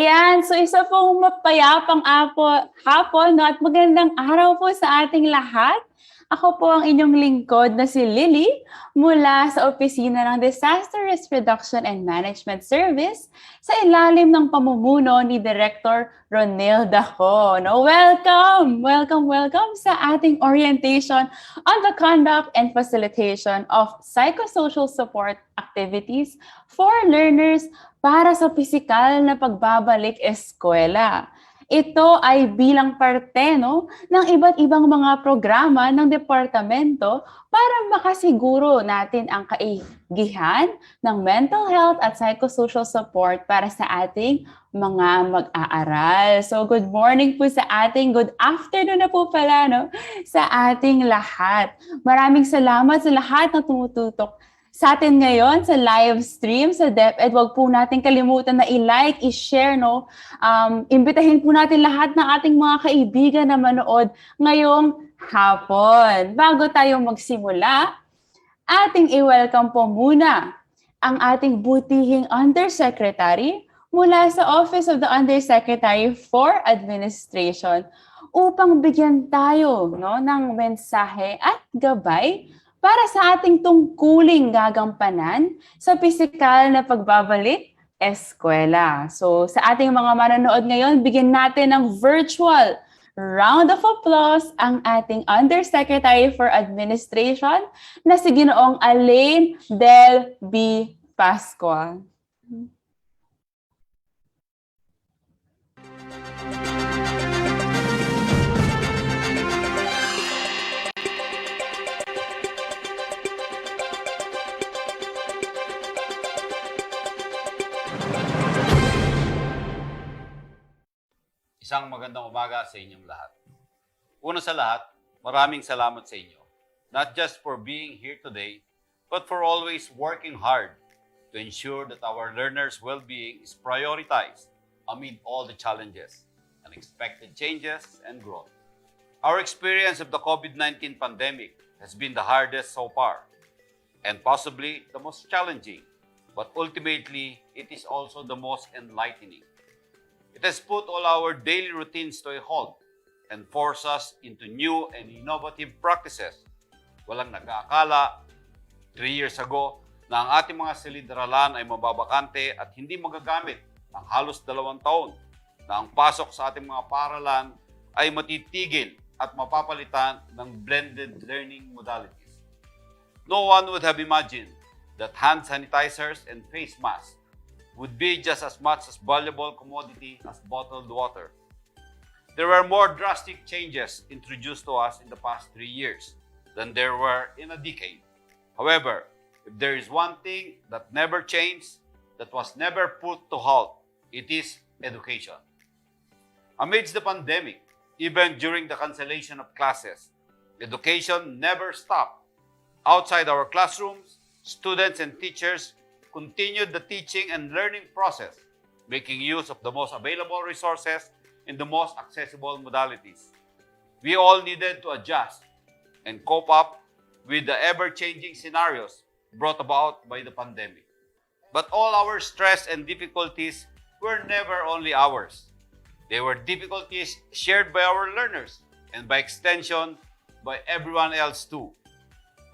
Ayan, so isa pong mapayapang hapon, no? At magandang araw po sa ating lahat. Ako po ang inyong lingkod na si Lily mula sa opisina ng Disaster Risk Reduction and Management Service sa ilalim ng pamumuno ni Director Ronel Daco. No? Welcome sa ating orientation on the conduct and facilitation of psychosocial support activities for learners para sa pisikal na pagbabalik eskwela. Ito ay bilang parte ng iba't ibang mga programa ng departamento para makasiguro natin ang kaigihan ng mental health at psychosocial support para sa ating mga mag-aaral. So good morning po sa good afternoon na po pala sa ating lahat. Maraming salamat sa lahat na tumututok sa atin ngayon sa live stream sa DepEd. Huwag po natin kalimutan na i-like, i-share, imbitahin po natin lahat ng ating mga kaibigan na manood ngayong hapon. Bago tayo magsimula, ating i-welcome po muna ang ating butihing Undersecretary mula sa Office of the Undersecretary for Administration upang bigyan tayo ng mensahe at gabay para sa ating tungkuling gagampanan sa pisikal na pagbabalik eskwela. So sa ating mga manonood ngayon, bigyan natin ng virtual round of applause ang ating Undersecretary for Administration na si Ginoong Alain Del B. Pascual. Isang magandang umaga sa inyong lahat. Una sa lahat, maraming salamat sa inyo. Not just for being here today, but for always working hard to ensure that our learners' well-being is prioritized amid all the challenges, unexpected changes, and growth. Our experience of the COVID-19 pandemic has been the hardest so far, and possibly the most challenging, but ultimately, it is also the most enlightening. It has put all our daily routines to a halt and forced us into new and innovative practices. Walang nag-aakala 3 years ago na ang ating mga silid-aralan ay mababakante at hindi magagamit ng halos 2 taon, na ang pasok sa ating mga paaralan ay matitigil at mapapalitan ng blended learning modalities. No one would have imagined that hand sanitizers and face masks would be just as much as valuable commodity as bottled water. There were more drastic changes introduced to us in the past 3 years than there were in a decade. However, if there is one thing that never changed, that was never put to halt, it is education. Amidst the pandemic, even during the cancellation of classes, education never stopped. Outside our classrooms, students and teachers continued the teaching and learning process, making use of the most available resources in the most accessible modalities. We all needed to adjust and cope up with the ever-changing scenarios brought about by the pandemic. But all our stress and difficulties were never only ours. They were difficulties shared by our learners and by extension by everyone else too.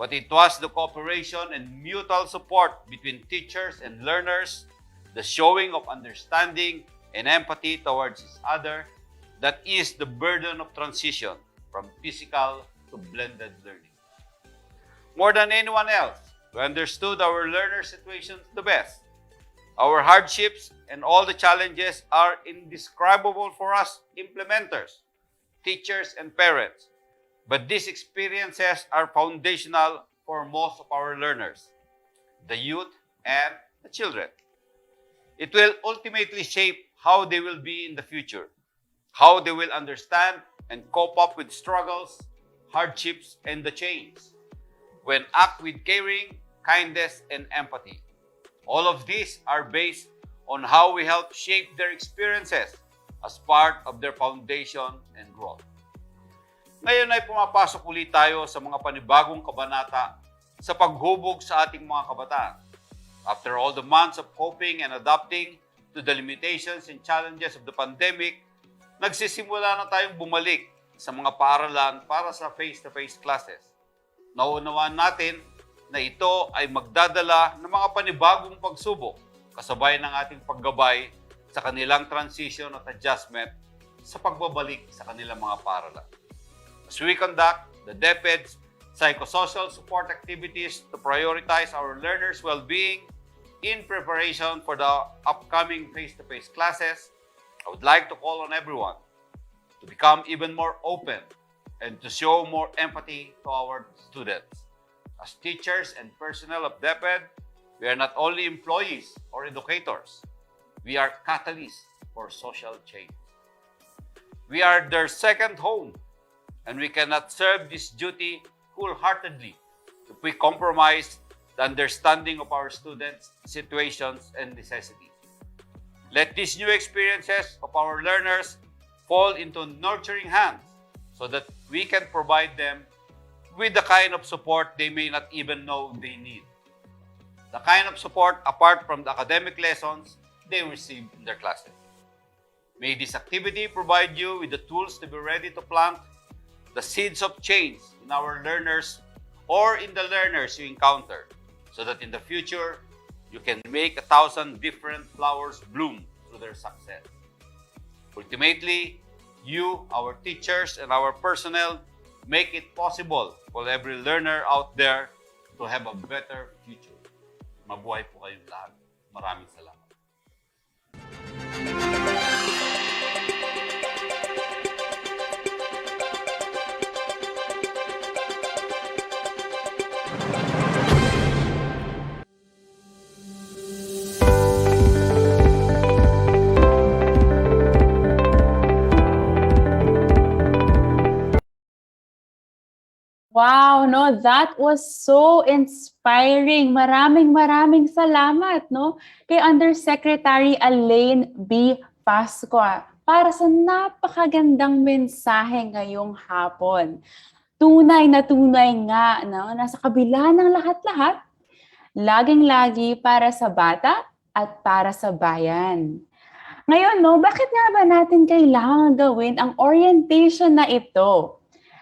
But it was the cooperation and mutual support between teachers and learners, the showing of understanding and empathy towards each other, that is the burden of transition from physical to blended learning. More than anyone else, we understood our learner situations the best. Our hardships and all the challenges are indescribable for us implementers, teachers, and parents. But these experiences are foundational for most of our learners, the youth and the children. It will ultimately shape how they will be in the future, how they will understand and cope up with struggles, hardships, and the change, when act with caring, kindness, and empathy. All of these are based on how we help shape their experiences as part of their foundation and growth. Ngayon ay pumapasok ulit tayo sa mga panibagong kabanata sa paghubog sa ating mga kabataan. After all the months of coping and adapting, to the limitations and challenges of the pandemic, nagsisimula na tayong bumalik sa mga paaralan para sa face-to-face classes. Naunawaan natin na ito ay magdadala ng mga panibagong pagsubok kasabay ng ating paggabay sa kanilang transition at adjustment sa pagbabalik sa kanilang mga paaralan. As we conduct the DepEd's psychosocial support activities to prioritize our learners' well-being in preparation for the upcoming face-to-face classes, I would like to call on everyone to become even more open and to show more empathy to our students. As teachers and personnel of DepEd, we are not only employees or educators, we are catalysts for social change. We are their second home, and we cannot serve this duty wholeheartedly if we compromise the understanding of our students' situations and necessities. Let these new experiences of our learners fall into nurturing hands so that we can provide them with the kind of support they may not even know they need. The kind of support apart from the academic lessons they receive in their classes. May this activity provide you with the tools to be ready to plant the seeds of change in our learners or in the learners you encounter, so that in the future, you can make 1,000 different flowers bloom through their success. Ultimately, you, our teachers, and our personnel make it possible for every learner out there to have a better future. Mabuhay po kayong lahat. Maraming salamat. Wow, no, that was so inspiring. Maraming salamat, no, kay Undersecretary Elaine B. Pascua para sa napakagandang mensahe ngayong hapon. Tunay nga, no, nasa kabila ng lahat-lahat, laging-lagi para sa bata at para sa bayan. Ngayon, no, bakit nga ba natin kailangan gawin ang orientation na ito?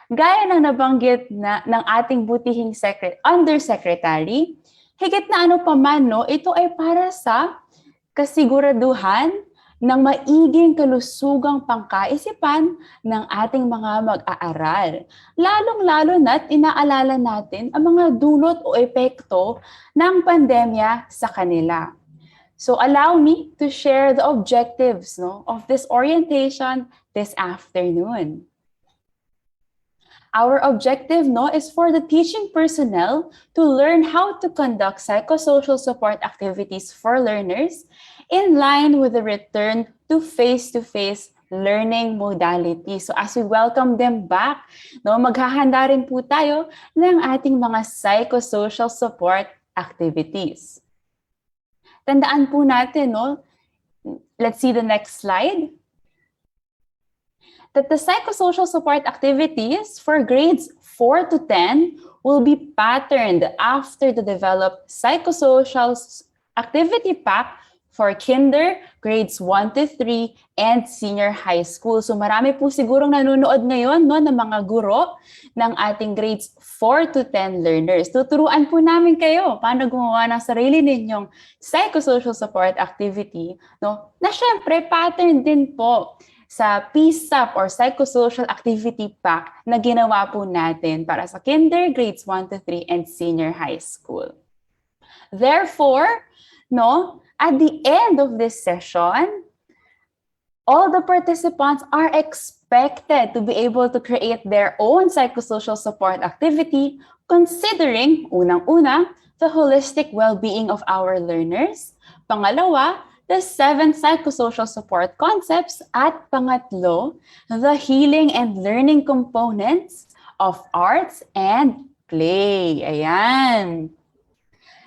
Gaya ng nabanggit ng ating butihing undersecretary, higit na ano pa man, no, ito ay para sa kasiguraduhan ng maiging kalusugang pangkaisipan ng ating mga mag-aaral. Lalong-lalo na't inaalala natin ang mga dulot o epekto ng pandemya sa kanila. So allow me to share the objectives, no, of this orientation this afternoon. Our objective, no, is for the teaching personnel to learn how to conduct psychosocial support activities for learners in line with the return to face-to-face learning modality. So as we welcome them back, no, maghahanda rin po tayo ng ating mga psychosocial support activities. Tandaan po natin, no, let's see the next slide, that the psychosocial support activities for grades 4 to 10 will be patterned after the developed psychosocial activity pack for kinder, grades 1 to 3, and senior high school. So marami po sigurong nanonood ngayon, no, ng mga guro ng ating grades 4 to 10 learners. Tuturuan po namin kayo paano gumawa ng sarili ninyong psychosocial support activity, no, na syempre pattern din po sa PSAP or Psychosocial Activity Pack na ginawa po natin para sa kinder, grades 1 to 3, and senior high school. Therefore, no, at the end of this session, all the participants are expected to be able to create their own psychosocial support activity considering, unang-una, the holistic well-being of our learners. Pangalawa, the 7 psychosocial support concepts, at pangatlo, the healing and learning components of arts and play. Ayan.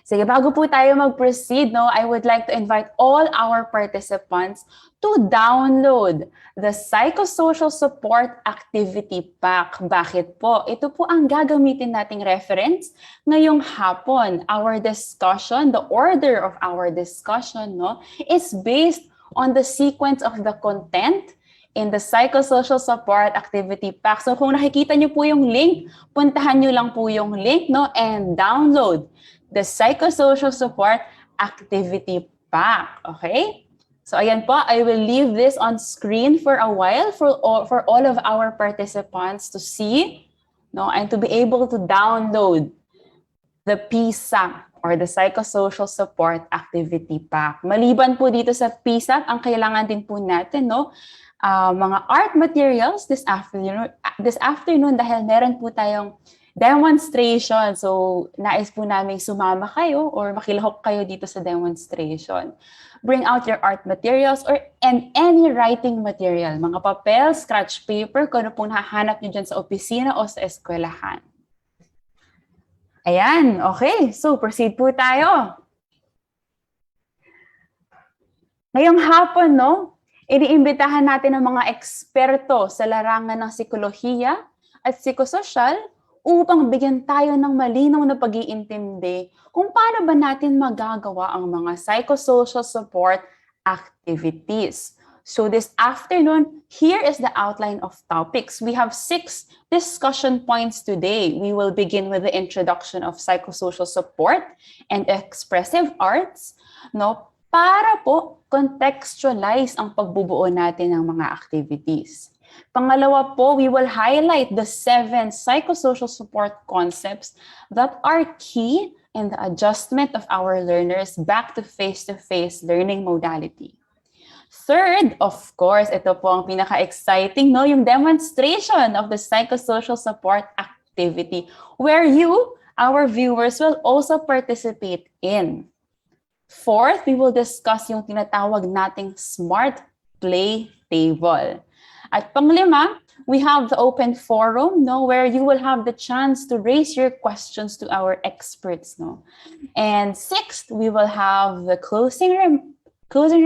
Sige, bago po tayo mag-proceed, no, I would like to invite all our participants to download the Psychosocial Support Activity Pack. Bakit po? Ito po ang gagamitin nating reference ngayong hapon. Our discussion, the order of our discussion, no, is based on the sequence of the content in the Psychosocial Support Activity Pack. So kung nakikita nyo po yung link, puntahan nyo lang po yung link, no, and download the Psychosocial Support Activity Pack. Okay? So ayan po, I will leave this on screen for a while for all of our participants to see, no, and to be able to download the PSAP or the Psychosocial Support Activity Pack. Maliban po dito sa PSAP, ang kailangan din po natin, no, mga art materials this afternoon dahil meron po tayong demonstration. So, nais po namin sumama kayo or makilahok kayo dito sa demonstration. Bring out your art materials and any writing material, mga papel, scratch paper, kung ano pong nahanap nyo dyan sa opisina o sa eskwelahan. Ayan, okay. So, proceed po tayo. Ngayong hapon, no, iniimbitahan natin ang mga eksperto sa larangan ng psikolohiya at psikososyal upang bigyan tayo ng malinaw na pag-iintindi kung paano ba natin magagawa ang mga psychosocial support activities. So this afternoon, here is the outline of topics. We have 6 discussion points today. We will begin with the introduction of psychosocial support and expressive arts, no, para po contextualize ang pagbubuo natin ng mga activities. Pangalawa po, we will highlight the 7 psychosocial support concepts that are key in the adjustment of our learners back to face-to-face learning modality. Third, of course, ito po ang pinaka-exciting, no, yung demonstration of the psychosocial support activity where you, our viewers, will also participate in. Fourth, we will discuss yung tinatawag nating smart play table. At panglima, we have the open forum, no, where you will have the chance to raise your questions to our experts, no. And sixth, we will have the closing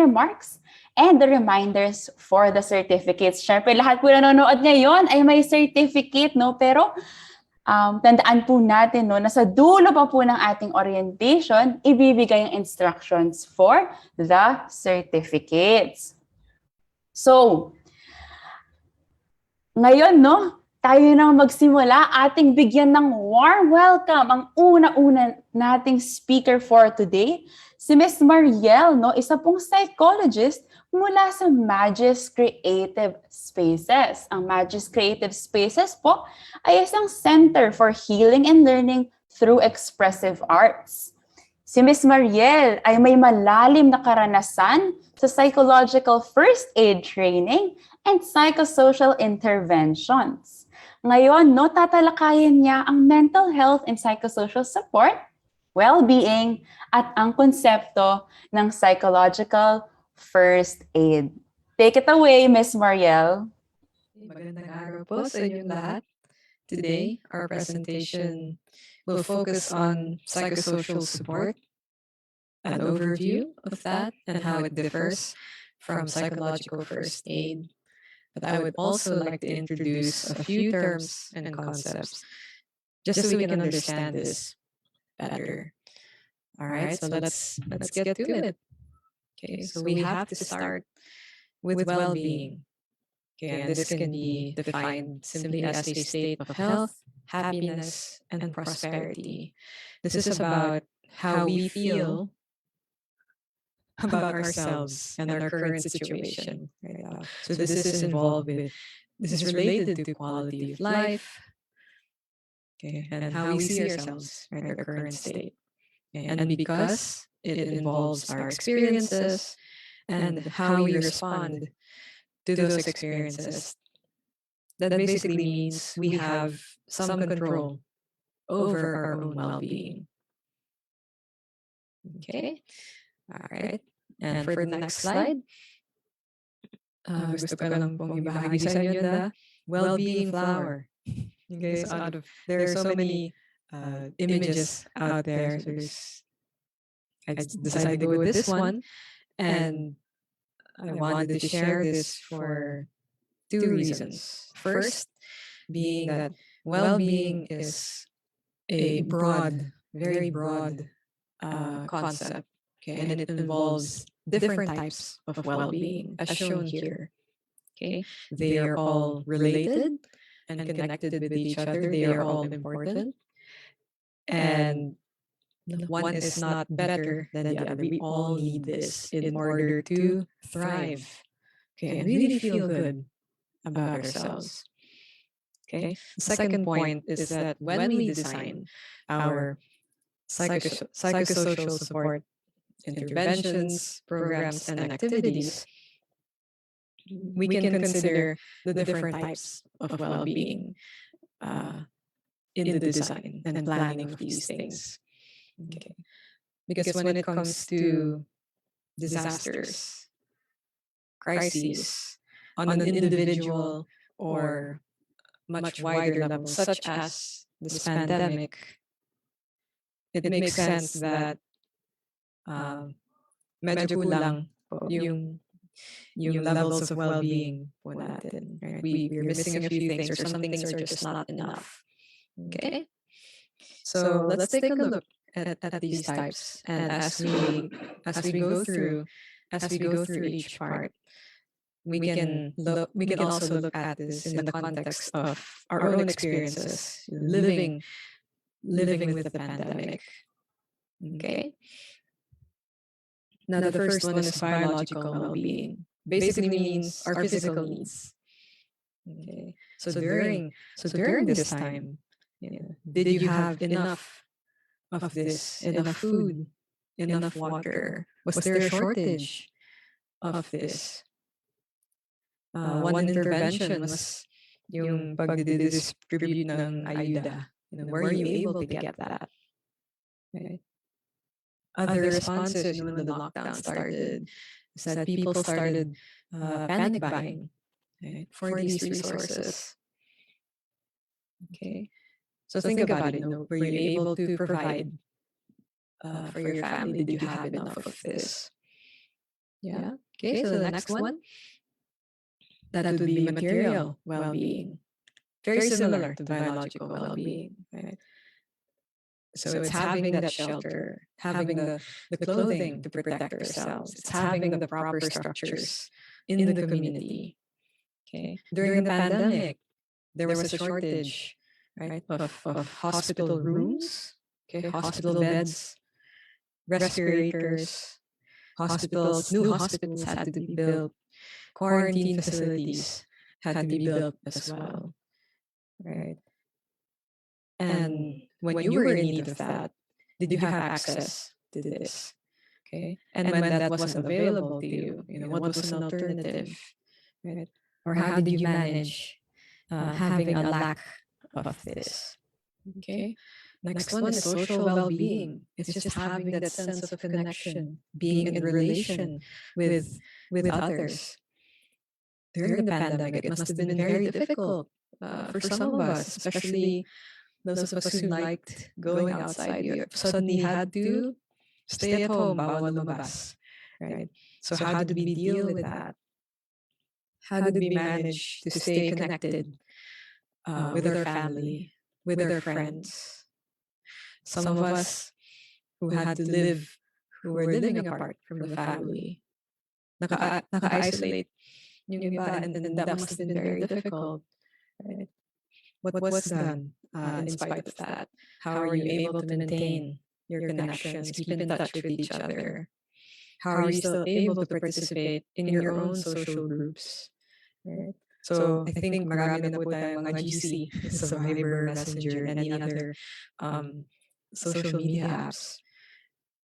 remarks and the reminders for the certificates. Syempre, lahat po nanonood ngayon ay may certificate, no? Pero tandaan po natin, no, na sa dulo pa po ng ating orientation, ibibigay ang instructions for the certificates. So, ngayon, no, tayo nang magsimula, ating bigyan ng warm welcome ang una-una nating speaker for today, si Ms. Mariel, no, isa pong psychologist mula sa Magis Creative Spaces. Ang Magis Creative Spaces po ay isang center for healing and learning through expressive arts. Si Ms. Mariel ay may malalim na karanasan sa psychological first aid training and psychosocial interventions. Ngayon, no, tatalakayin niya ang mental health and psychosocial support, well-being, at ang konsepto ng psychological first aid. Take it away, Ms. Mariel. Magandang araw po sa inyong lahat. Today, our presentation will focus on psychosocial support, an overview of that and how it differs from psychological first aid. But I would also like to introduce a few terms and concepts just so we can understand this better. All right, so let's get to it. Okay, so we have to start with well-being. Okay, and this can be defined simply as a state of health, happiness, and prosperity. This is about how we feel about ourselves and our current situation right now. So this is related to quality of life, okay, and how we see ourselves in our current state. Okay, and because it involves our experiences and how we respond to those experiences, that basically means we have some control over our own well-being. Okay, all right. And for the next slide, gusto ko lang pong ibahagi sa inyo the well-being flower. Okay, so there are so many images out there. So I decided to go with this one, and I wanted to share this for 2 reasons. First, being that well-being is a broad, very broad concept. Okay, and it involves different types of well-being, as shown here. Okay, they are all related and connected with each other. They are all important, and one is not better than the other. We all need this in order to thrive. Okay, and really feel good about ourselves. Okay. The second point is that when we design our psychosocial support interventions, programs, and activities, we can consider the different types of well-being in the design and planning of these things. Okay. Because when it comes to disasters, crises on an individual or much wider level, such as this pandemic, it makes sense that medyo kulang po yung levels of well-being po natin. Right? We're missing a few things, or some things are just not enough. Okay? So let's take a look at these types, and as we go through each part, we can also look at this in the context of our own experiences living with the pandemic. Okay. Now, the first one is biological well-being. Basically means our physical needs. Okay. So during this time, did you have enough of this? Enough food, enough water? Was there a shortage of this? One intervention was yung pag-distribute ng ayuda. Were you able to get that? Right. Other responses when the lockdown started is that people started panic buying, right, for these resources. Okay, so think about it. Were you able to provide for your family? Did you have enough of this? Yeah. Okay, so the next one, that would be material well-being. Very similar to biological well-being, right? So it's having that shelter, having the clothing to protect ourselves. It's having the proper structures in the community. Okay. During the pandemic, there was a shortage, right, of hospital rooms, okay, hospital beds, respirators, new hospitals had to be built, quarantine facilities had to be built as well, right? And when you were in need of that, did you have access to this? Okay. And when that wasn't available to you, what was an alternative? Right? Or how did you manage having a lack of this? Okay. Next one is social well-being. It's just having that sense of connection, being in relation with others. During the pandemic, it must have been very difficult for some of us, especially those of us who liked going outside. You suddenly had to stay at home, bawal lumabas, right? So how did we deal with that? How did we manage to stay connected with our family, with our friends? Some of us who were living apart from the family, naka-isolate yung iba, and that must have been very difficult, right? What was done in spite of that? How are you able to maintain your connections, keep in touch with each other? How are you still able to participate in your own social groups? Right? So I think marami na po tayong mga GC sa Viber, Messenger, and any other social media apps.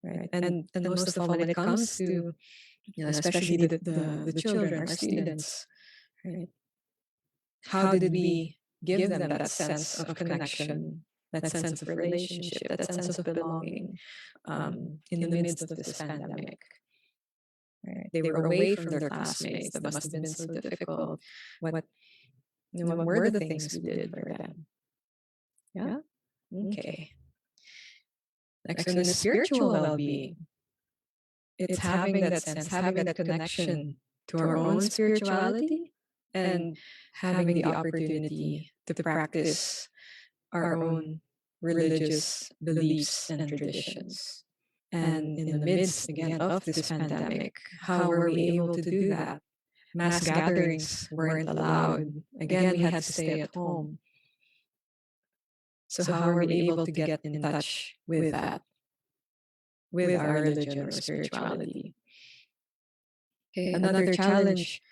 Right? And most of all, when it comes to, especially the children, our students, right? How did we give them that sense of connection, that sense of relationship, that sense of belonging in the midst of this pandemic? Right? They were away from their classmates. That must have been so difficult. What were the things we did for them? Yeah? Okay. Next one is spiritual well-being. It's having that sense, having that connection to our own spirituality and having the opportunity to practice our own religious beliefs and traditions. And in the midst, again, of this pandemic, how were we able to do that? Mass gatherings weren't allowed. Again, we had to stay at home. So how are we able to get in touch with that, with our religion or spirituality? Okay, another challenge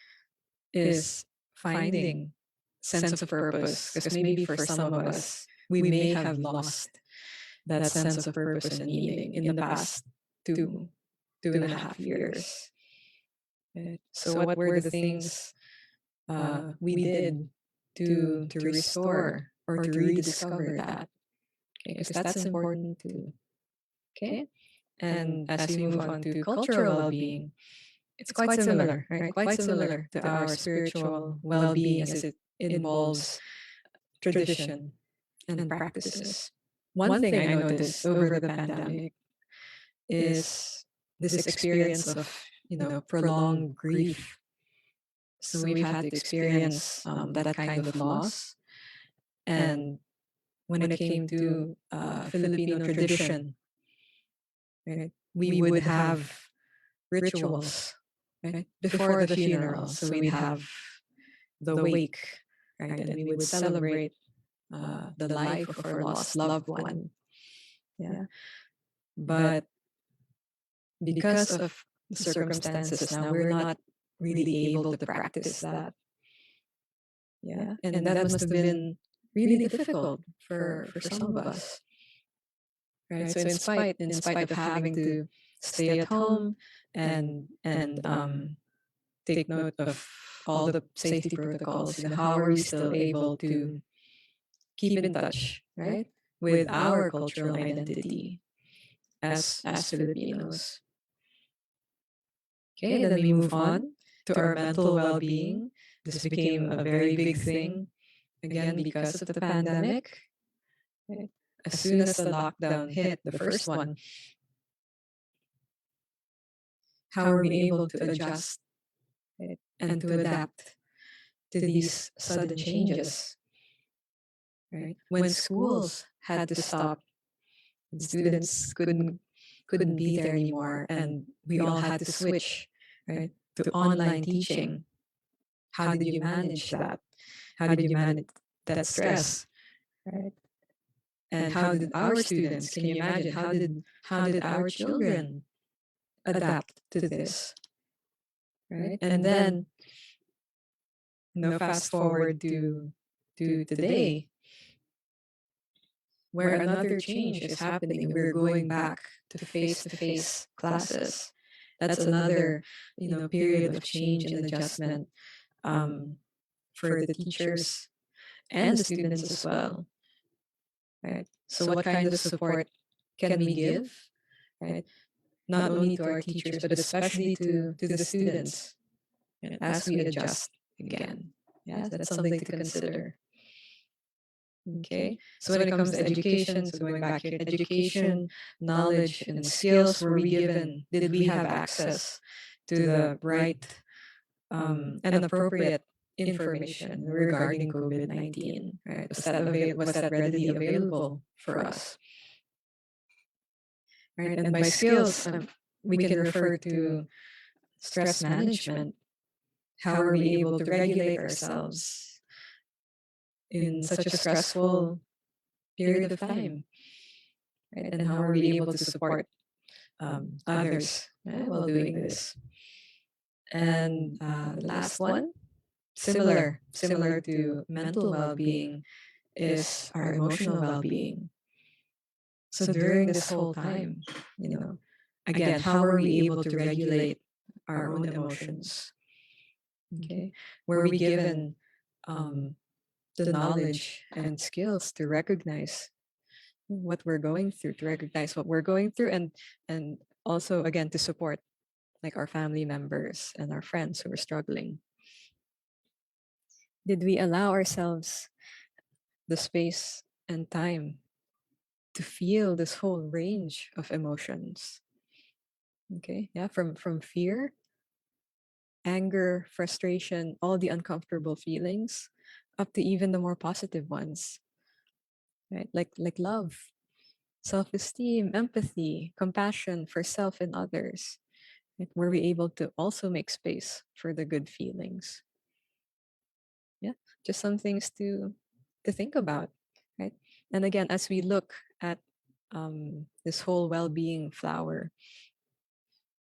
is finding sense of purpose, because maybe for some of us, we may have lost that sense of purpose and meaning in the past 2.5 years. Right? So what were the things we did to restore or to rediscover that? Okay, because that's important too. Okay, and as we move on to cultural well-being, it's quite similar, right? Quite similar to our spiritual well-being, as it involves tradition and practices. One thing I noticed over the pandemic is this experience of, prolonged grief. So we've had to experience that kind of loss. And when it came to Filipino tradition, right, we would have rituals, right, before the funeral. So we'd have the wake, right, and we would celebrate the life of our lost loved one. Yeah. But because of the circumstances now, we're not really able to practice that. Yeah. And that must have been really difficult for some of us. Right. So in spite of having to stay at home and take note of all the safety protocols, how are we still able to keep in touch, right, with our cultural identity as Filipinos? Okay, then we move on to our mental well-being. This became a very big thing, again, because of the pandemic. Right? As soon as the lockdown hit, the first one, how are we able to adjust, right, and to adapt to these sudden changes? Right? When schools had to stop, students couldn't be there anymore, and we all had to switch, right, to online teaching. How did you manage that? How did you manage that stress? Right? And how did our students, can you imagine, how did our children adapt to this? Right? And then, fast forward to today, where another change is happening. We're going back to face-to-face classes. That's another, period of change and adjustment for the teachers and the students as well. Right? So what kind of support can we give? Right? Not only to our teachers, but especially to the students, right, as we adjust again. Yeah, that's something to consider. Okay, so when it comes to education, so going back here, education, knowledge, and skills, were we given? Did we have access to the right and appropriate information regarding COVID-19? Right? Was that readily available for us? Right, and by skills, we can refer to stress management. How are we able to regulate ourselves in such a stressful period of time? Right? And how are we able to support others, while doing this? And the last one, similar to mental well-being, is our emotional well-being. So during this whole time, again, how are we able to regulate our own emotions? Okay, were we given the knowledge and skills to recognize what we're going through, and also, again, to support like our family members and our friends who are struggling? Did we allow ourselves the space and time to feel this whole range of emotions? Okay, yeah, from fear, anger, frustration, all the uncomfortable feelings, up to even the more positive ones, right? Like love, self-esteem, empathy, compassion for self and others? Right? Were we able to also make space for the good feelings? Yeah, just some things to think about, right? And again, as we look at this whole well-being flower,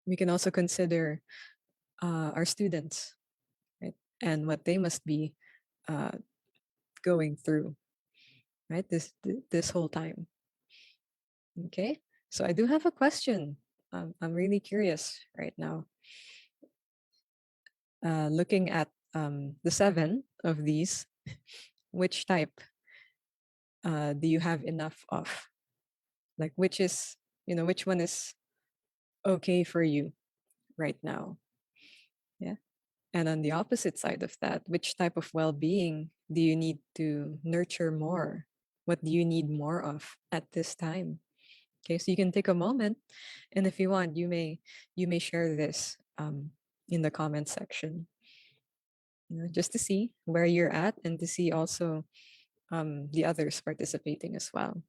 we can also consider our students, right, and what they must be uh, going through, right, this whole time. Okay, so I do have a question. I'm really curious right now. Looking at the 7 of these, which type do you have enough of? Like, which is, which one is okay for you right now? Yeah. And on the opposite side of that, which type of well-being do you need to nurture more? What do you need more of at this time? Okay, so you can take a moment, and if you want, you may share this in the comment section. Just to see where you're at and to see also the others participating as well.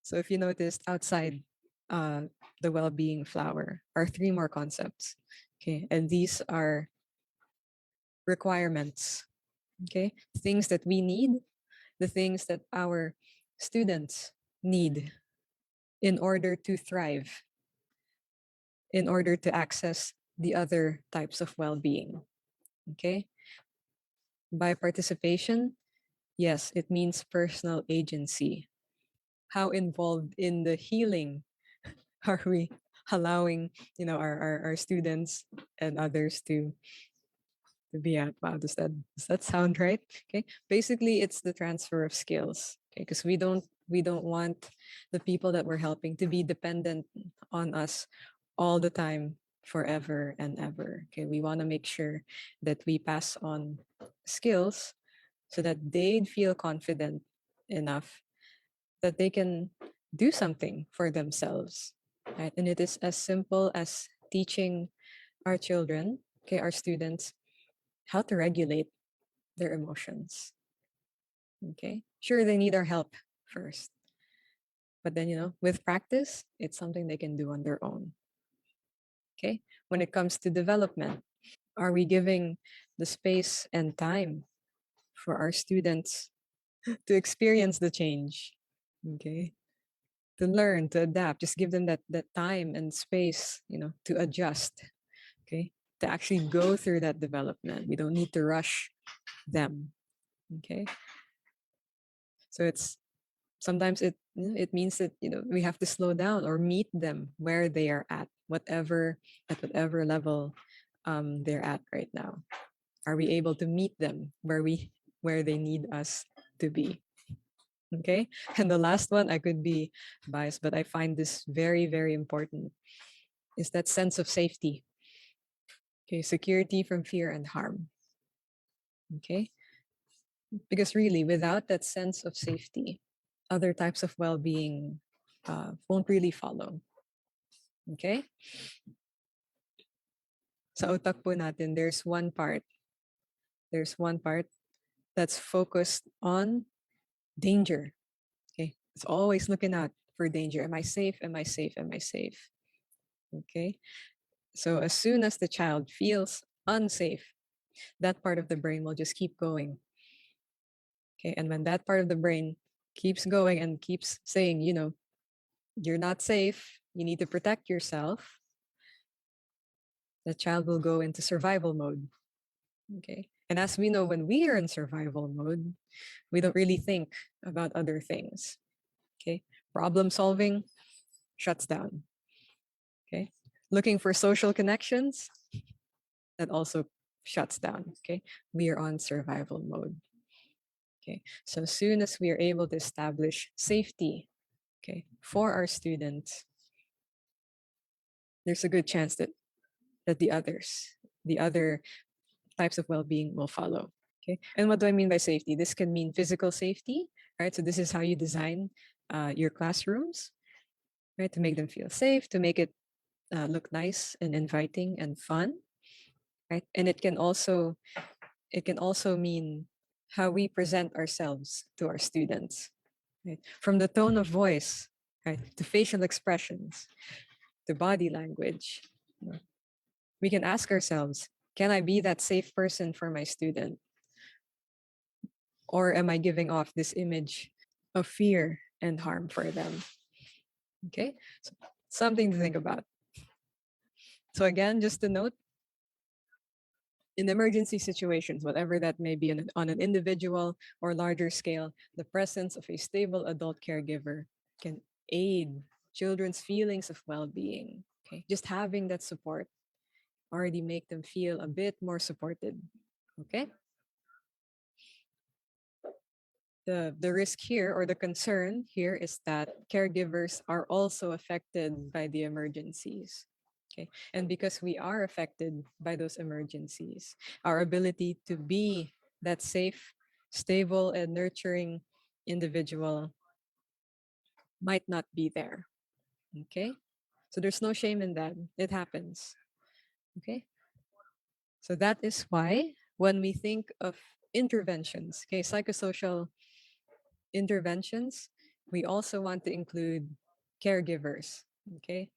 So if you noticed outside uh, the well-being flower are 3 more concepts. Okay, and these are requirements. Okay, things that we need, the things that our students need in order to thrive, in order to access the other types of well-being. Okay, by participation, yes, it means personal agency. How involved in the healing are we allowing, our students and others to be at? Wow, does that sound right? Okay, basically it's the transfer of skills. Okay, because we don't want the people that we're helping to be dependent on us all the time, forever and ever. Okay, we want to make sure that we pass on skills so that they'd feel confident enough that they can do something for themselves, right? And it is as simple as teaching our children, okay, our students, how to regulate their emotions. Okay, sure, they need our help first, but then, with practice, it's something they can do on their own. Okay, when it comes to development, are we giving the space and time for our students to experience the change? Okay, to learn, to adapt. Just give them that time and space, to adjust. Okay, to actually go through that development. We don't need to rush them. Okay, so it's sometimes it means that we have to slow down or meet them where they are at whatever level they're at right now. Are we able to meet them where they need us to be? Okay, and the last one, I could be biased, but I find this very, very important, is that sense of safety. Okay, security from fear and harm. Okay, because really, without that sense of safety, other types of well-being won't really follow. Okay, sa utak po natin, there's one part that's focused on danger. Okay, it's always looking out for danger. Am I safe? Am I safe? Am I safe? Okay, so as soon as the child feels unsafe, that part of the brain will just keep going. Okay, and when that part of the brain keeps going and keeps saying, you're not safe, you need to protect yourself, the child will go into survival mode. Okay, and as we know, when we are in survival mode, we don't really think about other things. Okay, problem solving shuts down. Okay, looking for social connections, that also shuts down. Okay, we are on survival mode. Okay, so as soon as we are able to establish safety, okay, for our students, there's a good chance that the other types of well-being will follow. Okay, and what do I mean by safety? This can mean physical safety, right? So this is how you design your classrooms, right, to make them feel safe, to make it look nice and inviting and fun, right? And it can also mean how we present ourselves to our students. right? From the tone of voice, right, to facial expressions, to body language. You know, we can ask ourselves, can I be that safe person for my student? Or am I giving off this image of fear and harm for them? Okay, so something to think about. So again, just to note, in emergency situations, whatever that may be on an individual or larger scale, the presence of a stable adult caregiver can aid children's feelings of well-being. Okay, just having that support already make them feel a bit more supported. Okay, the risk here or the concern here is that caregivers are also affected by the emergencies. Okay. And because we are affected by those emergencies, our ability to be that safe, stable, and nurturing individual might not be there. Okay. So there's no shame in that. It happens. Okay. So that is why when we think of interventions, okay, psychosocial interventions, we also want to include caregivers. Okay.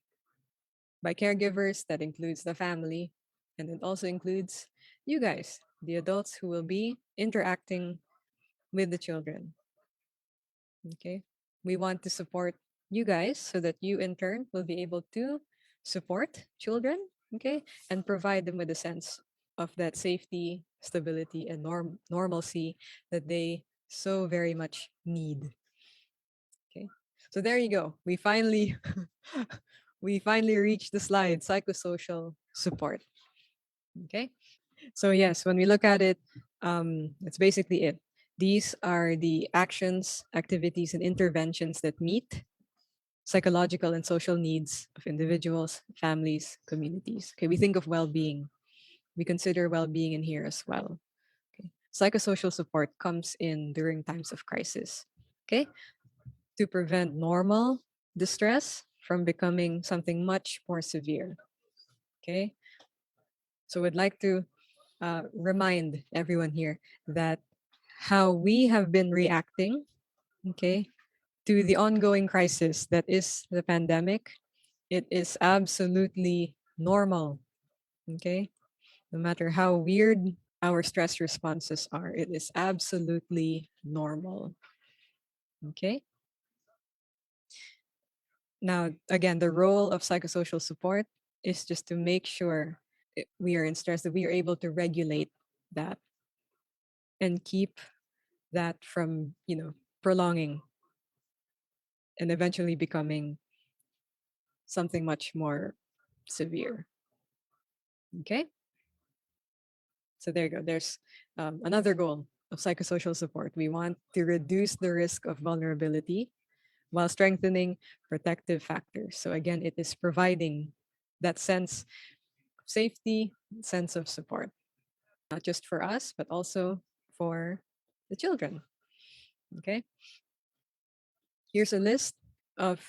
By caregivers, that includes the family, and it also includes you guys, the adults who will be interacting with the children. Okay. We want to support you guys so that you, in turn, will be able to support children. Okay. And provide them with a sense of that safety, stability, and normalcy that they so very much need. Okay. So there you go. We finally we finally reached the slide, psychosocial support. Okay. So yes, when we look at it, that's basically it. These are the actions, activities, and interventions that meet psychological and social needs of individuals, families, communities. Okay, we think of well-being. We consider well-being in here as well. Okay. Psychosocial support comes in during times of crisis. Okay, to prevent normal distress from becoming something much more severe. Okay, so we'd like to remind everyone here that how we have been reacting, okay, to the ongoing crisis that is the pandemic, it is absolutely normal. Okay, no matter how weird our stress responses are, it is absolutely normal. Okay. Now, again, the role of psychosocial support is just to make sure we are in stress, that we are able to regulate that and keep that from, prolonging and eventually becoming something much more severe. Okay. So there you go. There's another goal of psychosocial support. We want to reduce the risk of vulnerability while strengthening protective factors. So again, it is providing that sense of safety, sense of support, not just for us, but also for the children. Okay. Here's a list of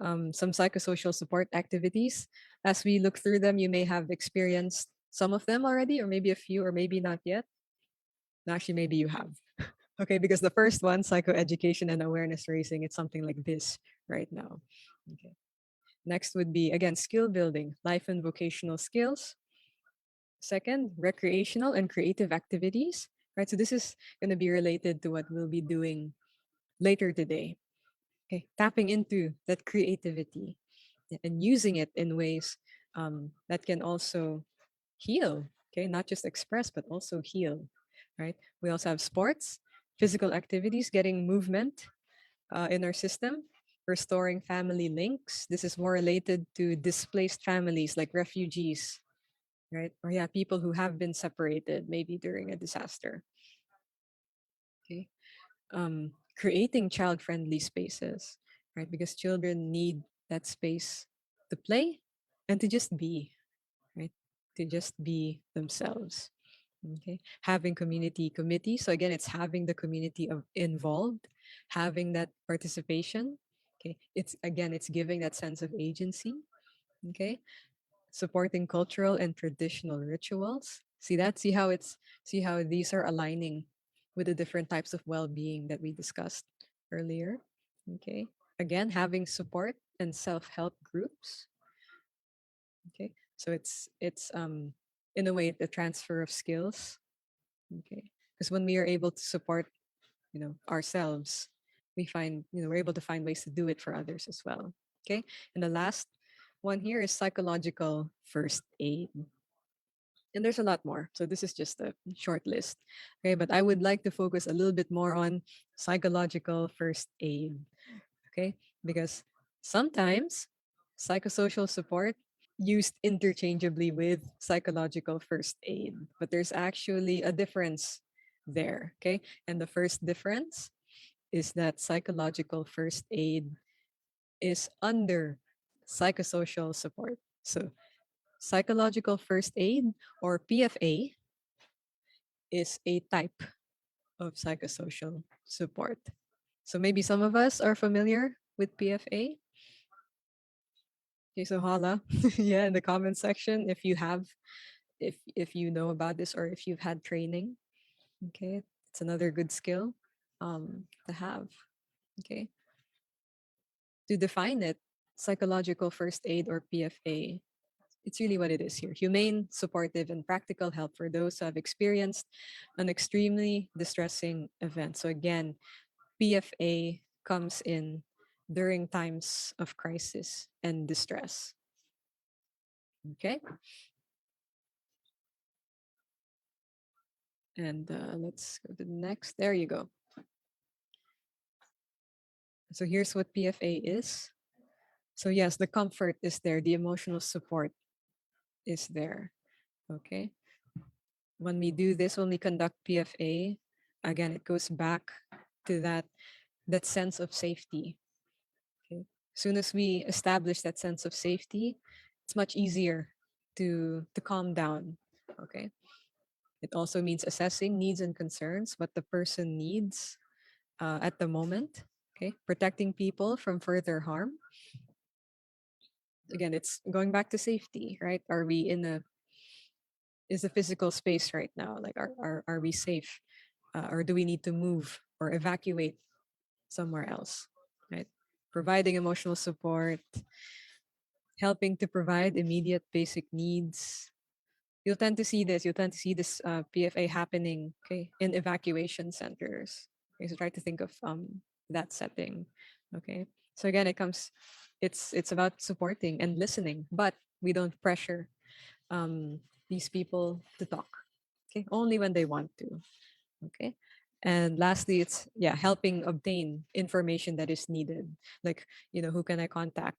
some psychosocial support activities. As we look through them, you may have experienced some of them already, or maybe a few, or maybe not yet. No, actually, maybe you have. Okay, because the first one, psychoeducation and awareness raising, it's something like this right now. Okay. Next would be, again, skill building, life and vocational skills. Second, recreational and creative activities. Right, so this is going to be related to what we'll be doing later today. Okay, tapping into that creativity and using it in ways that can also heal. Okay, not just express, but also heal. Right, we also have sports, physical activities, getting movement in our system, restoring family links. This is more related to displaced families like refugees, right? Or yeah, people who have been separated maybe during a disaster. Okay. Creating child-friendly spaces, right? Because children need that space to play and to just be, right? To just be themselves. Okay. Having community committees. So again, it's having the community involved, having that participation. Okay. It's giving that sense of agency. Okay. Supporting cultural and traditional rituals. See that? See how these are aligning with the different types of well-being that we discussed earlier. Okay. Again, having support and self-help groups. Okay. So it's in a way the transfer of skills. Okay. Because when we are able to support, ourselves, we find, we're able to find ways to do it for others as well. Okay. And the last one here is psychological first aid. And there's a lot more. So this is just a short list. Okay, but I would like to focus a little bit more on psychological first aid. Okay, because sometimes psychosocial support used interchangeably with psychological first aid, but there's actually a difference there. Okay, and the first difference is that psychological first aid is under psychosocial support. So psychological first aid, or PFA, is a type of psychosocial support. So maybe some of us are familiar with PFA. Okay, so holla, yeah, in the comment section if you have, if you know about this or if you've had training. Okay, it's another good skill to have. Okay, to define it, psychological first aid, or PFA, it's really what it is here: humane, supportive, and practical help for those who have experienced an extremely distressing event. So again, PFA comes in during times of crisis and distress. Okay. And let's go to the next. There you go. So here's what PFA is. So yes, the comfort is there, the emotional support is there. Okay. When we do this, when we conduct PFA, again, it goes back to that sense of safety. Okay. As soon as we establish that sense of safety, it's much easier to calm down. Okay. It also means assessing needs and concerns, what the person needs at the moment. Okay, protecting people from further harm. Again, it's going back to safety, right? Are we in a is a physical space right now? Like, are we safe, or do we need to move or evacuate somewhere else? Right, providing emotional support, helping to provide immediate basic needs. You'll tend to see this. You'll tend to see this PFA happening, okay, in evacuation centers. Okay, so try to think of that setting. Okay, so again, it's about supporting and listening, but we don't pressure these people to talk. Okay, only when they want to. Okay, and lastly, it's, yeah, helping obtain information that is needed, like, who can I contact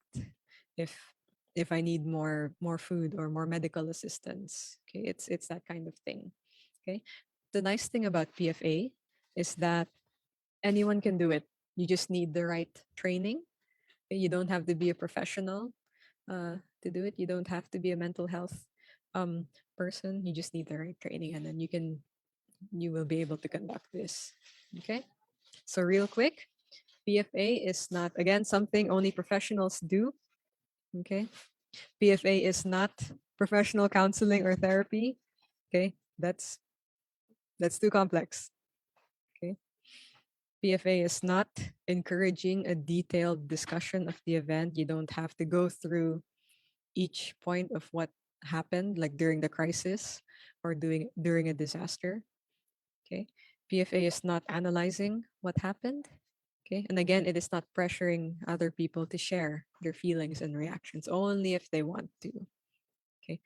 if I need more food or more medical assistance. Okay, it's that kind of thing. Okay, the nice thing about PFA is that anyone can do it. You just need the right training. You don't have to be a professional to do it. You don't have to be a mental health um, person. You just need the right training, and then you will be able to conduct this. Okay. So real quick, PFA is not, again, something only professionals do. Okay. PFA is not professional counseling or therapy. Okay. That's too complex. Okay. PFA is not encouraging a detailed discussion of the event. You don't have to go through each point of what happened, like during the crisis or during a disaster. Okay. PFA is not analyzing what happened. Okay. And again, it is not pressuring other people to share their feelings and reactions only if they want to. Okay.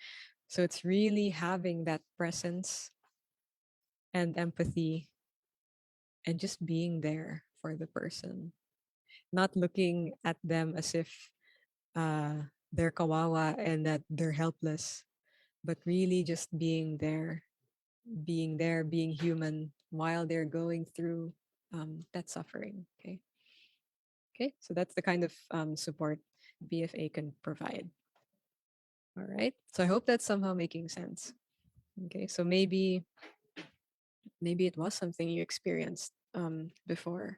So it's really having that presence and empathy and just being there for the person, not looking at them as if they're kawawa and that they're helpless, but really just being human while they're going through that suffering. Okay. Okay. So that's the kind of support BFA can provide. All right. So I hope that's somehow making sense. Okay. So maybe it was something you experienced before.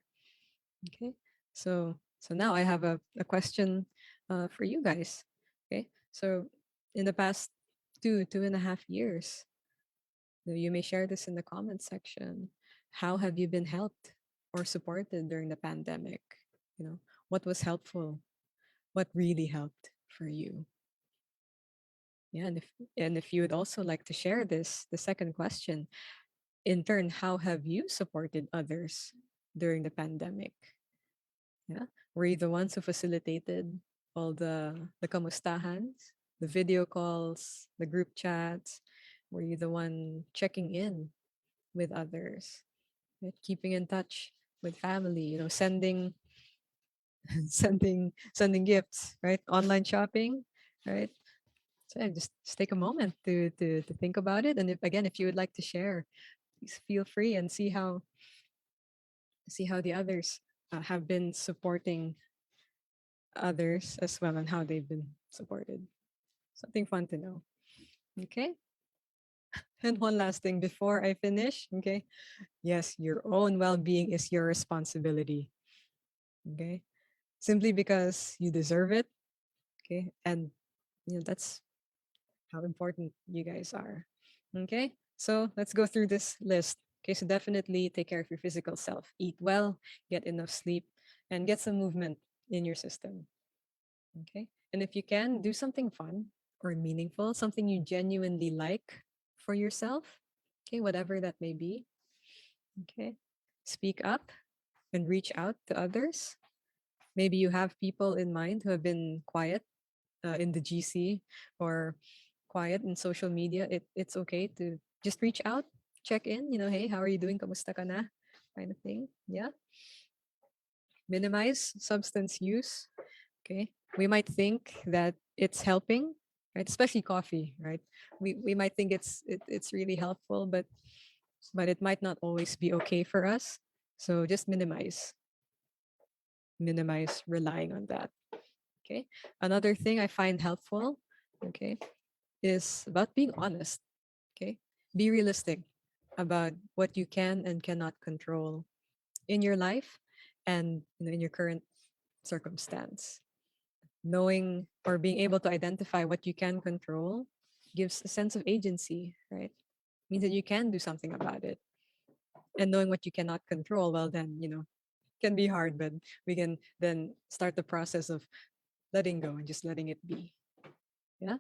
Okay. So now I have a question for you guys. Okay. So in the past 2.5 years, you may share this in the comment section. How have you been helped or supported during the pandemic? You know, what was helpful? What really helped for you? Yeah, and if you would also like to share this, the second question, in turn, how have you supported others during the pandemic? Yeah, were you the ones who facilitated all the kamustahans, the video calls, the group chats? Were you the one checking in with others, right? Keeping in touch with family? You know, sending sending gifts, right? Online shopping, right? So yeah, just take a moment to think about it, and if you would like to share, please feel free and see how the others have been supporting others as well and how they've been supported. Something fun to know. Okay. And one last thing before I finish. Okay. Yes, your own well being is your responsibility. Okay. Simply because you deserve it. Okay. And that's how important you guys are. Okay. So let's go through this list. Okay. So definitely take care of your physical self. Eat well, get enough sleep, and get some movement in your system. Okay. And if you can, do something fun or meaningful, something you genuinely like for yourself. Okay. Whatever that may be. Okay. Speak up and reach out to others. Maybe you have people in mind who have been quiet in the GC or quiet in social media. It's okay to just reach out, check in, hey, how are you doing? Kamusta ka na? Kind of thing. Yeah. Minimize substance use. Okay. We might think that it's helping, right? Especially coffee, right? We might think it's really helpful, but it might not always be okay for us. So just minimize relying on that. Okay. Another thing I find helpful, okay, is about being honest. Okay. Be realistic about what you can and cannot control in your life and in your current circumstance. Knowing or being able to identify what you can control gives a sense of agency, right? Means that you can do something about it. And knowing what you cannot control, well, then, can be hard, but we can then start the process of letting go and just letting it be. Yeah.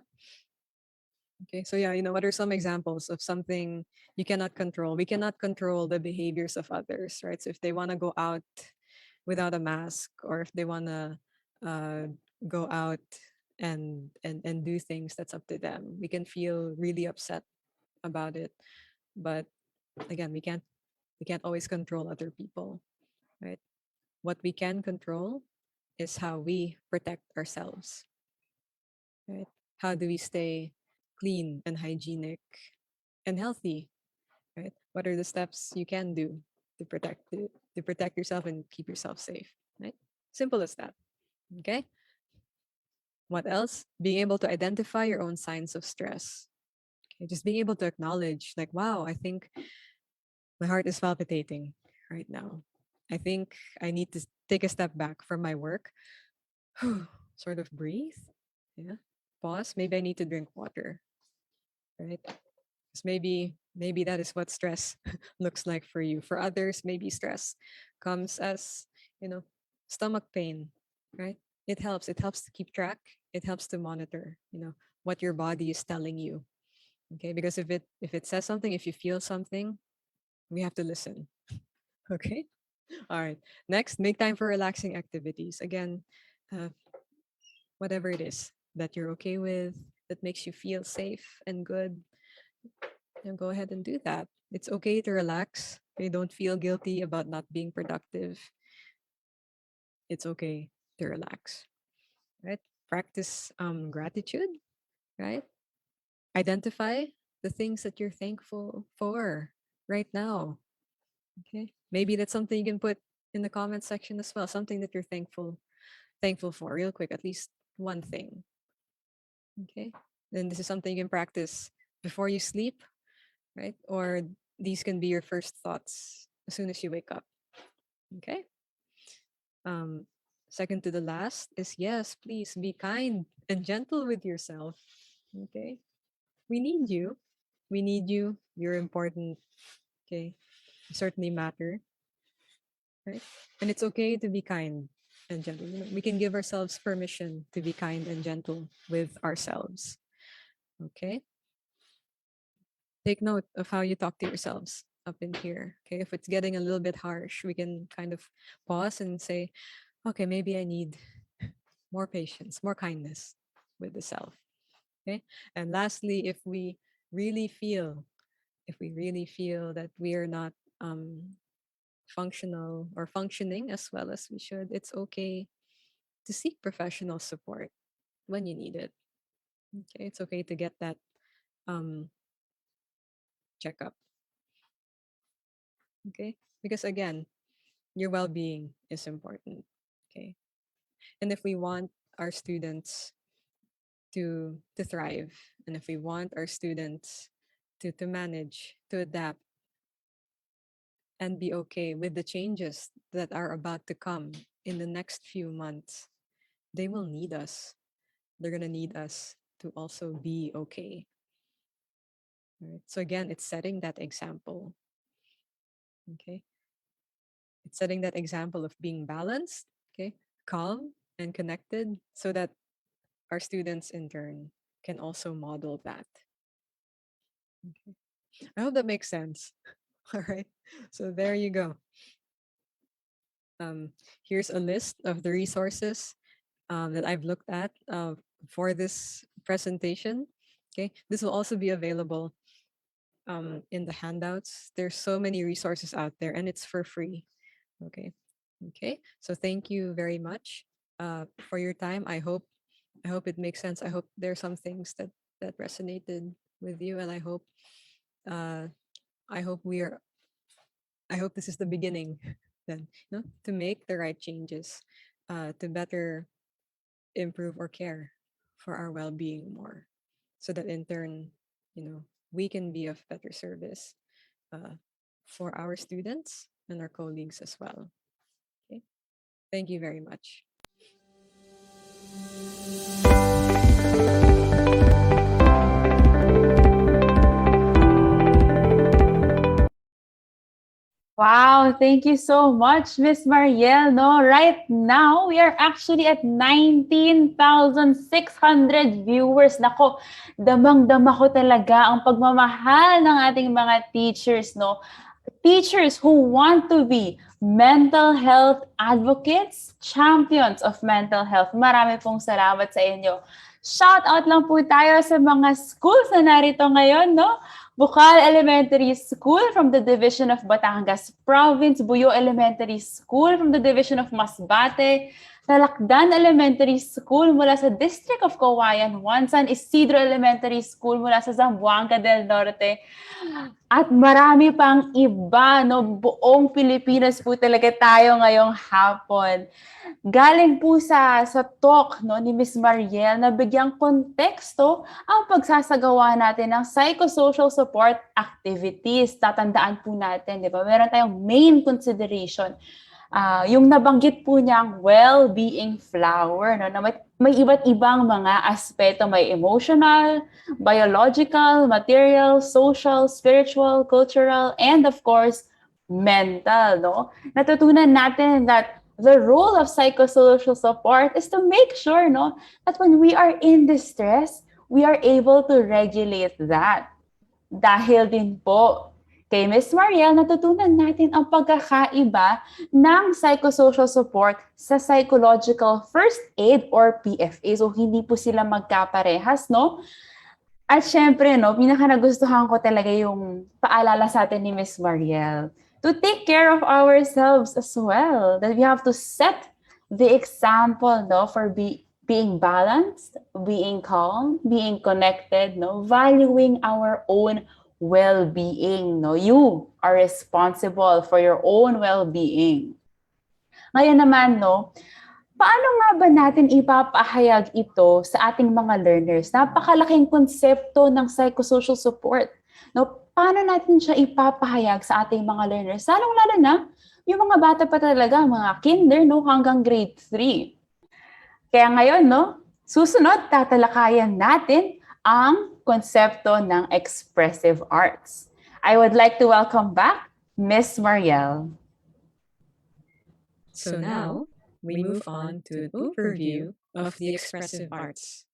Okay. So, yeah, what are some examples of something you cannot control? We cannot control the behaviors of others, right? So, if they want to go out without a mask, or if they want to uh, go out and do things, that's up to them. We can feel really upset about it, but again, we can't always control other people, right? What we can control is how we protect ourselves, right? How do we stay clean and hygienic and healthy, right? What are the steps you can do to protect yourself and keep yourself safe, right? Simple as that. Okay. What else? Being able to identify your own signs of stress. Okay, just being able to acknowledge, like, wow, I think my heart is palpitating right now. I think I need to take a step back from my work, sort of breathe. Yeah. Pause. Maybe I need to drink water, right? 'Cause maybe that is what stress looks like for you. For others, maybe stress comes as, you know, stomach pain, right? It helps to keep track. It helps to monitor, what your body is telling you. Okay? Because if it says something, if you feel something, we have to listen. Okay? All right. Next, make time for relaxing activities. Again, uh, whatever it is that you're okay with, that makes you feel safe and good, go ahead and do that. It's okay to relax. Okay, don't feel guilty about not being productive. It's okay to relax, right? Practice gratitude, right? Identify the things that you're thankful for right now. Okay, maybe that's something you can put in the comment section as well. Something that you're thankful for, real quick. At least one thing. Okay, then this is something you can practice before you sleep, right? Or these can be your first thoughts as soon as you wake up. Okay. Um, Second to the last is, yes, please be kind and gentle with yourself. Okay. We need you. We need you. You're important. Okay. You certainly matter. right? And it's okay to be kind and gentle. We can give ourselves permission to be kind and gentle with ourselves. Okay? Take note of how you talk to yourselves up in here. Okay? If it's getting a little bit harsh, we can kind of pause and say, okay, maybe I need more patience, more kindness with the self. Okay? And lastly, really feel, if we really feel that we are not functional or functioning as well as we should, it's okay to seek professional support when you need it. Okay, it's okay to get that um, checkup. Okay, because again, your well-being is important. Okay, and if we want our students to thrive, and if we want our students to manage, to adapt, and be okay with the changes that are about to come in the next few months, they will need us. They're gonna need us to also be okay. Right? So again, it's setting that example. Okay. It's setting that example of being balanced, okay, calm and connected so that our students in turn can also model that. Okay. I hope that makes sense. All right. So there you go. Here's a list of the resources that I've looked at for this presentation. Okay. This will also be available in the handouts. There's so many resources out there and it's for free. Okay. Okay. So thank you very much for your time. I hope it makes sense. I hope there are some things that resonated with you, and uh, I hope we are. I hope this is the beginning, then, to make the right changes, to better improve or care for our well-being more, so that in turn, we can be of better service uh, for our students and our colleagues as well. Okay. Thank you very much. Wow, thank you so much, Miss Marielle. No, right now we are actually at 19,600 viewers. Nako, damang-dama ko talaga ang pagmamahal ng ating mga teachers, no? Teachers who want to be mental health advocates, champions of mental health. Marami pong salamat sa inyo. Shout out lang po tayo sa mga schools na narito ngayon, no? Bukal Elementary School from the Division of Batangas Province, Buyo Elementary School from the Division of Masbate, Talakdan Elementary School mula sa District of Cauayan, San Isidro Elementary School mula sa Zamboanga del Norte, at marami pang iba, no? Buong Pilipinas po talaga tayo ngayong hapon. Galing po sa talk, no, ni Miss Marielle na bigyang konteksto ang pagsasagawa natin ng psychosocial support activities. Tatandaan po natin, di ba? Meron tayong main consideration. Yung nabanggit po niyang well-being flower, no, na may iba't ibang mga aspeto. May emotional, biological, material, social, spiritual, cultural, and of course, mental. No? Natutunan natin that the role of psychosocial support is to make sure, no, that when we are in distress, we are able to regulate that. Dahil din po kay Ms. Marielle, natutunan natin ang pagkakaiba ng psychosocial support sa psychological first aid or PFA. So, hindi po sila magkaparehas, no? At syempre, no, pinaka-nagustuhan ko talaga yung paalala sa atin ni Ms. Marielle to take care of ourselves as well. That we have to set the example, no, for being balanced, being calm, being connected, no, valuing our own well-being, no. You are responsible for your own well-being. Ngayon naman, no, paano nga ba natin ipapahayag ito sa ating mga learners? Napakalaking konsepto ng psychosocial support. No, paano natin siya ipapahayag sa ating mga learners? Lalong-lalo na yung mga bata pa talaga, mga kinder, no, hanggang grade 3. Kaya ngayon, no, susunod, tatalakayan natin ang konsepto ng expressive arts. I would like to welcome back Miss Marielle. So now we move on to an overview of the expressive arts,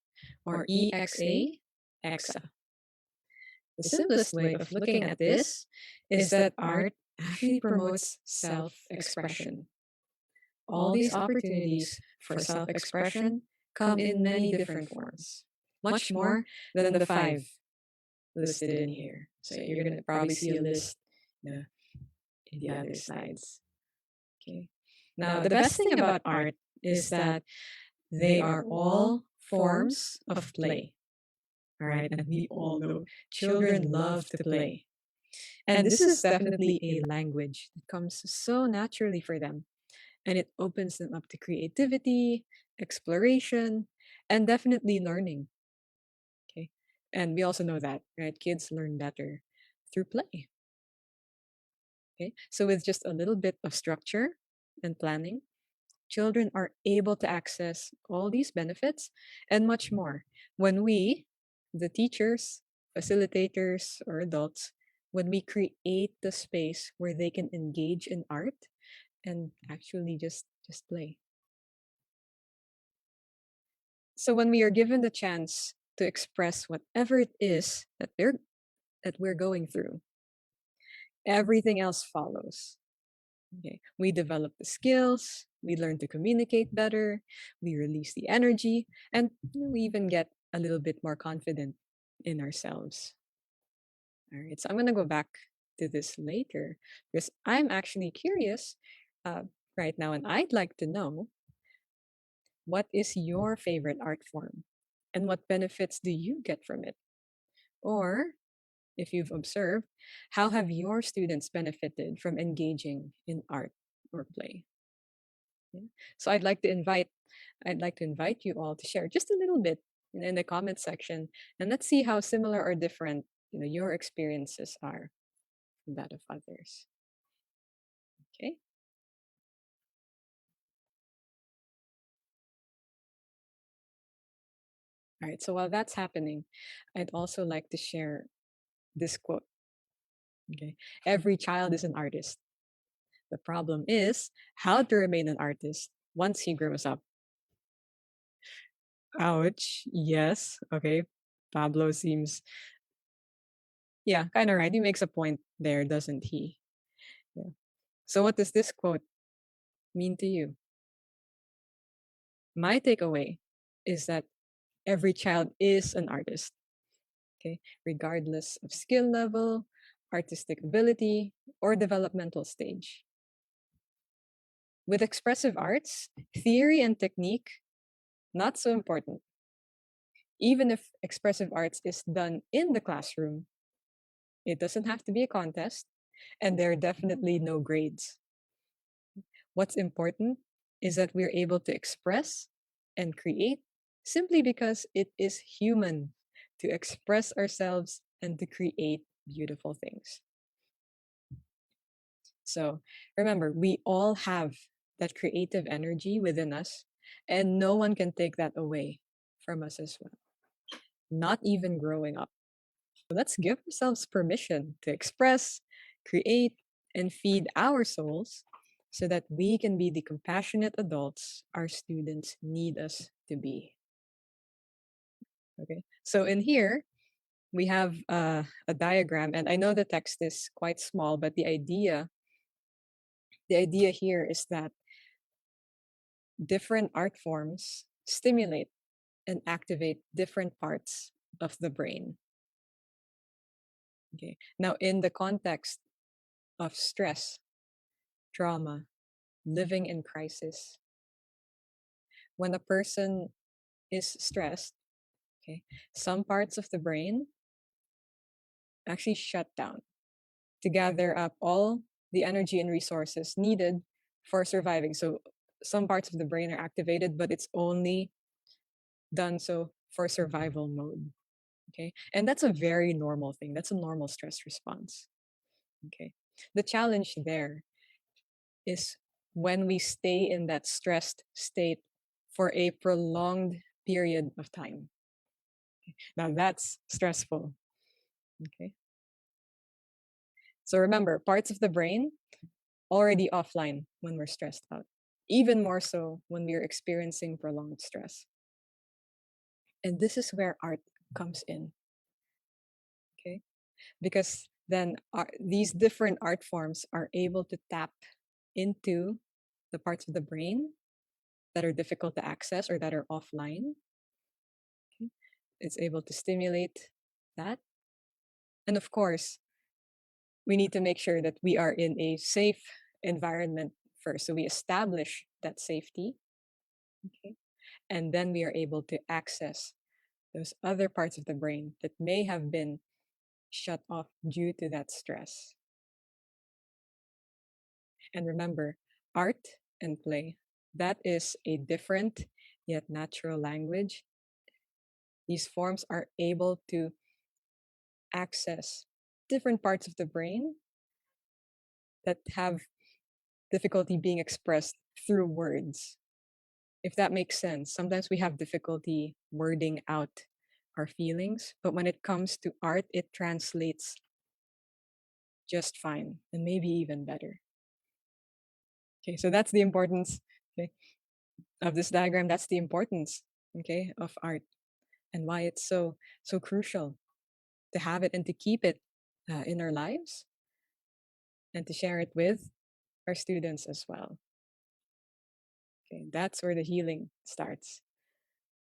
or EXA, EXA. The simplest way of looking at this is that art actually promotes self expression. All these opportunities for self expression come in many different forms, much more than the five listed in here. So you're going to probably see a list uh, in the other slides. Okay. Now, the best thing about art is that they are all forms of play. All right. And we all know children love to play. And this is definitely a language that comes so naturally for them. And it opens them up to creativity, exploration, and definitely learning. Okay. And we also know that, right? Kids learn better through play. Okay. So with just a little bit of structure and planning, children are able to access all these benefits and much more when we, the teachers, facilitators, or adults, when we create the space where they can engage in art and actually just play. So when we are given the chance to express whatever it is that we're going through, everything else follows. Okay. We develop the skills, we learn to communicate better, we release the energy, and we even get a little bit more confident in ourselves. All right, so I'm going to go back to this later because I'm actually curious right now, and I'd like to know, what is your favorite art form and what benefits do you get from it? Or if you've observed, how have your students benefited from engaging in art or play? Yeah. So I'd like to invite you all to share just a little bit in the comment section, and let's see how similar or different your experiences are from that of others. Okay. All right. So while that's happening, I'd also like to share this quote. Okay. Every child is an artist. The problem is how to remain an artist once he grows up. Ouch. Yes. Okay. Pablo seems, yeah, kind of right. He makes a point there, doesn't he? Yeah. So, what does this quote mean to you? My takeaway is that every child is an artist, okay, regardless of skill level, artistic ability, or developmental stage. With expressive arts, theory and technique, not so important. Even if expressive arts is done in the classroom, it doesn't have to be a contest, and there are definitely no grades. What's important is that we're able to express and create simply because it is human to express ourselves and to create beautiful things. So remember, we all have that creative energy within us, and no one can take that away from us as well, not even growing up. So let's give ourselves permission to express, create, and feed our souls so that we can be the compassionate adults our students need us to be. Okay, so in here, we have a diagram, and I know the text is quite small, but the idea here is that different art forms stimulate and activate different parts of the brain. Okay, now in the context of stress, trauma, living in crisis, when a person is stressed, okay, some parts of the brain actually shut down to gather up all the energy and resources needed for surviving. So some parts of the brain are activated, but it's only done so for survival mode. Okay. And that's a very normal thing. That's a normal stress response. Okay. The challenge there is when we stay in that stressed state for a prolonged period of time. Now that's stressful. Okay. So remember, parts of the brain already offline when we're stressed out. even more so when we are experiencing prolonged stress. And this is where art comes in, okay? Because then these different art forms are able to tap into the parts of the brain that are difficult to access or that are offline. Okay? It's able to stimulate that. And of course, we need to make sure that we are in a safe environment first. So we establish that safety. Okay. And then we are able to access those other parts of the brain that may have been shut off due to that stress. And remember, art and play, that is a different yet natural language. These forms are able to access different parts of the brain that have difficulty being expressed through words. If that makes sense, sometimes we have difficulty wording out our feelings, but when it comes to art, it translates just fine and maybe even better. Okay, so that's the importance, okay, of this diagram. That's the importance, okay, of art and why it's so crucial to have it and to keep it in our lives and to share it with our students as well. Okay, that's where the healing starts.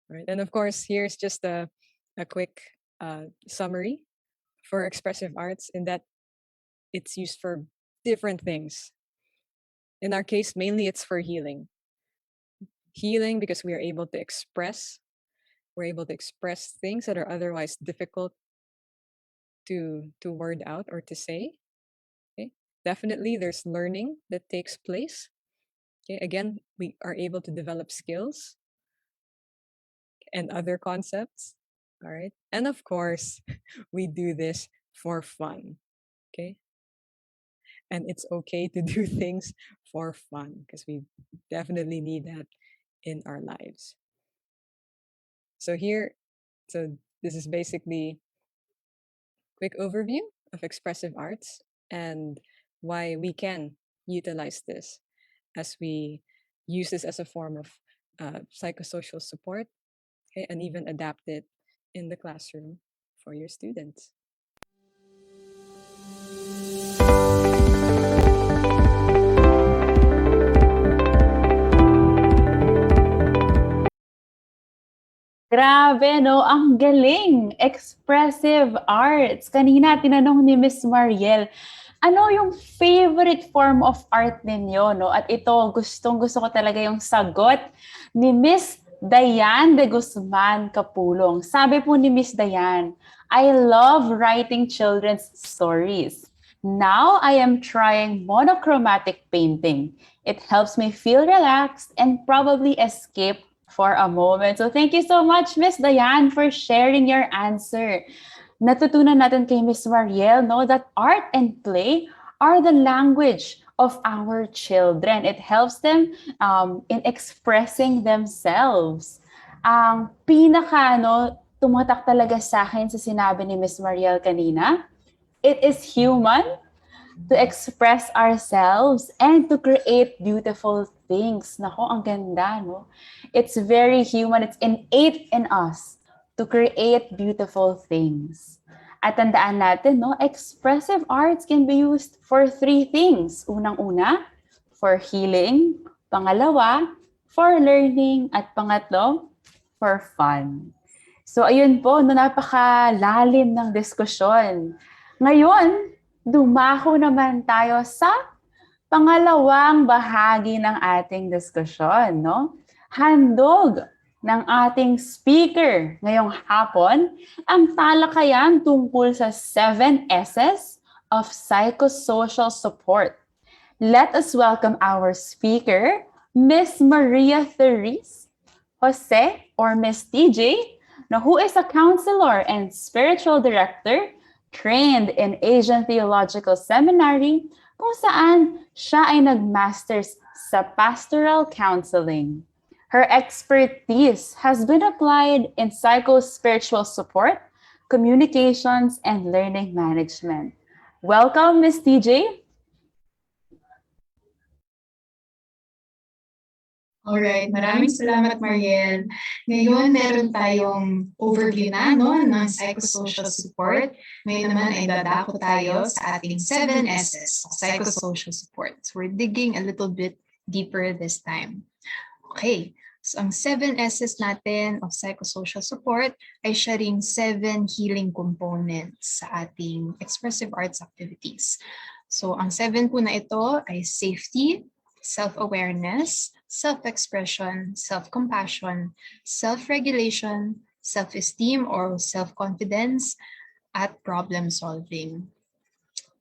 Right, and of course, here's just a quick summary for expressive arts in that it's used for different things. In our case, mainly it's for healing. Healing because we are able to express, we're able to express things that are otherwise difficult to word out or to say. Okay. Definitely there's learning that takes place. Okay. Again, we are able to develop skills and other concepts. All right. And of course, we do this for fun. Okay. And it's okay to do things for fun because we definitely need that in our lives. So this is basically quick overview of expressive arts and why we can utilize this as we use this as a form of psychosocial support, okay, and even adapt it in the classroom for your students. Grabe, no? Ang galing! Expressive arts. Kanina, tinanong ni Miss Mariel, ano yung favorite form of art ninyo, no? At ito, gustong-gusto ko talaga yung sagot ni Miss Dayan de Guzman Capulong. Sabi po ni Miss Dayan, I love writing children's stories. Now I am trying monochromatic painting. It helps me feel relaxed and probably escape for a moment. So thank you so much, Miss Dayan, for sharing your answer. Natutunan natin kay Miss Mariel, no, that art and play are the language of our children. It helps them in expressing themselves. Ang pinaka, no, tumatak talaga sa akin sa sinabi ni Miss Mariel kanina, it is human to express ourselves and to create beautiful things. Nako, ang ganda, no? It's very human. It's innate in us to create beautiful things. At tandaan natin, no, expressive arts can be used for three things. Unang-una, for healing. Pangalawa, for learning. At pangatlo, for fun. So ayun po, no, napakalalim ng diskusyon. Ngayon, dumako naman tayo sa pangalawang bahagi ng ating diskusyon, no? Handog ng ating speaker ngayong hapon ang talakayan tungkol sa 7 S's of psychosocial support. Let us welcome our speaker, Miss Maria Therese Jose, or Miss TJ, who is a counselor and spiritual director trained in Asian Theological Seminary, kung saan siya ay nag-masters sa pastoral counseling. Her expertise has been applied in psycho-spiritual support, communications, and learning management. Welcome, Ms. TJ. Alright, maraming salamat Mariel. Ngayon, meron tayong overview na no, ng psychosocial support. Ngayon naman ay dadako tayo sa ating 7 S's of psychosocial support. So we're digging a little bit deeper this time. Okay, so ang 7 S's natin of psychosocial support ay siya ring 7 healing components sa ating expressive arts activities. So ang 7 po na ito ay safety, self-awareness, self-expression, self-compassion, self-regulation, self-esteem or self-confidence, at problem-solving.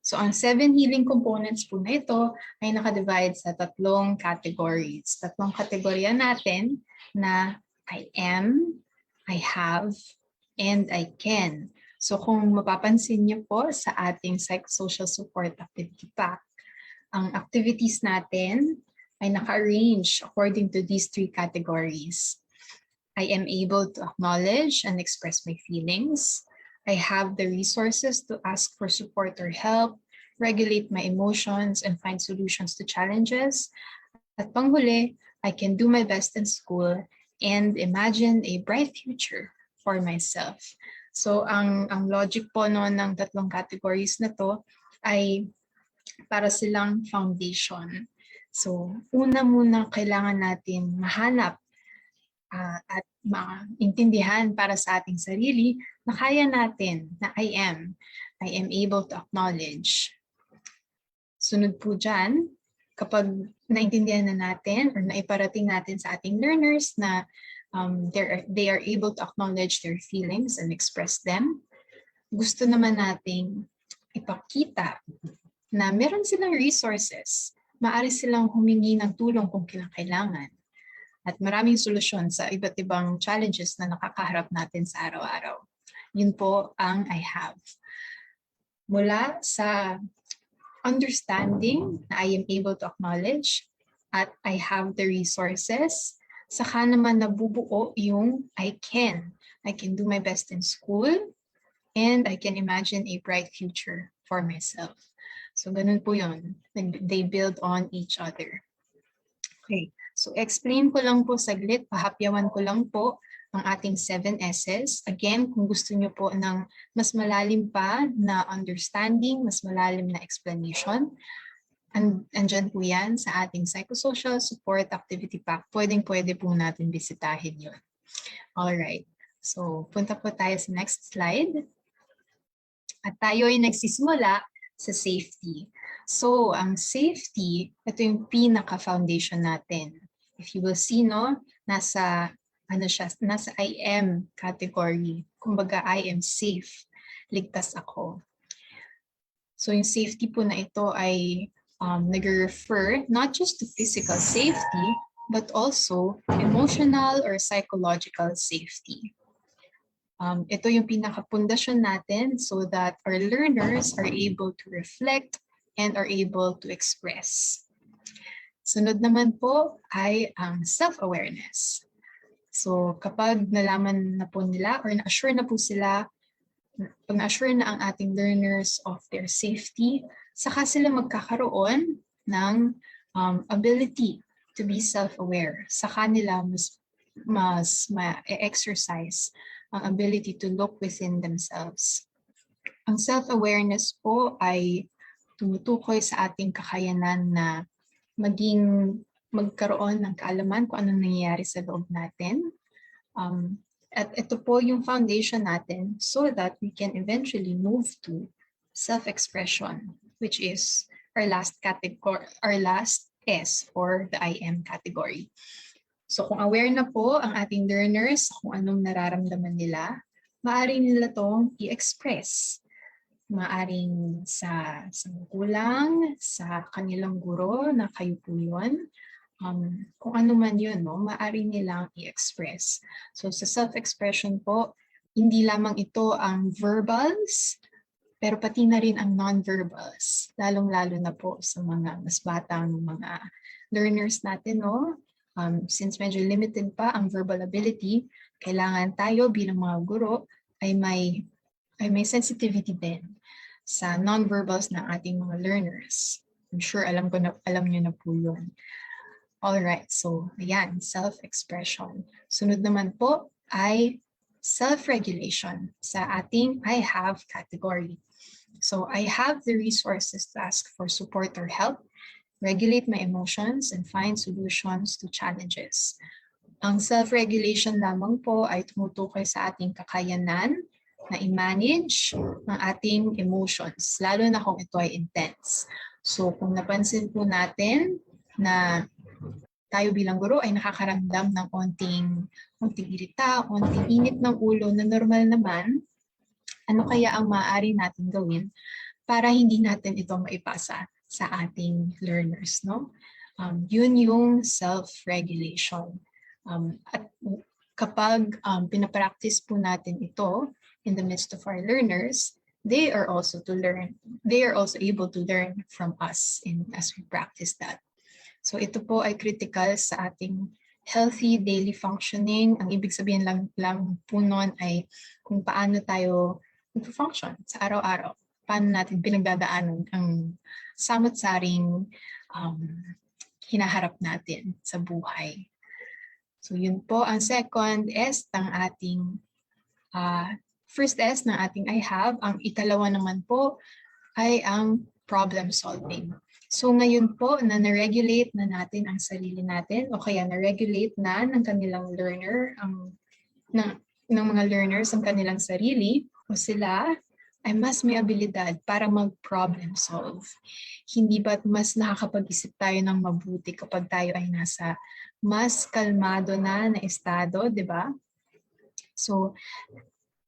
So ang 7 healing components po na ito ay nakadivide sa 3 categories. 3 kategorya natin na I am, I have, and I can. So kung mapapansin niyo po sa ating psychosocial support activity pack, ang activities natin ay naka-arrange according to these 3 categories. I am able to acknowledge and express my feelings. I have the resources to ask for support or help, regulate my emotions, and find solutions to challenges. At panghuli, I can do my best in school and imagine a bright future for myself. So ang logic po no, ng 3 categories na to ay para silang foundation. So, una muna kailangan natin mahanap at maintindihan para sa ating sarili na kaya natin na I am able to acknowledge. Sunod po dyan, kapag naintindihan na natin or naiparating natin sa ating learners na they are able to acknowledge their feelings and express them, gusto naman nating ipakita na meron silang resources, maaari silang humingi ng tulong kung kailangan, at maraming solusyon sa iba't ibang challenges na nakakaharap natin sa araw-araw. Yun po ang I have. Mula sa understanding na I am able to acknowledge at I have the resources, saka naman nabubuo yung I can. I can do my best in school and I can imagine a bright future for myself. So, ganun po yun. They build on each other. Okay. So, explain ko lang po saglit, pahapyawan ko lang po ang ating 7 S's. Again, kung gusto nyo po ng mas malalim pa na understanding, mas malalim na explanation, andyan po yan sa ating psychosocial support activity pack. Pwedeng-pwede po natin bisitahin yun. Alright. So, punta po tayo sa next slide. At tayo ay nagsisimula sa safety. So, ang safety, ito yung pinaka-foundation natin. If you will see, no, nasa I am category. Kumbaga, I am safe. Ligtas ako. So, yung safety po na ito ay nag-refer not just to physical safety, but also emotional or psychological safety. Ito yung pinaka-pundasyon natin so that our learners are able to reflect and are able to express. Sunod naman po ay ang self-awareness. So kapag nalaman na po nila or na-assure na po sila, pag na-assure na ang ating learners of their safety, saka sila magkakaroon ng ability to be self-aware. Saka nila mas ma-exercise ang ability to look within themselves. Ang self-awareness po ay tumutukoy sa ating kakayanan na magkaroon ng kaalaman kung anong nangyayari sa loob natin. At ito po yung foundation natin so that we can eventually move to self-expression, which is our last category, our last S for the I am category. So kung aware na po ang ating learners kung anong nararamdaman nila, maaari nila itong i-express. Maaring sa magulang, sa kanilang guro na kayo po yun. Kung ano man yun, no, maaari nilang i-express. So sa self-expression po, hindi lamang ito ang verbals, pero pati na rin ang non-verbals. Lalong-lalo na po sa mga mas batang mga learners natin, no? Since medyo limited pa ang verbal ability, kailangan tayo bilang mga guro ay may sensitivity din sa non-verbals ng ating mga learners. I'm sure alam nyo na po yun. Alright, so ayan, self-expression. Sunod naman po ay self-regulation sa ating I have category. So I have the resources to ask for support or help, regulate my emotions, and find solutions to challenges. Ang self-regulation lamang po ay tumutukoy sa ating kakayanan na i-manage ng ating emotions, lalo na kung ito ay intense. So kung napansin po natin na tayo bilang guro ay nakakaramdam ng konting irita, konting init ng ulo na normal naman, ano kaya ang maaari natin gawin para hindi natin ito maipasa sa ating learners, no? Yun yung self-regulation. At kapag pinapractice po natin ito in the midst of our learners, they are also able to learn from us as we practice that. So ito po ay critical sa ating healthy daily functioning. Ang ibig sabihin lang po nun ay kung paano tayo mag-function sa araw-araw. Paano natin pinagdadaanan ang samot-saring hinaharap natin sa buhay. So yun po ang second S ng ating first S ng ating I have. Ang ikalawa naman po ay ang problem solving. So ngayon po na na-regulate na natin ang sarili natin o kaya na-regulate na ng kanilang learner, ng mga learners ang kanilang sarili o sila ay mas may abilidad para mag-problem solve. Hindi ba't mas nakakapag-isip tayo ng mabuti kapag tayo ay nasa mas kalmado na estado, di ba? So,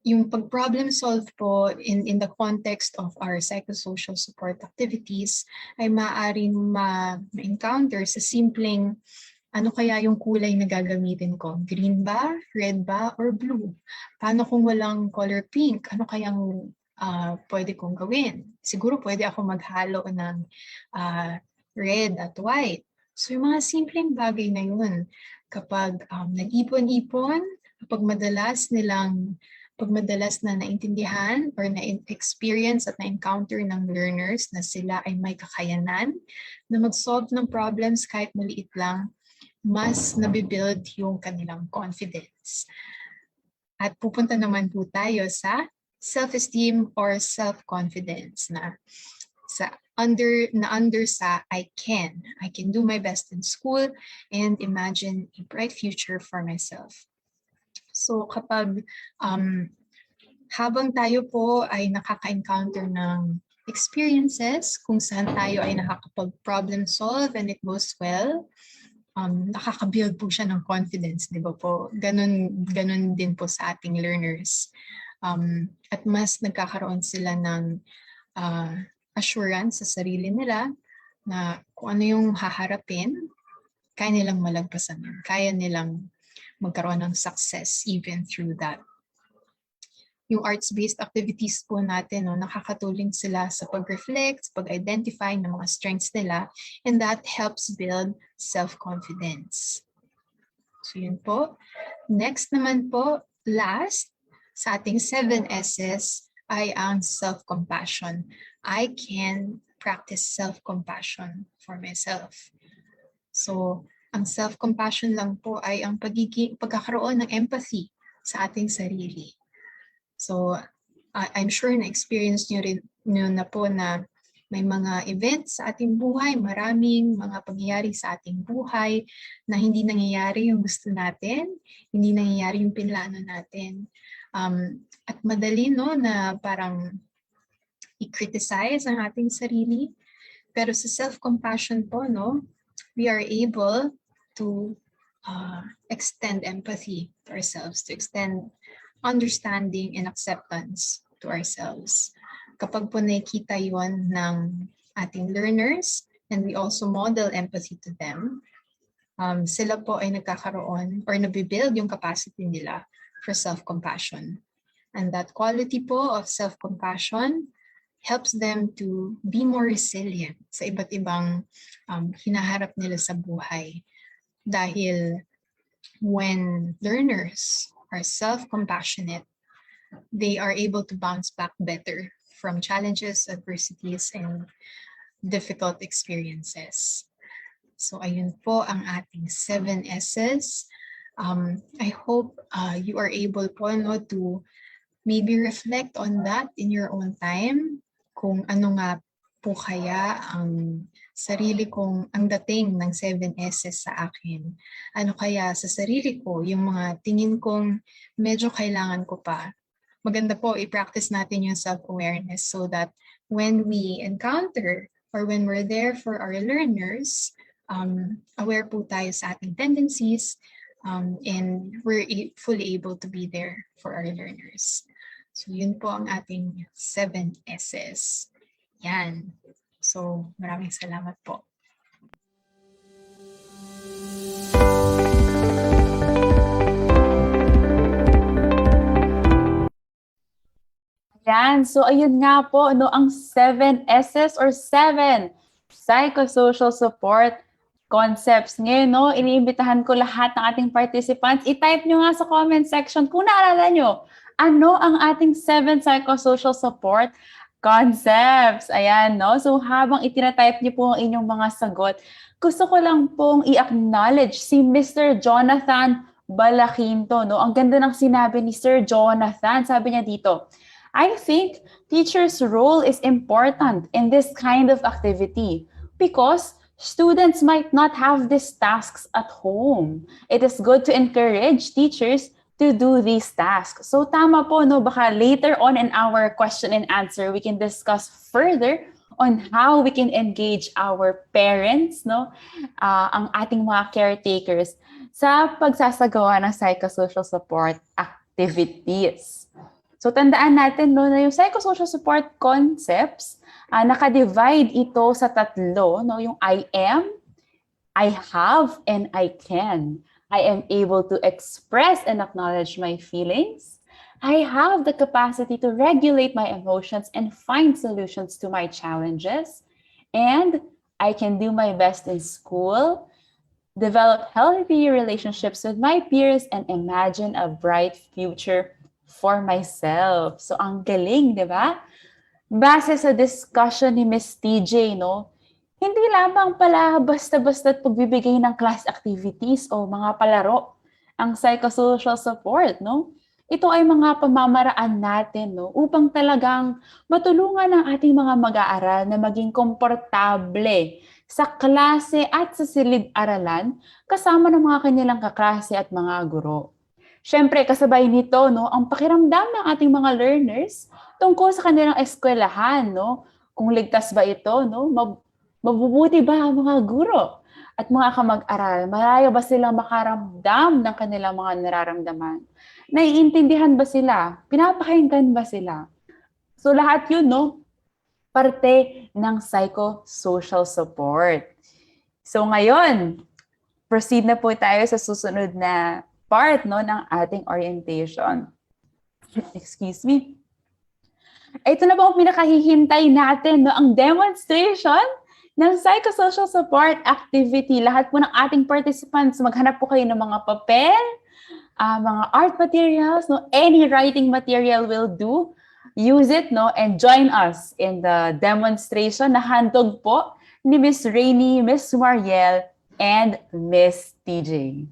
yung pag-problem solve po in the context of our psychosocial support activities ay maaaring ma-encounter sa simpleng ano kaya yung kulay na gagamitin ko? Green ba? Red ba? Or blue? Paano kung walang color pink? Ano kayang pwede kong gawin? Siguro pwede ako maghalo ng red at white. So yung mga simpleng bagay na yun, kapag nag-ipon-ipon, kapag madalas na naintindihan or na-experience at na-encounter ng learners na sila ay may kakayanan na mag-solve ng problems kahit maliit lang, mas nabibuild yung kanilang confidence. At pupunta naman po tayo sa self-esteem or self-confidence na under sa I can do my best in school and imagine a bright future for myself. So kapag habang tayo po ay nakaka-encounter ng experiences kung saan tayo ay nakakapag-problem solve and it goes well, nakaka-build po siya ng confidence, di ba po? Ganun din po sa ating learners. At mas nagkakaroon sila ng assurance sa sarili nila na kung ano yung haharapin, kaya nilang malagpasan yun. Kaya nilang magkaroon ng success even through that. Yung arts-based activities po natin, nakakatulong sila sa pag-reflect, pag-identify ng mga strengths nila, and that helps build self-confidence. So yun po. Next naman po, last, sa ating 7 S's ay ang self-compassion. I can practice self-compassion for myself. So, ang self-compassion lang po ay ang pagkakaroon ng empathy sa ating sarili. So, I'm sure na-experience nyo na po na may mga events sa ating buhay, maraming mga pangyayari sa ating buhay na hindi nangyayari yung gusto natin, hindi nangyayari yung pinlano natin. At madali na parang i-criticize ang ating sarili. Pero sa self-compassion po, we are able to extend empathy to ourselves, to extend understanding and acceptance to ourselves. Kapag po nakikita yon ng ating learners and we also model empathy to them, sila po ay nagkakaroon or nabibuild yung capacity nila for self-compassion. And that quality po of self-compassion helps them to be more resilient sa iba't ibang hinaharap nila sa buhay. Dahil when learners are self-compassionate, they are able to bounce back better from challenges, adversities, and difficult experiences. So ayun po ang ating 7 S's. I hope you are able po no, to maybe reflect on that in your own time. Kung ano nga po kaya ang sarili kong, ang dating ng 7 S's sa akin. Ano kaya sa sarili ko, yung mga tingin kong medyo kailangan ko pa. Maganda po i-practice natin yung self-awareness so that when we encounter or when we're there for our learners, aware po tayo sa ating tendencies, and we're fully able to be there for our learners. So yun po ang ating 7 S's. Yan. So maraming salamat po. Yan. So, ayun nga po, no, ang 7 S's or 7 psychosocial support concepts. Ngayon, no, iniimbitahan ko lahat ng ating participants. I-type nyo nga sa comment section kung naalala nyo, ano ang ating 7 psychosocial support concepts. Ayan, no? So, habang itinatype nyo po ang inyong mga sagot, gusto ko lang pong i-acknowledge si Mr. Jonathan Balakinto, no? Ang ganda ng sinabi ni Sir Jonathan. Sabi niya dito, I think teachers' role is important in this kind of activity because students might not have these tasks at home. It is good to encourage teachers to do these tasks. So tama po, no? Baka later on in our question and answer, we can discuss further on how we can engage our parents, no? Ang ating mga caretakers sa pagsasagawa ng psychosocial support activities. So tandaan natin, no, na yung psychosocial support concepts, naka-divide ito sa tatlo, no, yung I am, I have, and I can. I am able to express and acknowledge my feelings. I have the capacity to regulate my emotions and find solutions to my challenges. And I can do my best in school, develop healthy relationships with my peers, and imagine a bright future for myself. So, ang galing, di ba? Base sa discussion ni Miss TJ, no? Hindi lamang pala basta-basta pagbibigay ng class activities o mga palaro ang psychosocial support, no? Ito ay mga pamamaraan natin, no? Upang talagang matulungan ang ating mga mag-aaral na maging komportable sa klase at sa silid-aralan kasama ng mga kanilang kaklase at mga guro. Siyempre, kasabay nito, no, ang pakiramdam ng ating mga learners tungkol sa kanilang eskwelahan, no? Kung ligtas ba ito, no? Mabubuti ba ang mga guro at mga kamag-aral? Malaya ba silang makaramdam ng kanilang mga nararamdaman? Naiintindihan ba sila? Pinapakinggan ba sila? So lahat yun, no? Parte ng psychosocial support. So ngayon, proceed na po tayo sa susunod na part, no, ng ating orientation. Excuse me. Ito na po ang pinakahihintay natin, no, ang demonstration ng psychosocial support activity. Lahat po ng ating participants, maghanap po kayo ng mga papel, mga art materials, no, any writing material will do. Use it, no, and join us in the demonstration na handog po ni Miss Rainy, Miss Mariel, and Miss TJ.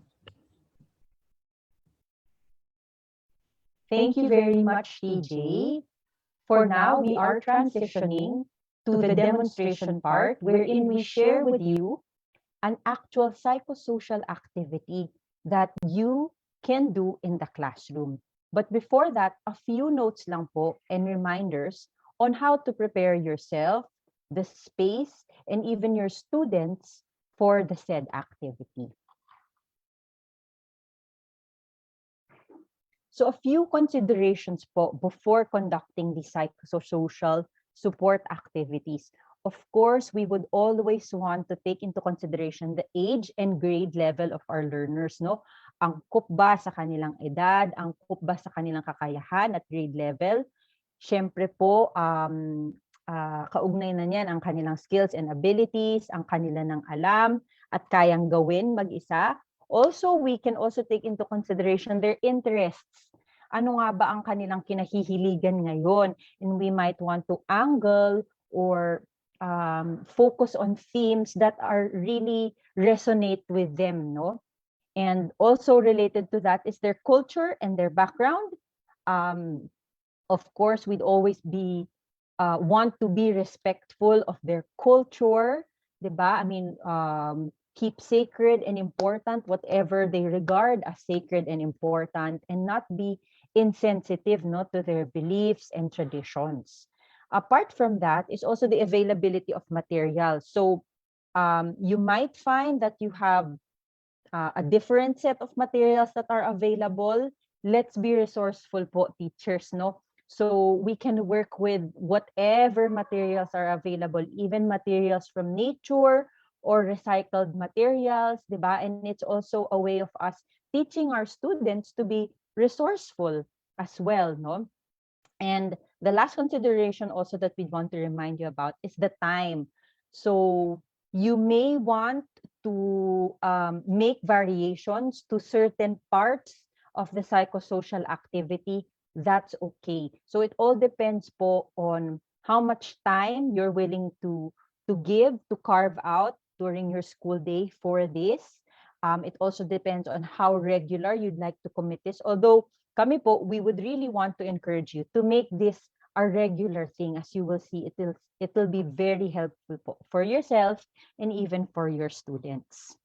Thank you very much, TJ. For now, we are transitioning to the demonstration part wherein we share with you an actual psychosocial activity that you can do in the classroom. But before that, a few notes lang po and reminders on how to prepare yourself, the space, and even your students for the said activity. So a few considerations po before conducting the psychosocial support activities. Of course, we would always want to take into consideration the age and grade level of our learners, no? Angkop ba sa kanilang edad, angkop ba sa kanilang kakayahan at grade level. Siyempre po, kaugnay na niyan ang kanilang skills and abilities, ang kanila ng alam at kayang gawin mag-isa. Also, we can also take into consideration their interests. Ano nga ba ang kanilang kinahihiligan ngayon? And we might want to angle or focus on themes that are really resonate with them, no? And also related to that is their culture and their background. Um, of course, we'd always be want to be respectful of their culture, diba? I mean, keep sacred and important whatever they regard as sacred and important, and not be insensitive, no, to their beliefs and traditions. Apart from that is also the availability of materials. So you might find that you have a different set of materials that are available. Let's be resourceful po, teachers, no? So we can work with whatever materials are available, even materials from nature or recycled materials, di ba? And it's also a way of us teaching our students to be resourceful as well, no? And the last consideration also that we want to remind you about is the time. So you may want to make variations to certain parts of the psychosocial activity. That's okay. So it all depends po on how much time you're willing to give, to carve out during your school day for this. It also depends on how regular you'd like to commit this. Although kami po, we would really want to encourage you to make this a regular thing. As you will see, it will be very helpful po for yourself and even for your students.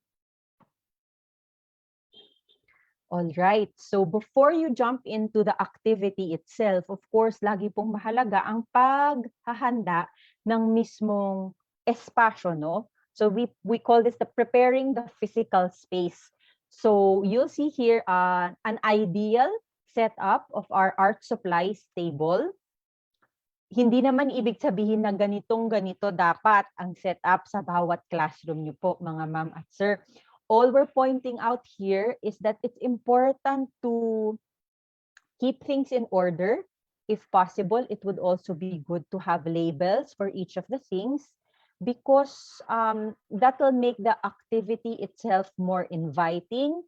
All right. So before you jump into the activity itself, of course, lagi pong mahalaga ang paghahanda ng mismong espasyo, no? So we call this the preparing the physical space. So you'll see here an ideal setup of our art supplies table. Hindi naman ibig sabihin na ganito dapat ang setup sa bawat classroom niyo po, mga ma'am at sir. All we're pointing out here is that it's important to keep things in order. If possible, it would also be good to have labels for each of the things, because that will make the activity itself more inviting.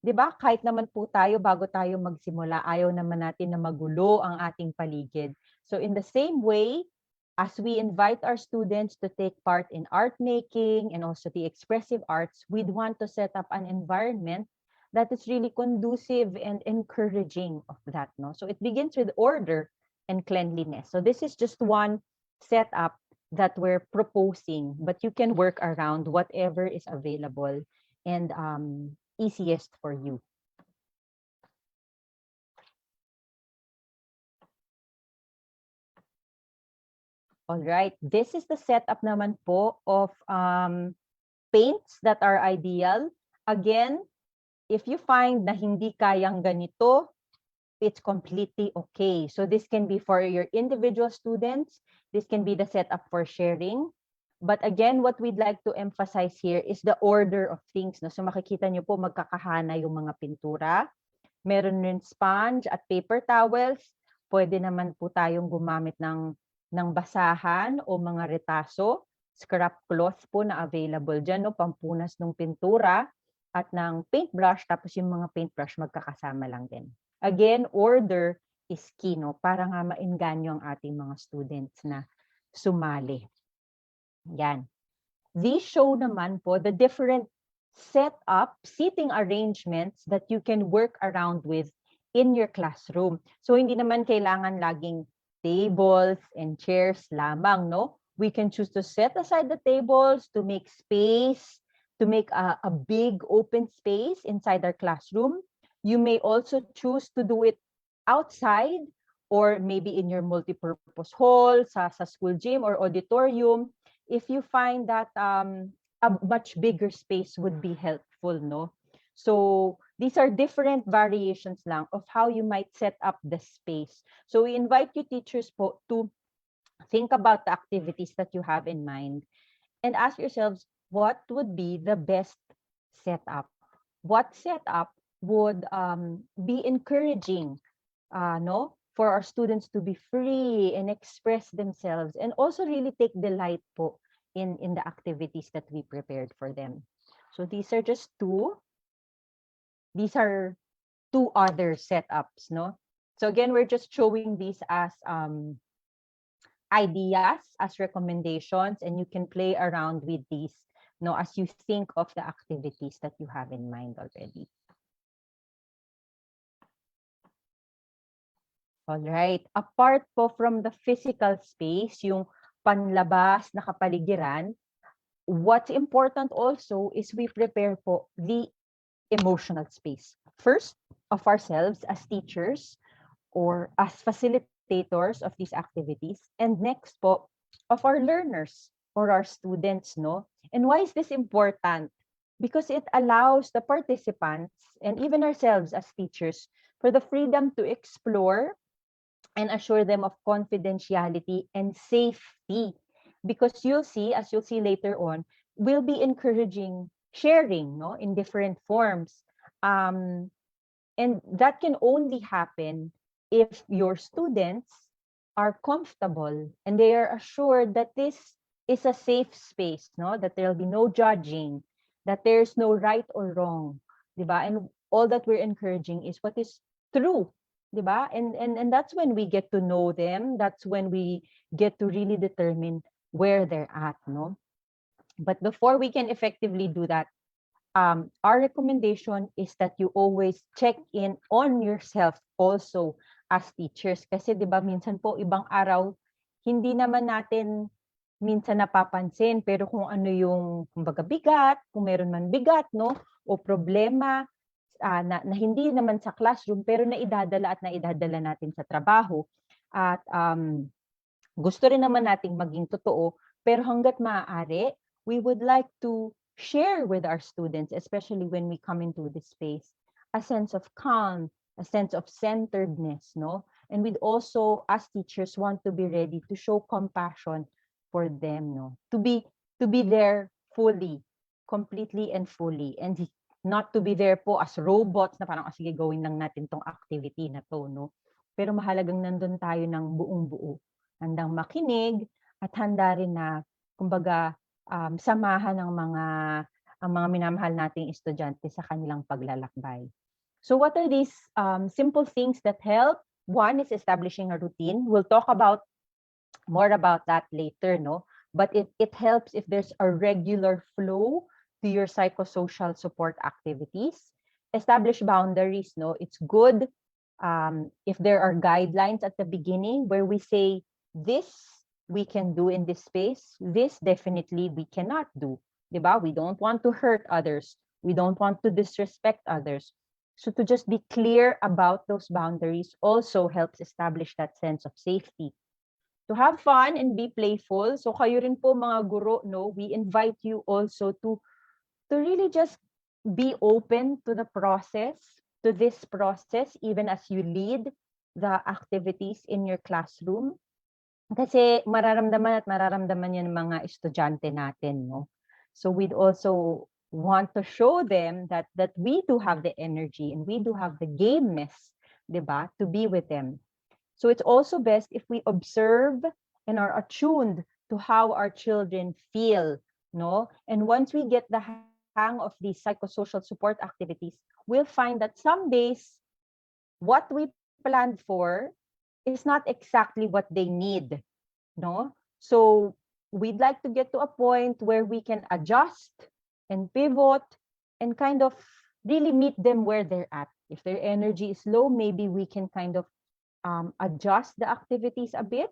Di ba, kahit naman po tayo, bago tayo magsimula, ayaw naman natin na magulo ang ating paligid. So in the same way, as we invite our students to take part in art making and also the expressive arts, we'd want to set up an environment that is really conducive and encouraging of that, no? So it begins with order and cleanliness. So this is just one setup that we're proposing, but you can work around whatever is available and easiest for you. All right, this is the setup naman po of paints that are ideal. Again, if you find na hindi kayang ganito, it's completely okay. So this can be for your individual students. This can be the setup for sharing. But again, what we'd like to emphasize here is the order of things. No? So makikita nyo po magkakahana yung mga pintura. Meron rin sponge at paper towels. Pwede naman po tayong gumamit ng basahan o mga retaso. Scrap cloth po na available dyan, no? Pampunas ng pintura at ng paintbrush. Tapos yung mga paintbrush magkakasama lang din. Again, order is key, no? Para nga mainganyo ang ating mga students na sumali. Yan. These show naman po the different setup, seating arrangements that you can work around with in your classroom. So hindi naman kailangan laging tables and chairs lamang, no? We can choose to set aside the tables to make space, to make a big open space inside our classroom. You may also choose to do it outside or maybe in your multipurpose hall, sa school gym or auditorium, if you find that a much bigger space would be helpful, no? So these are different variations lang of how you might set up the space. So we invite you teachers po to think about the activities that you have in mind and ask yourselves, what would be the best setup? What setup would be encouraging, no, for our students to be free and express themselves and also really take delight po in the activities that we prepared for them. So these are just two. These are two other setups, no? So again, we're just showing these as ideas as recommendations, and you can play around with these, as you think of the activities that you have in mind already. All right. Apart po from the physical space, yung panlabas na kapaligiran, what's important also is we prepare po the emotional space. First, of ourselves as teachers or as facilitators of these activities. And next po, of our learners or our students, no? And why is this important? Because it allows the participants and even ourselves as teachers for the freedom to explore and assure them of confidentiality and safety. Because you'll see, as you'll see later on, we'll be encouraging sharing, no, in different forms. And that can only happen if your students are comfortable and they are assured that this is a safe space, no, that there'll be no judging, that there's no right or wrong, diba? And all that we're encouraging is what is true, diba? And that's when we get to know them. That's when we get to really determine where they're at, no? But before we can effectively do that, our recommendation is that you always check in on yourself also as teachers. Kasi di ba minsan po ibang araw, hindi naman natin minsan napapansin, pero kung ano yung kumbaga bigat, kung meron man bigat, no, o problema na hindi naman sa classroom, pero naidadala natin sa trabaho. At gusto rin naman nating maging totoo, pero hanggat maaari, we would like to share with our students, especially when we come into this space, a sense of calm, a sense of centeredness, no? And we'd also, as teachers, want to be ready to show compassion for them, no? To be there fully, completely and fully, and not to be there po as robots na parang, sige, gawin lang natin tong activity na to, no? Pero mahalagang nandun tayo ng buong-buo, handang makinig at handa rin na, kumbaga, samahan ng ang mga minamahal nating estudyante sa kanilang paglalakbay. So what are these simple things that help? One is establishing a routine. We'll talk more about that later, no? But it helps if there's a regular flow to your psychosocial support activities. Establish boundaries, no? It's good if there are guidelines at the beginning where we say, this we can do in this space, this definitely we cannot do. Diba? We don't want to hurt others. We don't want to disrespect others. So to just be clear about those boundaries also helps establish that sense of safety. To have fun and be playful. So kayo rin po mga guro, no, we invite you also to really just be open to the process, to this process, even as you lead the activities in your classroom. Kasi mararamdaman yan ng mga estudyante natin, no? So we'd also want to show them that we do have the energy and we do have the gameness, diba, to be with them. So it's also best if we observe and are attuned to how our children feel, no? And once we get the hang of these psychosocial support activities, we'll find that some days what we planned for is not exactly what they need, no? So we'd like to get to a point where we can adjust and pivot and kind of really meet them where they're at. If their energy is low, maybe we can kind of adjust the activities a bit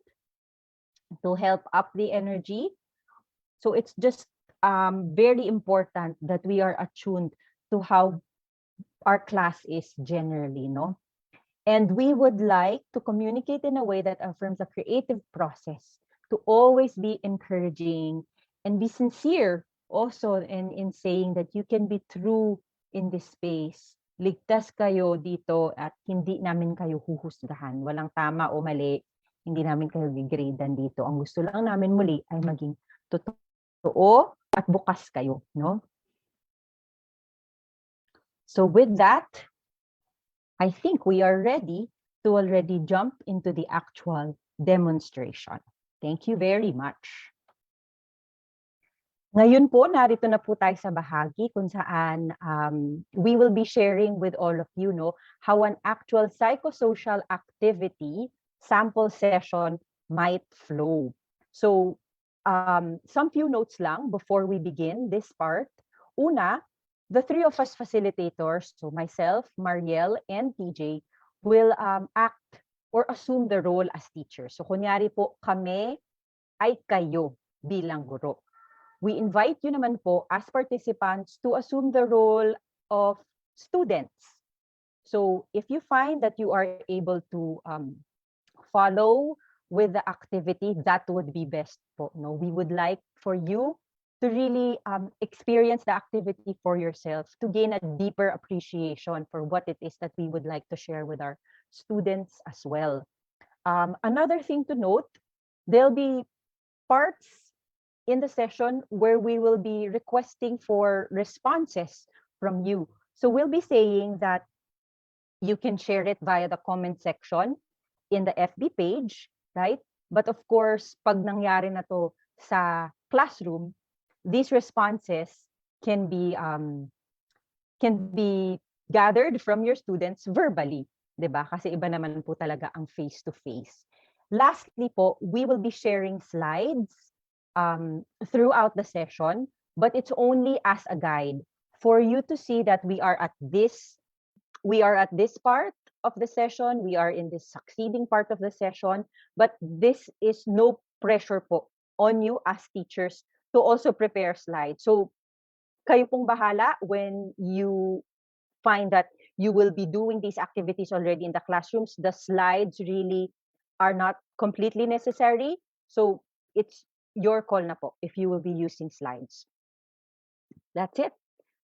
to help up the energy. So it's just very important that we are attuned to how our class is generally, no? And we would like to communicate in a way that affirms a creative process, to always be encouraging and be sincere also in saying that you can be true in this space. Ligtas kayo dito at hindi namin kayo huhusgahan. Walang tama o mali. Hindi namin kayo gigradean dito. Ang gusto lang namin muli ay maging totoo at bukas kayo, no? So with that, I think we are ready to already jump into the actual demonstration. Thank you very much. Ngayon po, narito na po tayo sa bahagi kung saan we will be sharing with all of you, no, how an actual psychosocial activity sample session might flow. So, some few notes lang before we begin this part. Una, the three of us facilitators, so myself, Mariel, and TJ, will act or assume the role as teachers. So, kunyari po, kami ay kayo bilang guro. We invite you naman po as participants to assume the role of students. So if you find that you are able to follow with the activity, that would be best po. No, we would like for you to really experience the activity for yourself, to gain a deeper appreciation for what it is that we would like to share with our students as well. Another thing to note, there'll be parts in the session where we will be requesting for responses from you. So we'll be saying that you can share it via the comment section in the FB page, right? But of course, pag nangyari na to sa classroom, these responses can be gathered from your students verbally, 'di ba? Kasi iba naman po talaga ang face-to-face. Lastly po, we will be sharing slides throughout the session, but it's only as a guide for you to see that we are at this part of the session, we are in this succeeding part of the session, but this is no pressure po on you as teachers to also prepare slides. So kayo pong bahala when you find that you will be doing these activities already in the classrooms. The slides really are not completely necessary. So it's your call na po if you will be using slides. That's it.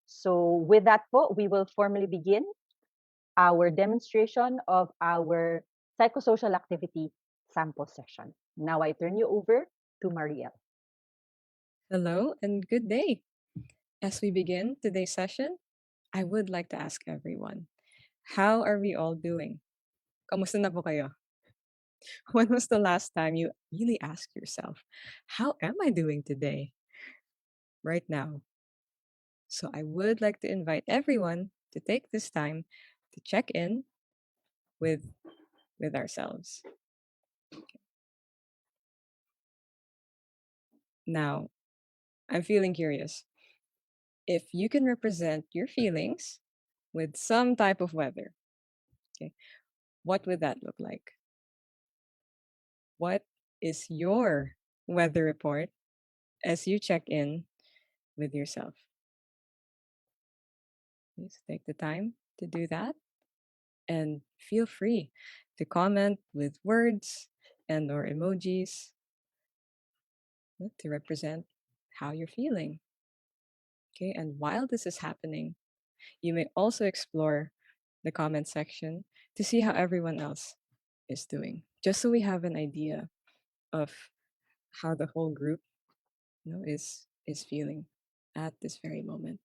So with that po, we will formally begin our demonstration of our psychosocial activity sample session. Now I turn you over to Marielle. Hello and good day. As we begin today's session, I would like to ask everyone, how are we all doing? Kamusta na po kayo? When was the last time you really asked yourself, how am I doing today? Right now. So I would like to invite everyone to take this time to check in with ourselves. Now, I'm feeling curious. If you can represent your feelings with some type of weather, okay, what would that look like? What is your weather report as you check in with yourself? Please take the time to do that and feel free to comment with words and or emojis to represent how you're feeling. Okay, and while this is happening, you may also explore the comment section to see how everyone else is doing, just so we have an idea of how the whole group is feeling at this very moment.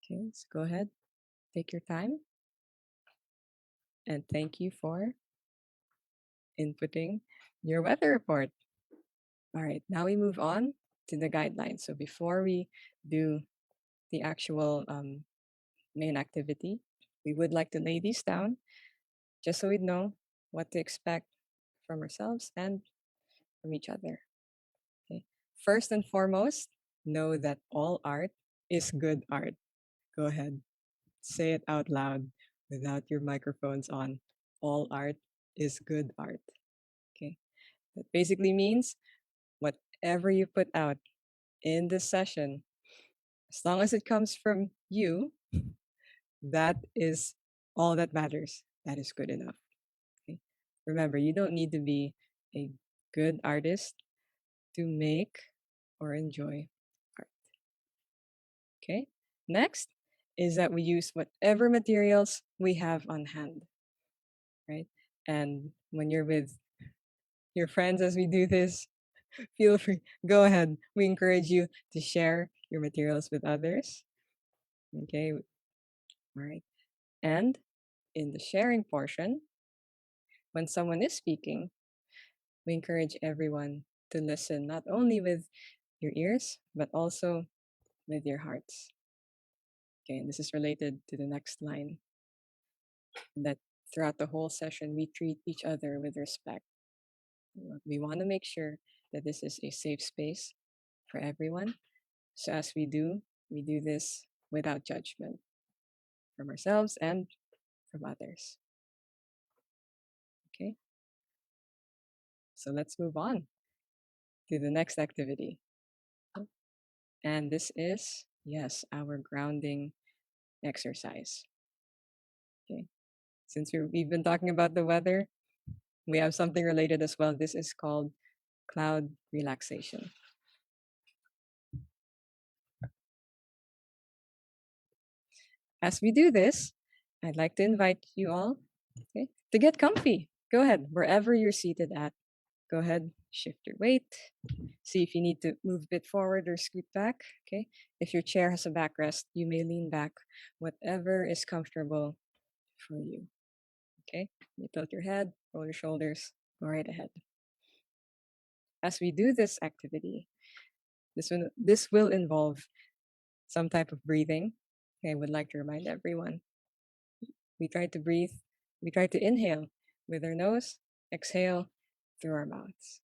Okay, so go ahead, take your time, and thank you for inputting your weather report. All right, now we move on to the guidelines. So before we do the actual main activity, we would like to lay these down just so we know what to expect from ourselves and from each other. Okay. First and foremost, know that all art is good art. Go ahead, say it out loud without your microphones on. All art is good art. Okay. That basically means whatever you put out in this session, as long as it comes from you, that is all that matters. That is good enough. Okay? Remember, you don't need to be a good artist to make or enjoy art. Okay? Next is that we use whatever materials we have on hand, right? And when you're with your friends as we do this, feel free, go ahead. We encourage you to share your materials with others. Okay? All right. And in the sharing portion, when someone is speaking, we encourage everyone to listen not only with your ears, but also with your hearts. Okay, and this is related to the next line, that throughout the whole session, we treat each other with respect. We want to make sure that this is a safe space for everyone. So as we do this without judgment from ourselves and from others. Okay? So let's move on to the next activity. And this is, yes, our grounding exercise. Okay. Since we've been talking about the weather, we have something related as well. This is called cloud relaxation. As we do this, I'd like to invite you all, okay, to get comfy. Go ahead, wherever you're seated at. Go ahead, shift your weight. See if you need to move a bit forward or scoot back. Okay. If your chair has a backrest, you may lean back, whatever is comfortable for you. Okay. You tilt your head, roll your shoulders, go right ahead. As we do this activity, this will involve some type of breathing. Okay, I would like to remind everyone. We try to inhale with our nose, exhale through our mouths.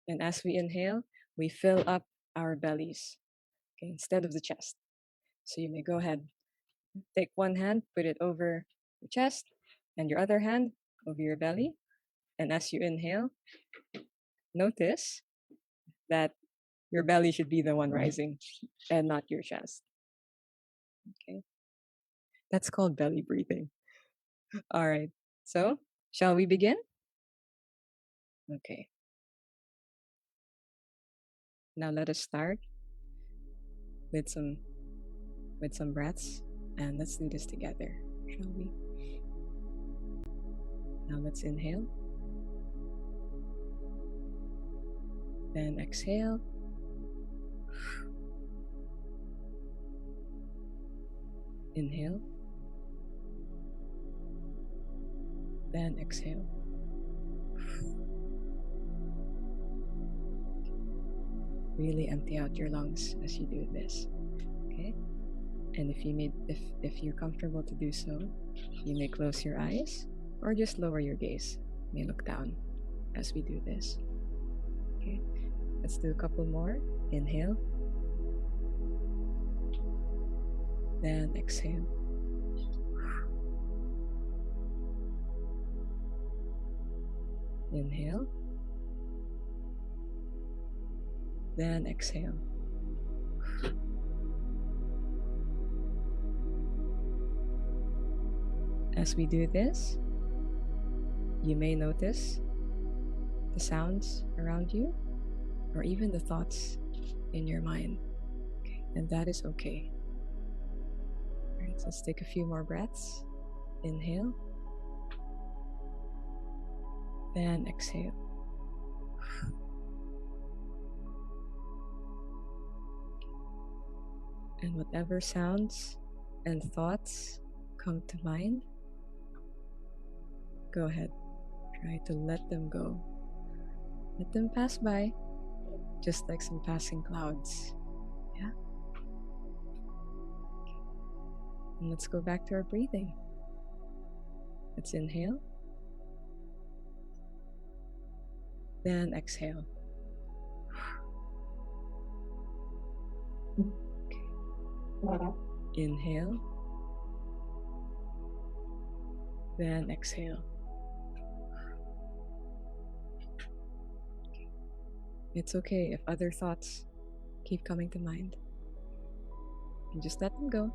And as we inhale, we fill up our bellies, okay, instead of the chest. So you may go ahead, take one hand, put it over your chest, and your other hand over your belly. And as you inhale, notice that your belly should be the one rising and not your chest. Okay. That's called belly breathing. All right. So, shall we begin? Okay. Now let us start with some breaths, and let's do this together, shall we? Now let's inhale. Then exhale. Inhale. Then exhale. Really empty out your lungs as you do this. Okay? And if you're comfortable to do so, you may close your eyes or just lower your gaze. You may look down as we do this. Okay? Let's do a couple more. Inhale. Then exhale. Inhale. Then exhale. As we do this, you may notice the sounds around you or even the thoughts in your mind. Okay, and that is okay. All right, so let's take a few more breaths. Inhale. Then exhale. And whatever sounds and thoughts come to mind, go ahead. Try to let them go. Let them pass by, just like some passing clouds. Yeah? And let's go back to our breathing. Let's inhale. Then exhale. Inhale. Then exhale. It's okay if other thoughts keep coming to mind. And just let them go.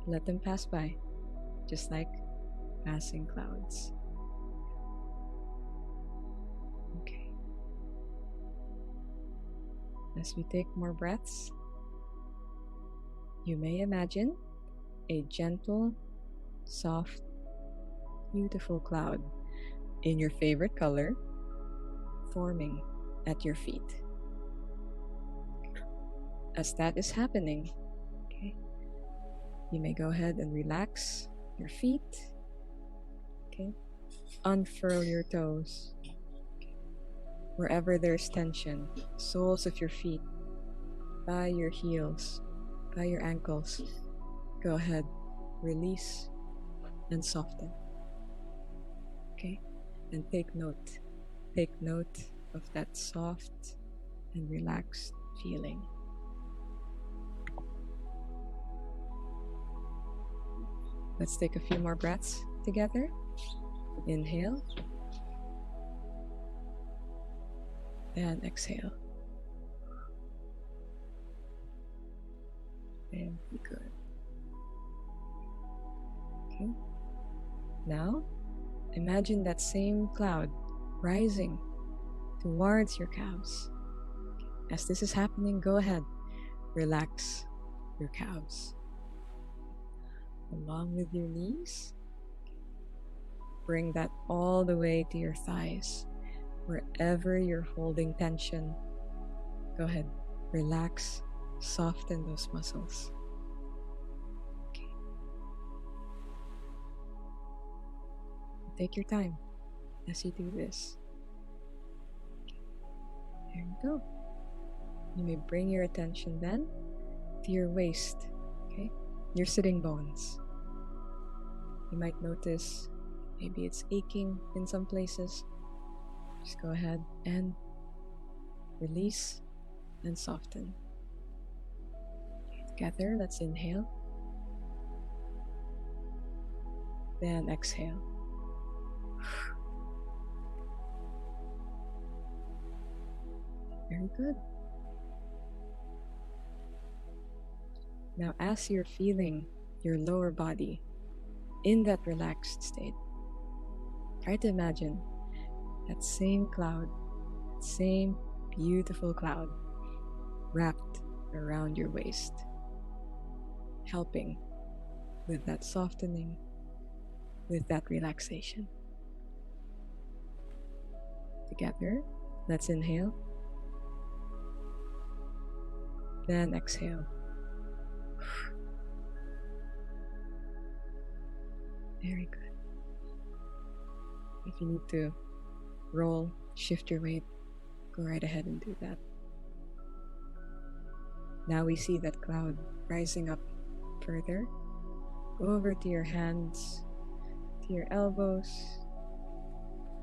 Let them pass by, just like passing clouds. Okay. As we take more breaths, you may imagine a gentle, soft, beautiful cloud in your favorite color forming at your feet. As that is happening, okay, you may go ahead and relax your feet. Okay, unfurl your toes. Wherever there's tension, soles of your feet, by your heels, by your ankles, go ahead, release and soften. Okay, and take note Take note of that soft and relaxed feeling. Let's take a few more breaths together. Inhale and exhale. Very good. Okay. Now, imagine that same cloud rising towards your calves. As this is happening, go ahead, relax your calves. Along with your knees, bring that all the way to your thighs. Wherever you're holding tension, go ahead, relax, soften those muscles. Okay. Take your time as you do this. There you go. You may bring your attention then to your waist, okay? Your sitting bones. You might notice maybe it's aching in some places. Just go ahead and release and soften. Together, let's inhale. Then exhale. Very good. Now, as you're feeling your lower body in that relaxed state, try to imagine that same cloud, that same beautiful cloud wrapped around your waist, helping with that softening, with that relaxation. Together, let's inhale, then exhale. Very good. If you need to roll, shift your weight, go right ahead and do that. Now we see that cloud rising up further. Go over to your hands, to your elbows,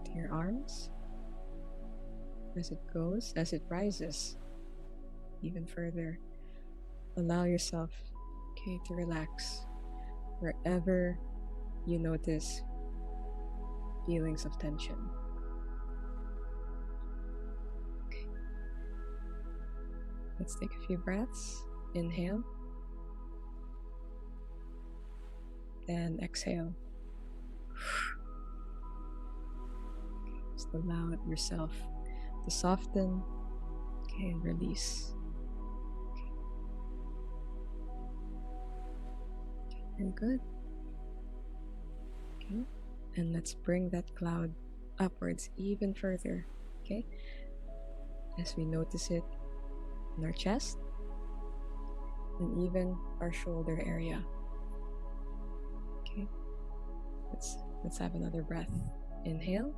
to your arms. As it goes, as it rises even further, allow yourself, okay, to relax wherever you notice feelings of tension. Okay. Let's take a few breaths. Inhale. Then exhale. Just allow yourself to soften, okay, and release. Okay. Very good. Okay. And let's bring that cloud upwards even further, okay? As we notice it in our chest and even our shoulder area. Okay. Let's have another breath. Inhale.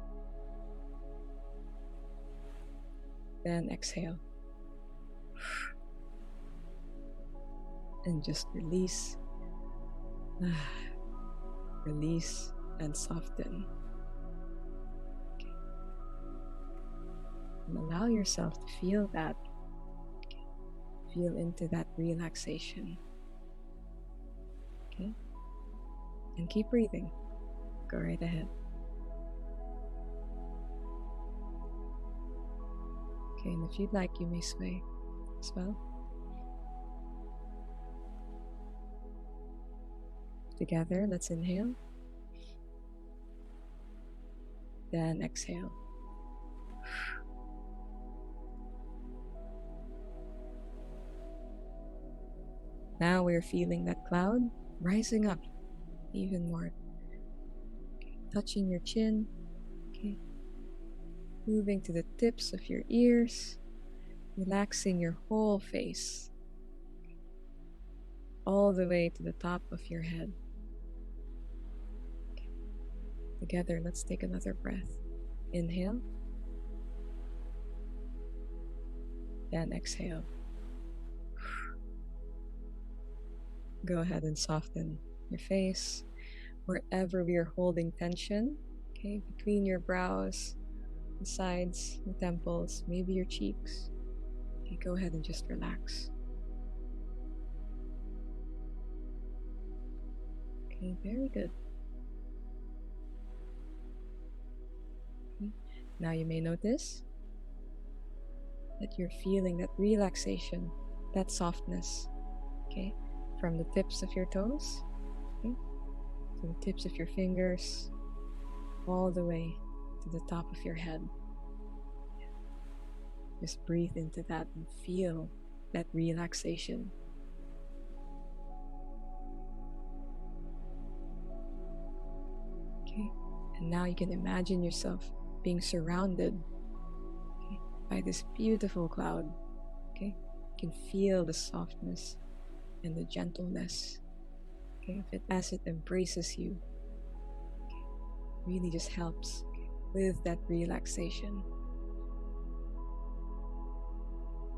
Then exhale. And just release. Release and soften. Okay. And allow yourself to feel that. Okay. Feel into that relaxation. Okay. And keep breathing. Go right ahead. Okay, and if you'd like, you may sway as well. Together, let's inhale. Then exhale. Now we're feeling that cloud rising up even more. Okay. Touching your chin. Okay. Moving to the tips of your ears. Relaxing your whole face. All the way to the top of your head. Okay. Together, let's take another breath. Inhale. Then exhale. Go ahead and soften your face. Wherever we are holding tension, okay, between your brows, the sides, the temples, maybe your cheeks. Okay, go ahead and just relax. Okay, very good. Okay. Now you may notice that you're feeling that relaxation, that softness, okay, from the tips of your toes, okay, to the tips of your fingers, all the way to the top of your head. Just breathe into that and feel that relaxation. Okay, and now you can imagine yourself being surrounded, okay, by this beautiful cloud. Okay, you can feel the softness and the gentleness, okay, of it as it embraces you. Okay, really just helps, okay, with that relaxation.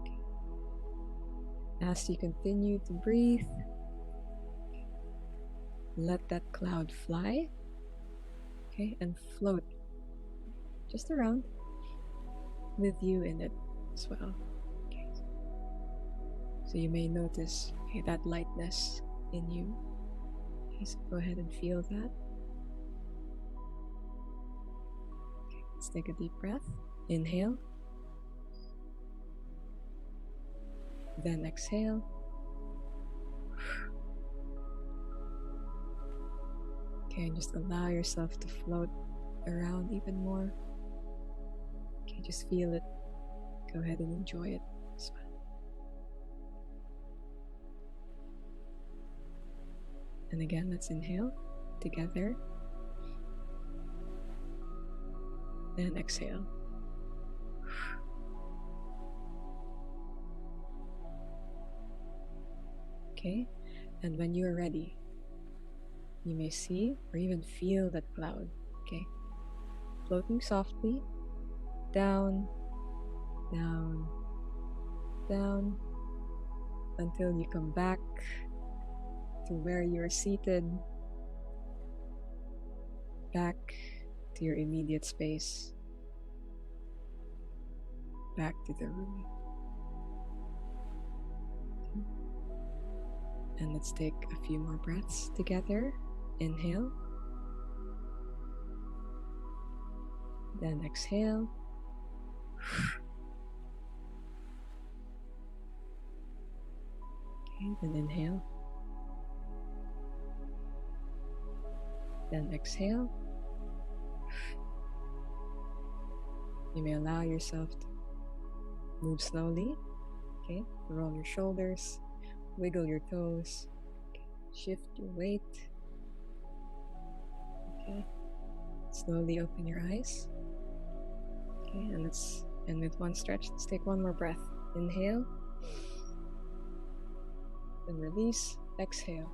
Okay. As you continue to breathe, let that cloud fly, okay, and float just around with you in it as well. Okay. So you may notice, okay, that lightness in you. Okay, so go ahead and feel that. Okay, let's take a deep breath. Inhale. Then exhale. Okay, and just allow yourself to float around even more. Okay, just feel it. Go ahead and enjoy it as well. And again, let's inhale together. And exhale. Okay, and when you are ready, you may see or even feel that cloud, okay, floating softly down, down, down, until you come back to where you're seated, back to your immediate space, back to the room. Okay. And let's take a few more breaths together. Inhale. Then exhale. Okay, then inhale. Then exhale. You may allow yourself to move slowly. Okay, roll your shoulders, wiggle your toes, okay, shift your weight. Okay, slowly open your eyes. Okay, and with one stretch, let's take one more breath. Inhale, then release, exhale.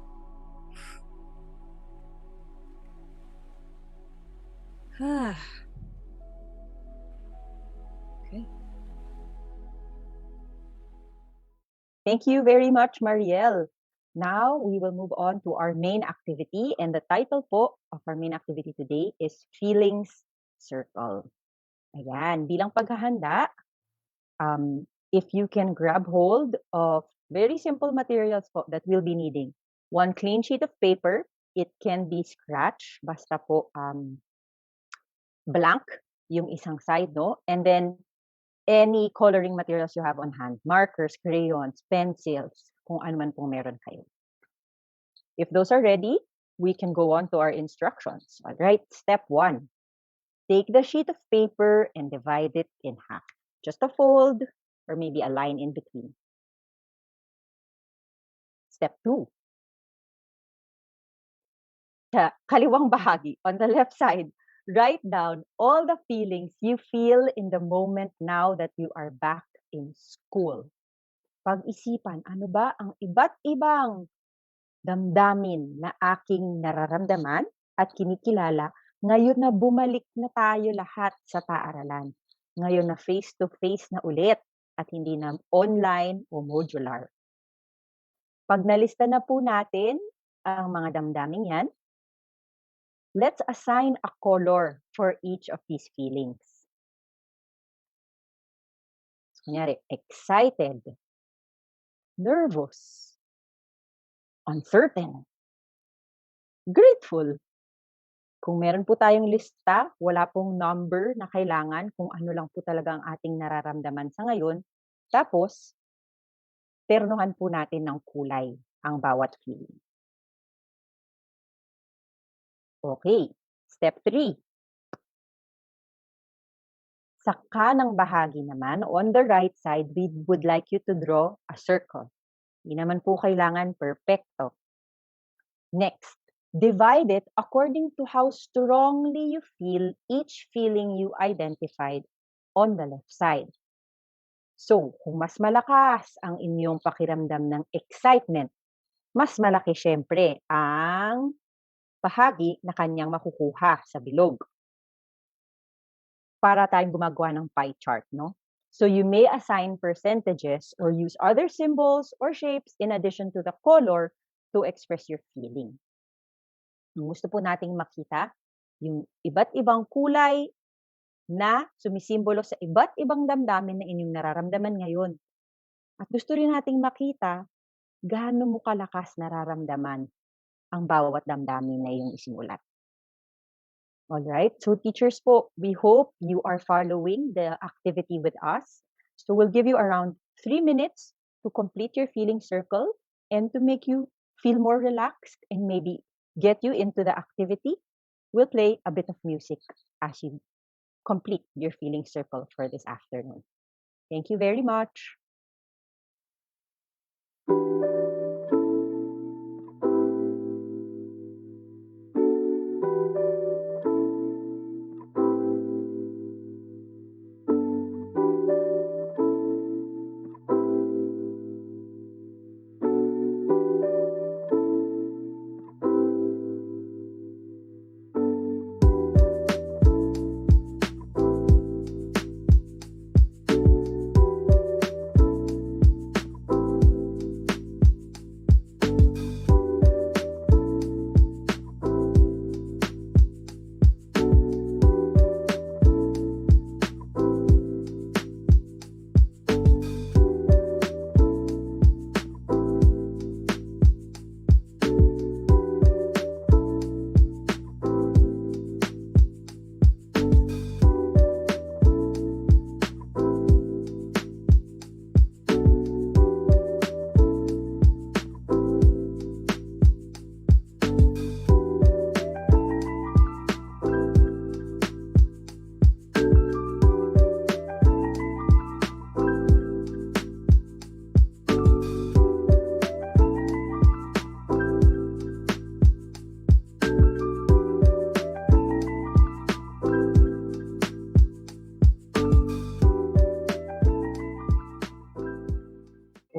Okay. Thank you very much, Marielle. Now, we will move on to our main activity, and the title po of our main activity today is Feelings Circle. Ayan, bilang paghahanda, if you can grab hold of very simple materials po that we'll be needing. One clean sheet of paper, it can be scratch, basta po blank yung isang side, no? And then any coloring materials you have on hand, markers, crayons, pencils, kung ano man pong meron kayo. If those are ready, we can go on to our instructions. All right, step 1. Take the sheet of paper and divide it in half. Just a fold or maybe a line in between. Step 2. Sa kaliwang bahagi, on the left side, write down all the feelings you feel in the moment now that you are back in school. Pag-isipan, ano ba ang iba't ibang damdamin na aking nararamdaman at kinikilala ngayon na bumalik na tayo lahat sa paaralan. Ngayon na face-to-face na ulit at hindi na online o modular. Pag nalista na po natin ang mga damdamin yan, let's assign a color for each of these feelings. Kunyari, excited, nervous, uncertain, grateful. Kung meron po tayong lista, wala pong number na kailangan kung ano lang po talaga ang ating nararamdaman sa ngayon. Tapos, ternuhan po natin ng kulay ang bawat feeling. Okay, step 3. Sa kanang bahagi naman, on the right side, we would like you to draw a circle. Hindi naman po kailangan perfecto. Next, divide it according to how strongly you feel each feeling you identified on the left side. So, kung mas malakas ang inyong pakiramdam ng excitement, mas malaki syempre ang bahagi na kanyang makukuha sa bilog. Para tayong gumagawa ng pie chart, no? So you may assign percentages or use other symbols or shapes in addition to the color to express your feeling. Kung gusto po nating makita yung iba't ibang kulay na sumisimbolo sa iba't ibang damdamin na inyong nararamdaman ngayon. At gusto rin nating makita gaano mo kalakas nararamdaman ang bawat damdamin na iyong isinulat. Alright, so teachers po, we hope you are following the activity with us. So we'll give you around 3 minutes to complete your feeling circle and to make you feel more relaxed and maybe get you into the activity. We'll play a bit of music as you complete your feeling circle for this afternoon. Thank you very much.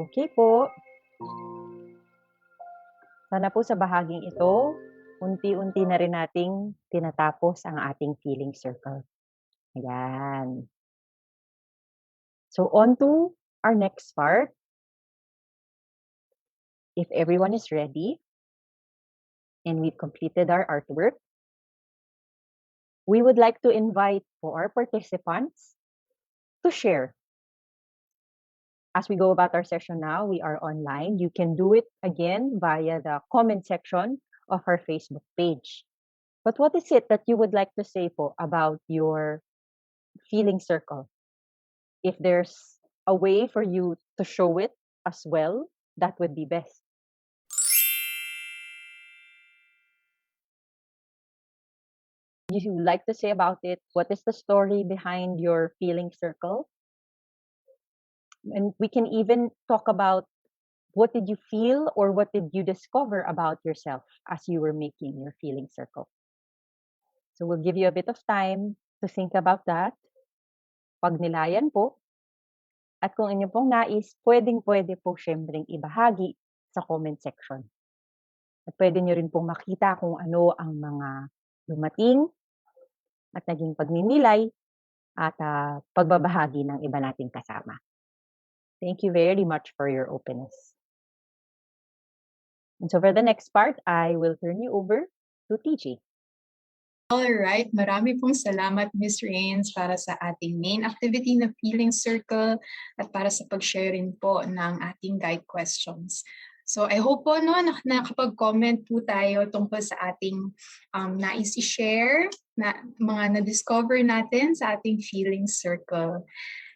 Okay po. Sana po sa bahaging ito, unti-unti na rin nating tinatapos ang ating feeling circle. Ayan. So on to our next part. If everyone is ready and we've completed our artwork, we would like to invite for our participants to share. As we go about our session now, we are online. You can do it again via the comment section of our Facebook page. But what is it that you would like to say po about your feeling circle? If there's a way for you to show it as well, that would be best. You would like to say about it? What is the story behind your feeling circle? And we can even talk about what did you feel or what did you discover about yourself as you were making your feeling circle? So we'll give you a bit of time to think about that. Pagnilayan po. At kung inyo pong nais, pwedeng-pwede po syembreng ibahagi sa comment section. At pwede nyo rin pong makita kung ano ang mga dumating at naging pagninilay at pagbabahagi ng iba nating kasama. Thank you very much for your openness. And so for the next part, I will turn you over to TJ. Alright, marami pong salamat Miss Rains para sa ating main activity na Feeling Circle at para sa pag-share rin po ng ating guide questions. So I hope po nakapag-comment po tayo tungkol sa ating nais i-share na mga na-discover natin sa ating Feeling Circle.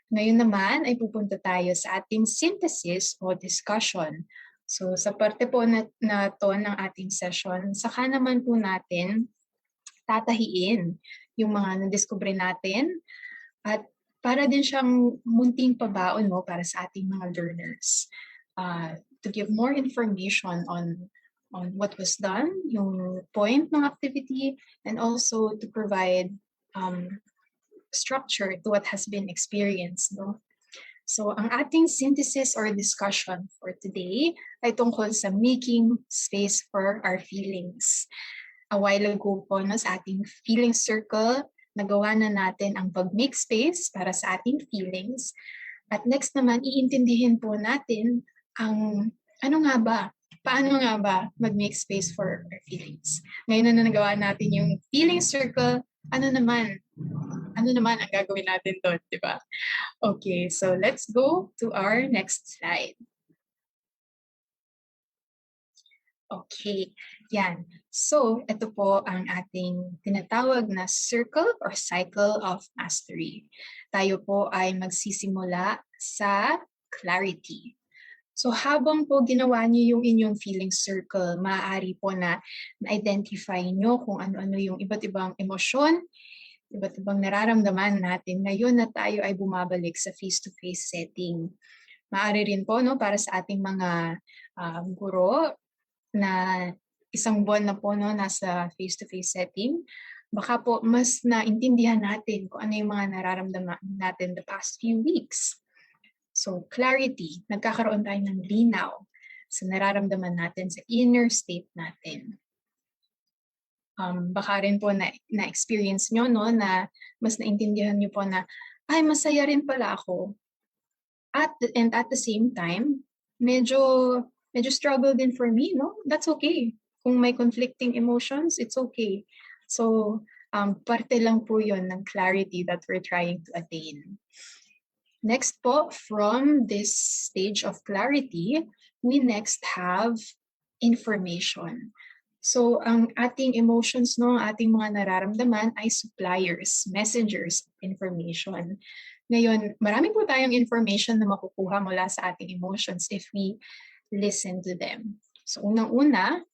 Ngayon naman ay pupunta tayo sa ating synthesis o discussion. So sa parte po na to ng ating session, saka naman po natin tatahiin yung mga nadiskubre natin at para din siyang munting pabaon para sa ating mga learners. To give more information on what was done, yung point ng activity, and also to provide structure to what has been experienced. No? So ang ating synthesis or discussion for today ay tungkol sa making space for our feelings. A while ago po sa ating feeling circle, nagawa na natin ang pag-make space para sa ating feelings. At next naman, iintindihin po natin ang paano nga ba mag-make space for our feelings. Ngayon na nagawa natin yung feeling circle, ano naman ang gagawin natin doon, di ba? Okay, so let's go to our next slide. Okay, yan. So, ito po ang ating tinatawag na circle or cycle of mastery. Tayo po ay magsisimula sa clarity. So, habang po ginawa niyo yung inyong feeling circle, maaari po na na-identify niyo kung ano-ano yung iba't ibang emosyon, iba't ibang nararamdaman natin ngayon na tayo ay bumabalik sa face-to-face setting. Maaari rin po para sa ating mga guro, na isang buwan na po nasa face-to-face setting, baka po mas naintindihan natin kung ano yung mga nararamdaman natin the past few weeks. So clarity, nagkakaroon tayo ng linaw sa nararamdaman natin, sa inner state natin. Baka rin po na-experience nyo na mas naintindihan nyo po na, ay masaya rin pala ako. And at the same time, medyo struggle din for me, no? That's okay. Kung may conflicting emotions, it's okay. So, parte lang po yun ng clarity that we're trying to attain. Next po, from this stage of clarity, we next have information. So, ang ating emotions, ang ating mga nararamdaman ay suppliers, messengers of information. Ngayon, marami po tayong information na makukuha mula sa ating emotions if we listen to them. So unang-una,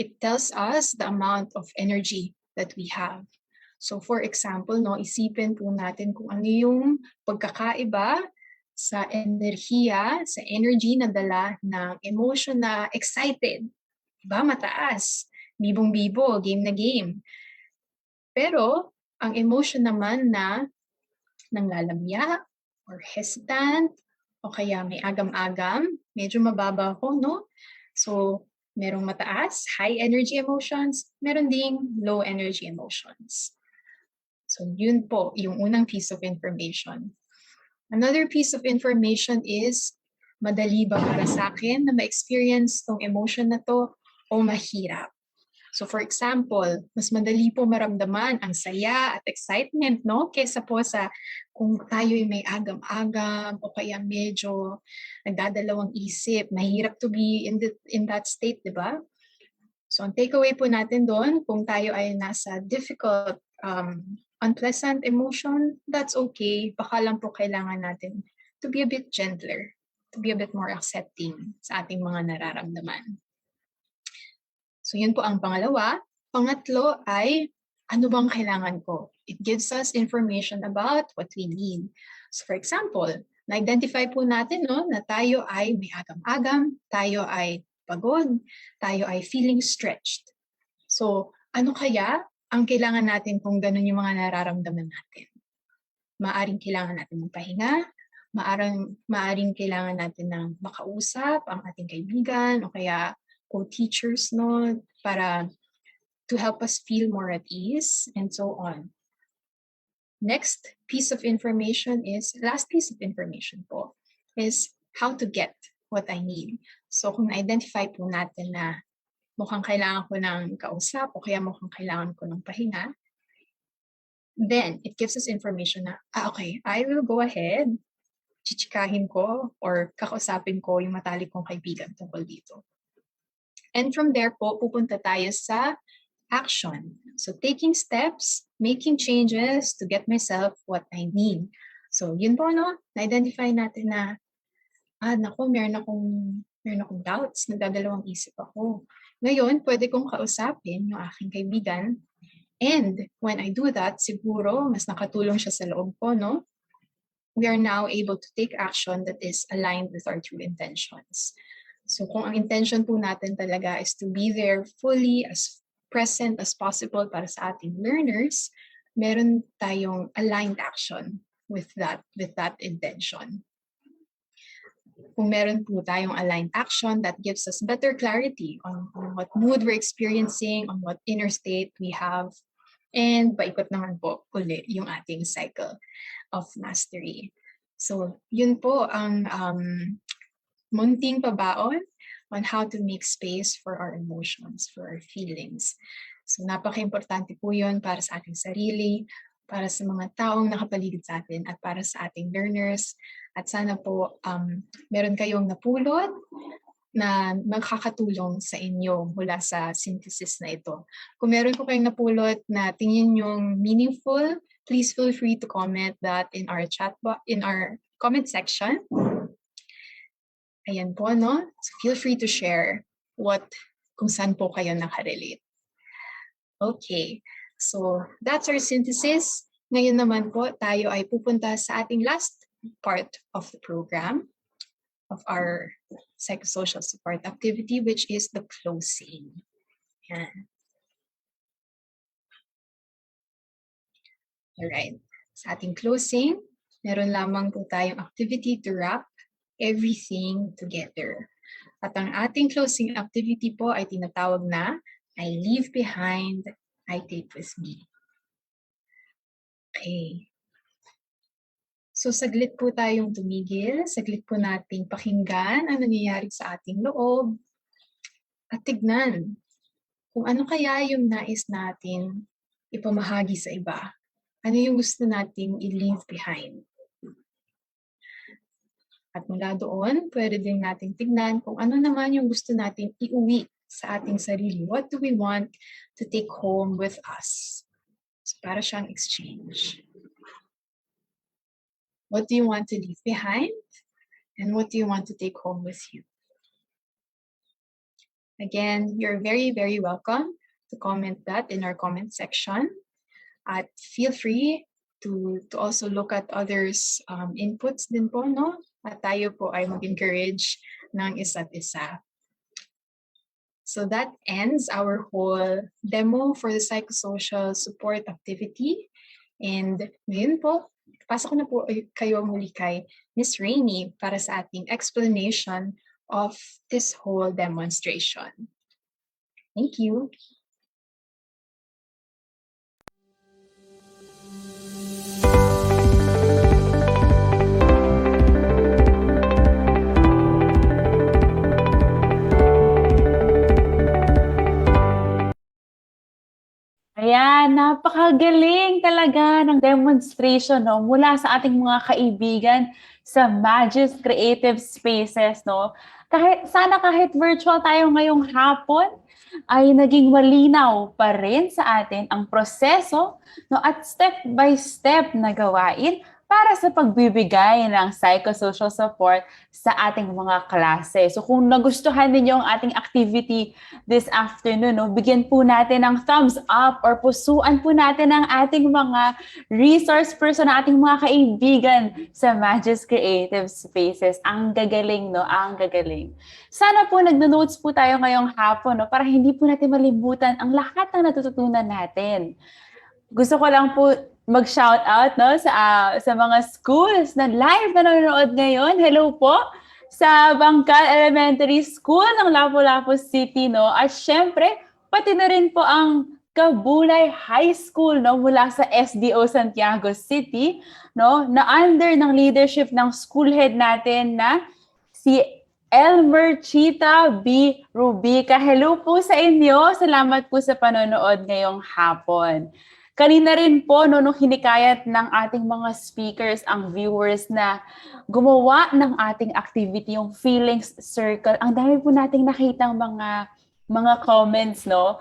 it tells us the amount of energy that we have. So for example, isipin po natin kung ano yung pagkakaiba sa enerhiya, sa energy na dala ng emotion na excited. Diba? Mataas. Bibong-bibo, game na game. Pero ang emotion naman na nanglalamya or hesitant, o kaya may agam-agam, medyo mababa ko, no? So, merong mataas, high energy emotions, meron ding low energy emotions. So, yun po, yung unang piece of information. Another piece of information is, madali ba para sa akin na ma-experience tong emotion na to o mahirap? So for example, mas madali po maramdaman ang saya at excitement, no? Kesa po sa kung tayo ay may agam-agam o kaya medyo nagdadalawang isip, mahirap to be in that state, di ba? So ang takeaway po natin doon, kung tayo ay nasa difficult, unpleasant emotion, that's okay. Baka lang po kailangan natin to be a bit gentler, to be a bit more accepting sa ating mga nararamdaman. So yun po ang pangalawa. Pangatlo ay, ano bang kailangan ko? It gives us information about what we need. So for example, na-identify po natin na tayo ay may agam-agam, tayo ay pagod, tayo ay feeling stretched. So ano kaya ang kailangan natin kung ganun yung mga nararamdaman natin? Maaring kailangan natin magpahinga, maaring kailangan natin ng makausap ang ating kaibigan o kaya co-teachers, para to help us feel more at ease and so on. Next piece of information is, last piece of information po, is how to get what I need. So kung na-identify po natin na mukhang kailangan ko ng kausap o kaya mukhang kailangan ko ng pahinga, Then, it gives us information na, okay, I will go ahead, chichikahin ko or kakausapin ko yung matalik kong kaibigan tungkol dito. And from there po, pupunta tayo sa action. So, taking steps, making changes to get myself what I need. So, yun po, no? Na-identify natin na, naku, meron akong doubts, nagdadalawang isip ako. Ngayon, pwede kong kausapin yung aking kaibigan. And when I do that, siguro, mas nakatulong siya sa loob ko, no? We are now able to take action that is aligned with our true intentions. So kung ang intention po natin talaga is to be there fully as present as possible para sa ating learners, meron tayong aligned action with that intention. Kung meron po tayong aligned action, that gives us better clarity on what mood we're experiencing, on what inner state we have, and paikot naman po uli yung ating cycle of mastery. So yun po ang munting pabaon on how to make space for our emotions, for our feelings. So napaka-importante po yun para sa ating sarili, para sa mga taong nakapaligid sa atin, at para sa ating learners. At sana po meron kayong napulot na magkakatulong sa inyo mula sa synthesis na ito. Kung meron po kayong napulot na tingin yung meaningful, please feel free to comment that in our chat box, in our comment section. Ayan po, no? So feel free to share kung saan po kayo nakarelate. Okay, so that's our synthesis. Ngayon naman po, tayo ay pupunta sa ating last part of the program of our psychosocial support activity, which is the closing. Yan. Alright, sa ating closing, meron lamang po tayong activity to wrap everything together. At ang ating closing activity po ay tinatawag na I leave behind, I take with me. Okay. So saglit po tayong tumigil, saglit po nating pakinggan ang nangyayari sa ating loob at tignan kung ano kaya yung nais natin ipamahagi sa iba. Ano yung gusto nating i-leave behind. At mula doon, pwede din nating tignan kung ano naman yung gusto nating iuwi sa ating sarili. What do we want to take home with us? So para siyang exchange. What do you want to leave behind? And what do you want to take home with you? Again, you're very, very welcome to comment that in our comment section. At feel free to also look at others' inputs din po, no? At tayo po ay mag-encourage ng isa't isa. So that ends our whole demo for the psychosocial support activity. And ngayon po, pasok ko na po kayo muli kay Ms. Rainey para sa ating explanation of this whole demonstration. Thank you. Ayan, napakagaling talaga ng demonstration, no, mula sa ating mga kaibigan sa Magis Creative Spaces, no. Kahit virtual tayo ngayong hapon, ay naging malinaw pa rin sa atin ang proseso, no, at step by step na gawain para sa pagbibigay ng psychosocial support sa ating mga klase. So kung nagustuhan ninyo ang ating activity this afternoon, no, bigyan po natin ng thumbs up or pusuan po natin ang ating mga resource person, ating mga kaibigan sa Magis Creative Spaces. Ang gagaling, no? Ang gagaling. Sana po nagno-notes po tayo ngayong hapon, no, para hindi po natin malimutan ang lahat ng natututunan natin. Gusto ko lang po mag-shout out, no, sa mga schools na live na nanonood ngayon. Hello po sa Bangkal Elementary School ng Lapu-Lapu City, no. At syempre, pati na rin po ang Kabulay High School, no, mula sa SDO Santiago City, no, na under ng leadership ng school head natin na si Elmer Chita B. Rubica. Hello po sa inyo. Salamat po sa panonood ngayong hapon. Kanina rin po, no, nung hinikayat ng ating mga speakers, ang viewers na gumawa ng ating activity, yung feelings circle. Ang dami po nating nakitang mga comments, no?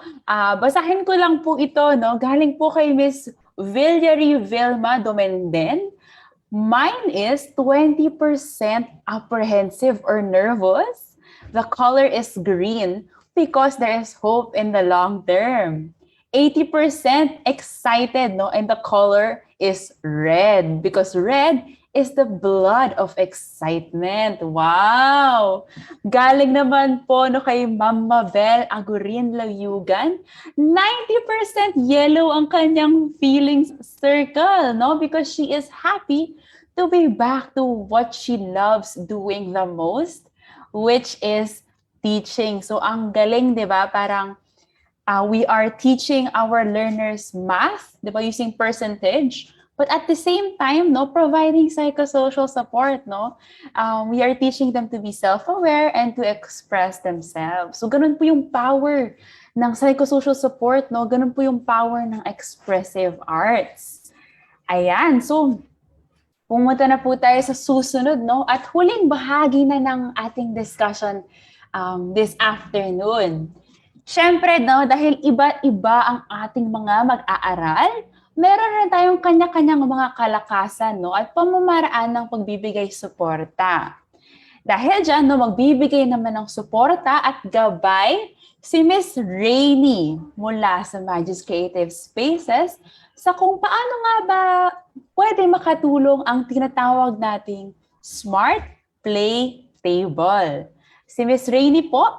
Basahin ko lang po ito, no? Galing po kay Miss Villary Vilma Domenden. Mine is 20% apprehensive or nervous. The color is green because there is hope in the long term. 80% excited, no? And the color is red because red is the blood of excitement. Wow! Galing naman po no, kay Ma'am Mabel Agurin Layugan. 90% yellow ang kanyang feelings circle, no? Because she is happy to be back to what she loves doing the most, which is teaching. So ang galing, 'di ba? Parang we are teaching our learners math, 'di ba, using percentage, but at the same time, no, providing psychosocial support, no? We are teaching them to be self-aware and to express themselves. So ganun po yung power ng psychosocial support, no? Ganun po yung power ng expressive arts. Ayan, so pumunta na po tayo sa susunod, no? At huling bahagi na ng ating discussion this afternoon. Siyempre, no, dahil iba-iba ang ating mga mag-aaral, meron rin tayong kanya-kanyang mga kalakasan, no, at pamamaraan ng pagbibigay suporta. Dahil dyan, no, magbibigay naman ng suporta at gabay si Miss Rainy mula sa Magis Creative Spaces sa kung paano nga ba pwede makatulong ang tinatawag nating Smart Play Table. Si Miss Rainy po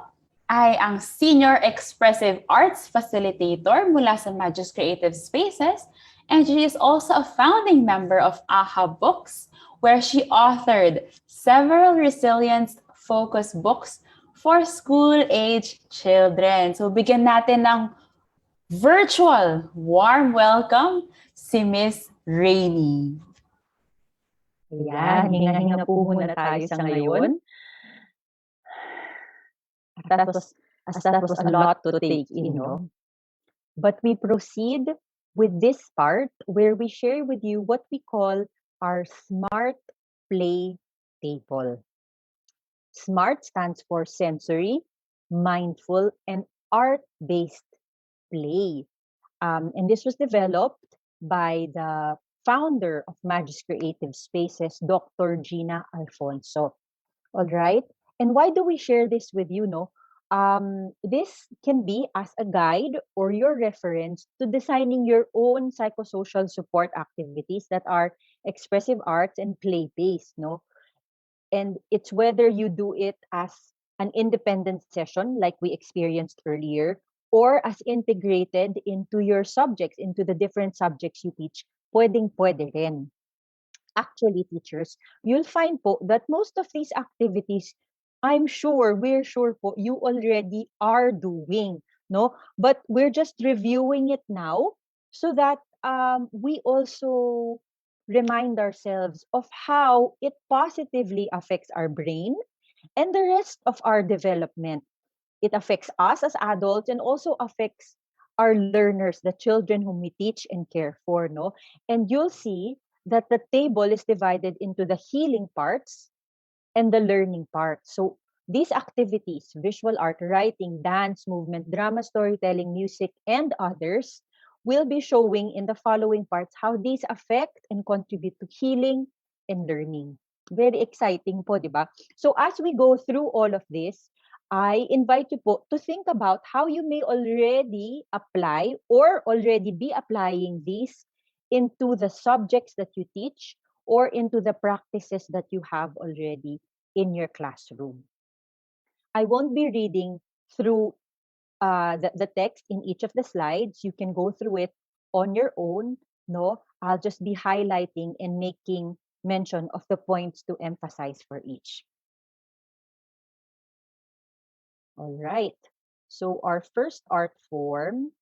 ay ang Senior Expressive Arts Facilitator mula sa Magis Creative Spaces, and she is also a founding member of AHA Books, where she authored several resilience-focused books for school-age children. So bigyan natin ng virtual warm welcome si Miss Rainy. Ayan, hinga-hinga po muna tayo sa ngayon. That was a lot to take in, no? But we proceed with this part where we share with you what we call our Smart Play Table. SMART stands for sensory, mindful, and art-based play. And this was developed by the founder of Magis Creative Spaces, Dr. Gina Alfonso. All right. And why do we share this with you? No, this can be as a guide or your reference to designing your own psychosocial support activities that are expressive arts and play based. No, and it's whether you do it as an independent session like we experienced earlier, or as integrated into your subjects, into the different subjects you teach. Pwedeng-pwede rin. Actually, teachers, you'll find po that most of these activities, we're sure po, you already are doing, no? But we're just reviewing it now so that we also remind ourselves of how it positively affects our brain and the rest of our development. It affects us as adults and also affects our learners, the children whom we teach and care for, no? And you'll see that the table is divided into the healing parts and the learning part. So these activities, visual art, writing, dance, movement, drama, storytelling, music, and others, will be showing in the following parts how these affect and contribute to healing and learning. Very exciting po, di ba? So as we go through all of this, I invite you po to think about how you may already apply or already be applying these into the subjects that you teach or into the practices that you have already in your classroom. I won't be reading through the text in each of the slides. You can go through it on your own. No, I'll just be highlighting and making mention of the points to emphasize for each. All right. So our first art form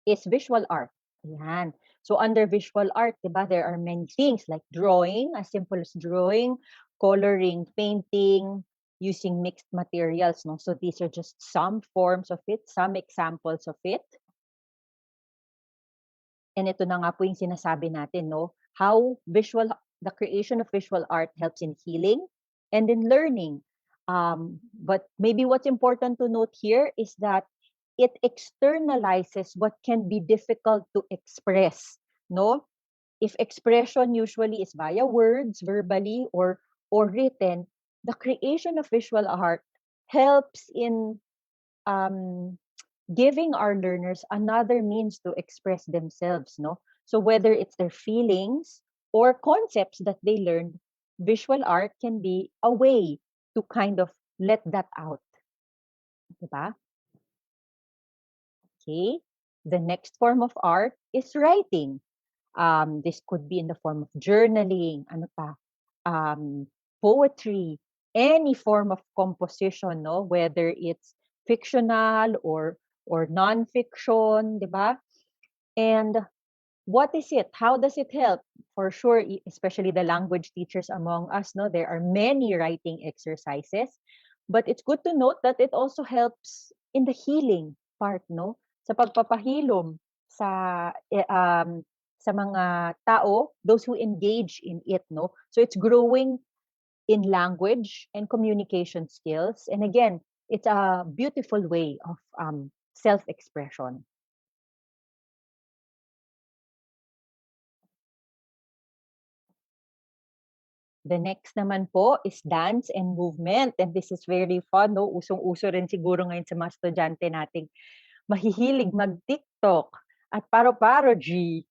is visual art. Yan. So under visual art, diba, there are many things like drawing, as simple as drawing, coloring, painting, using mixed materials, no? So these are just some forms of it, some examples of it. And ito na nga po yung sinasabi natin, no? How the creation of visual art helps in healing and in learning. But maybe what's important to note here is that it externalizes what can be difficult to express, no? If expression usually is via words, verbally or written, the creation of visual art helps in um, giving our learners another means to express themselves, no? So whether it's their feelings or concepts that they learned, visual art can be a way to kind of let that out. Diba? Okay. The next form of art is writing. This could be in the form of journaling, ano pa, poetry, any form of composition, no? Whether it's fictional or non-fiction, di ba? And what is it? How does it help? For sure, especially the language teachers among us, no? There are many writing exercises, but it's good to note that it also helps in the healing part, no? Sa pagpapahilom sa mga tao, those who engage in it, no? So it's growing in language and communication skills. And again, it's a beautiful way of self-expression. The next naman po is dance and movement. And this is very fun, no? Usong-uso rin siguro ngayon sa mga estudyante nating mahihilig mag-TikTok at paro-paro, G.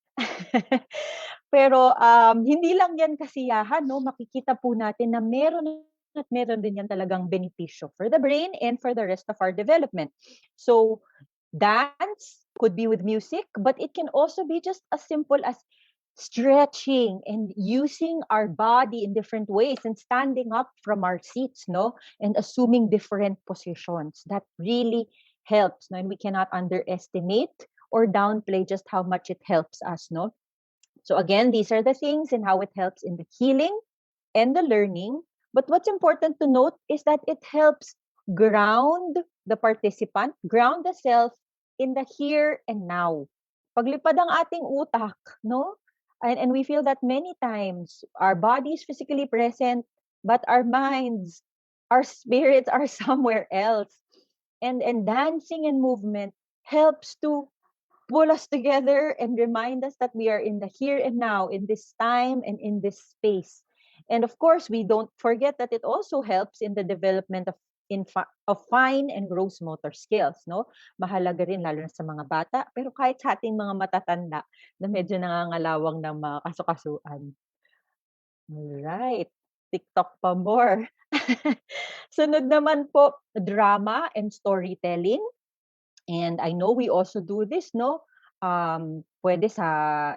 Pero hindi lang yan kasiyahan, no? Makikita po natin na meron at meron din yan talagang benepisyo for the brain and for the rest of our development. So, dance could be with music, but it can also be just as simple as stretching and using our body in different ways and standing up from our seats, no? And assuming different positions. That really helps, no? And we cannot underestimate or downplay just how much it helps us, no? So again, these are the things and how it helps in the healing and the learning. But what's important to note is that it helps ground the participant, ground the self in the here and now. Paglipad ang ating utak, no? And we feel that many times our body is physically present, but our minds, our spirits are somewhere else. And dancing and movement helps to pull us together and remind us that we are in the here and now, in this time and in this space. And of course, we don't forget that it also helps in the development of fine and gross motor skills, no? Mahalaga rin lalo na sa mga bata, pero kahit sa ating mga matatanda na medyo nangangalawang ng mga kasukasuan. Alright, TikTok pa more. Sunod naman po, drama and storytelling. And I know we also do this, no? Pwede sa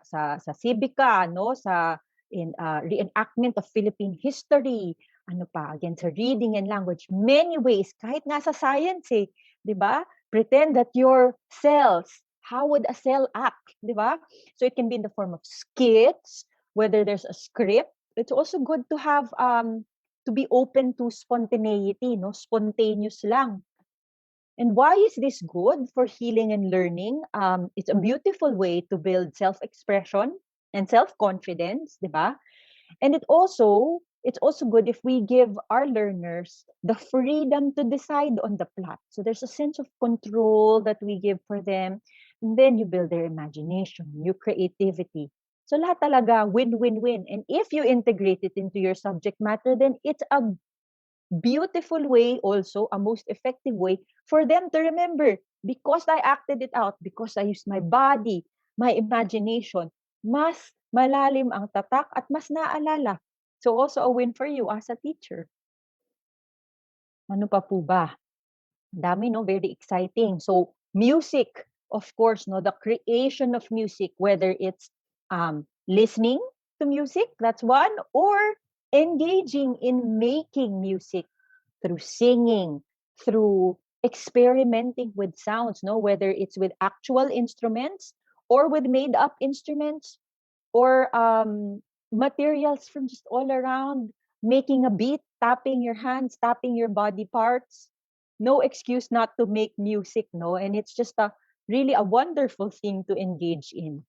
civica, no? Sa reenactment of Philippine history. Ano pa? Again, sa reading and language. Many ways. Kahit nga sa science, eh. Di ba? Pretend that your cells, how would a cell act? Di ba? So it can be in the form of skits, whether there's a script. It's also good to have, to be open to spontaneity, no? Spontaneous lang. And why is this good for healing and learning? It's a beautiful way to build self-expression and self-confidence, di ba? And it's also good if we give our learners the freedom to decide on the plot. So there's a sense of control that we give for them. And then you build their imagination, your creativity. So lahat talaga win-win-win. And if you integrate it into your subject matter, then it's a beautiful way also, a most effective way for them to remember because I acted it out, because I used my body, my imagination, mas malalim ang tatak at mas naalala. So also a win for you as a teacher. Ano pa po ba? Dami, no? Very exciting. So music, of course, no? The creation of music, whether it's listening to music, that's one, or engaging in making music through singing, through experimenting with sounds, no? Whether it's with actual instruments or with made-up instruments or materials from just all around, making a beat, tapping your hands, tapping your body parts. No excuse not to make music, no? And it's just really a wonderful thing to engage in.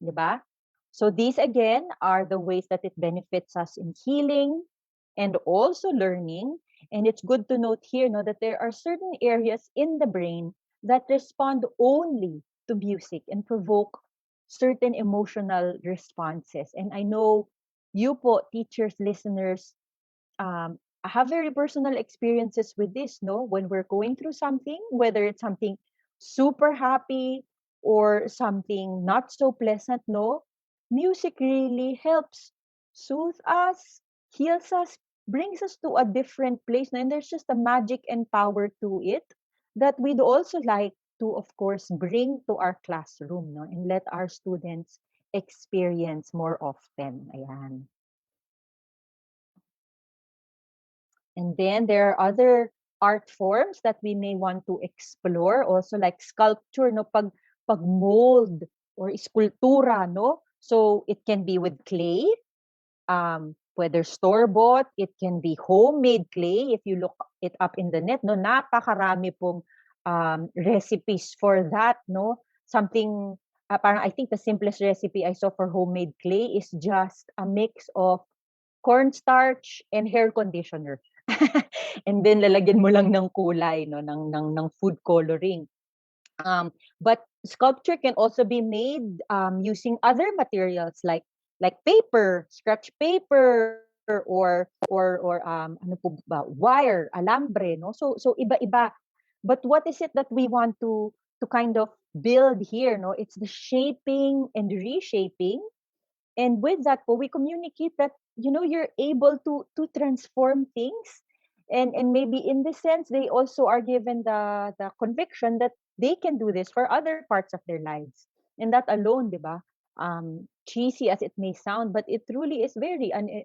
Diba? So these again are the ways that it benefits us in healing and also learning. And it's good to note here no, that there are certain areas in the brain that respond only to music and provoke certain emotional responses. And I know you po, teachers, listeners, have very personal experiences with this, no? When we're going through something, whether it's something super happy or something not so pleasant, no? Music really helps soothe us, heals us, brings us to a different place. No? And there's just a magic and power to it that we'd also like to, of course, bring to our classroom, no? And let our students experience more often. Ayan. And then there are other art forms that we may want to explore also like sculpture, no? Pag mold or eskultura, no? So it can be with clay, whether store-bought, it can be homemade clay. If you look it up in the net, no? Napakarami pong recipes for that, no? Something, parang I think the simplest recipe I saw for homemade clay is just a mix of cornstarch and hair conditioner. And then lalagyan mo lang ng kulay no ng food coloring. But sculpture can also be made using other materials like paper, scratch paper or ano po ba, wire, alambre, no? So iba-iba. But what is it that we want to kind of build here, no? It's the shaping and reshaping. And with that po, we communicate that, you're able to transform things. And maybe in this sense, they also are given the conviction that they can do this for other parts of their lives. And that alone, di ba? Cheesy as it may sound, but it truly is very an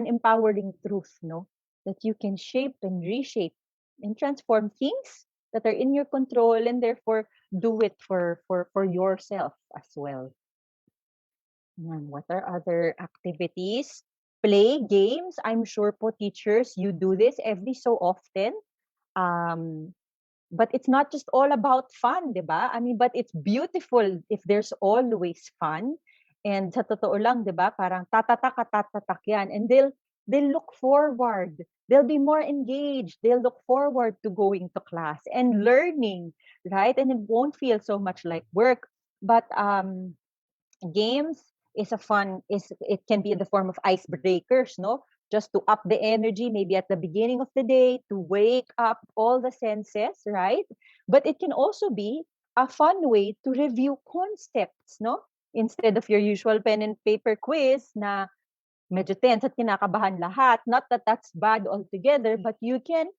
empowering truth, no? That you can shape and reshape and transform things that are in your control and therefore do it for yourself as well. What are other activities? Play games. I'm sure po teachers, you do this every so often. Um, but it's not just all about fun, di ba? I mean, but it's beautiful if there's always fun. And sa totoo lang, di ba, parang tatatak at tatatak yan. And they'll look forward. They'll be more engaged. They'll look forward to going to class and learning, right? And it won't feel so much like work. But games is it can be in the form of icebreakers, no? Just to up the energy, maybe at the beginning of the day, to wake up all the senses, right? But it can also be a fun way to review concepts, no? Instead of your usual pen and paper quiz na medyo tense at kinakabahan lahat. Not that that's bad altogether, but you can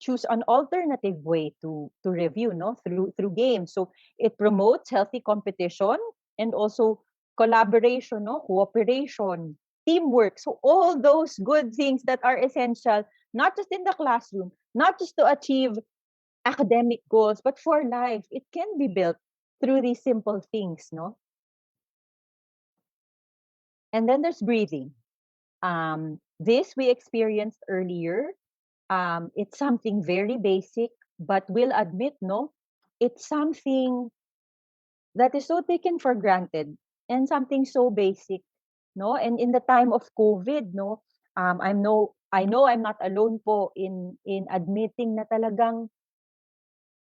choose an alternative way to review, no, through games. So it promotes healthy competition and also collaboration, no, cooperation, teamwork. So all those good things that are essential, not just in the classroom, not just to achieve academic goals, but for life. It can be built through these simple things, no. And then there's breathing. This we experienced earlier. It's something very basic, but we'll admit, no, it's something that is so taken for granted and something so basic, no. And in the time of COVID, no, I know I'm not alone po in admitting na talagang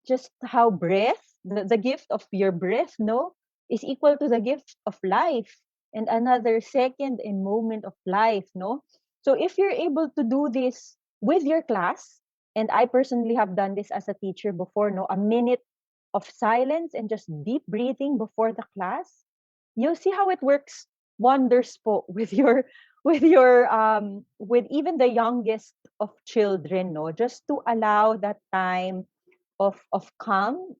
just how the gift of your breath, no, is equal to the gift of life and another second and moment of life, no. So if you're able to do this with your class, and I personally have done this as a teacher before, no, a minute of silence and just deep breathing before the class, you'll see how it works wonders po with even the youngest of children, no, just to allow that time of calm.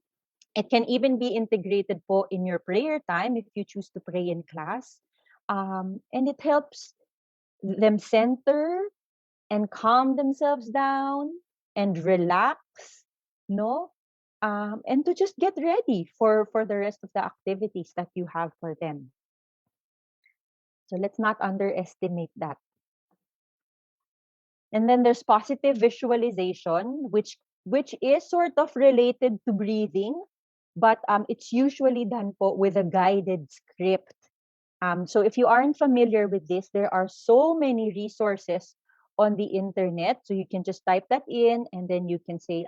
It can even be integrated po in your prayer time if you choose to pray in class. And it helps them center and calm themselves down and relax, no? And to just get ready for the rest of the activities that you have for them. So let's not underestimate that. And then there's positive visualization, which is sort of related to breathing, but it's usually done po with a guided script. So if you aren't familiar with this, there are so many resources on the internet. So you can just type that in, and then you can say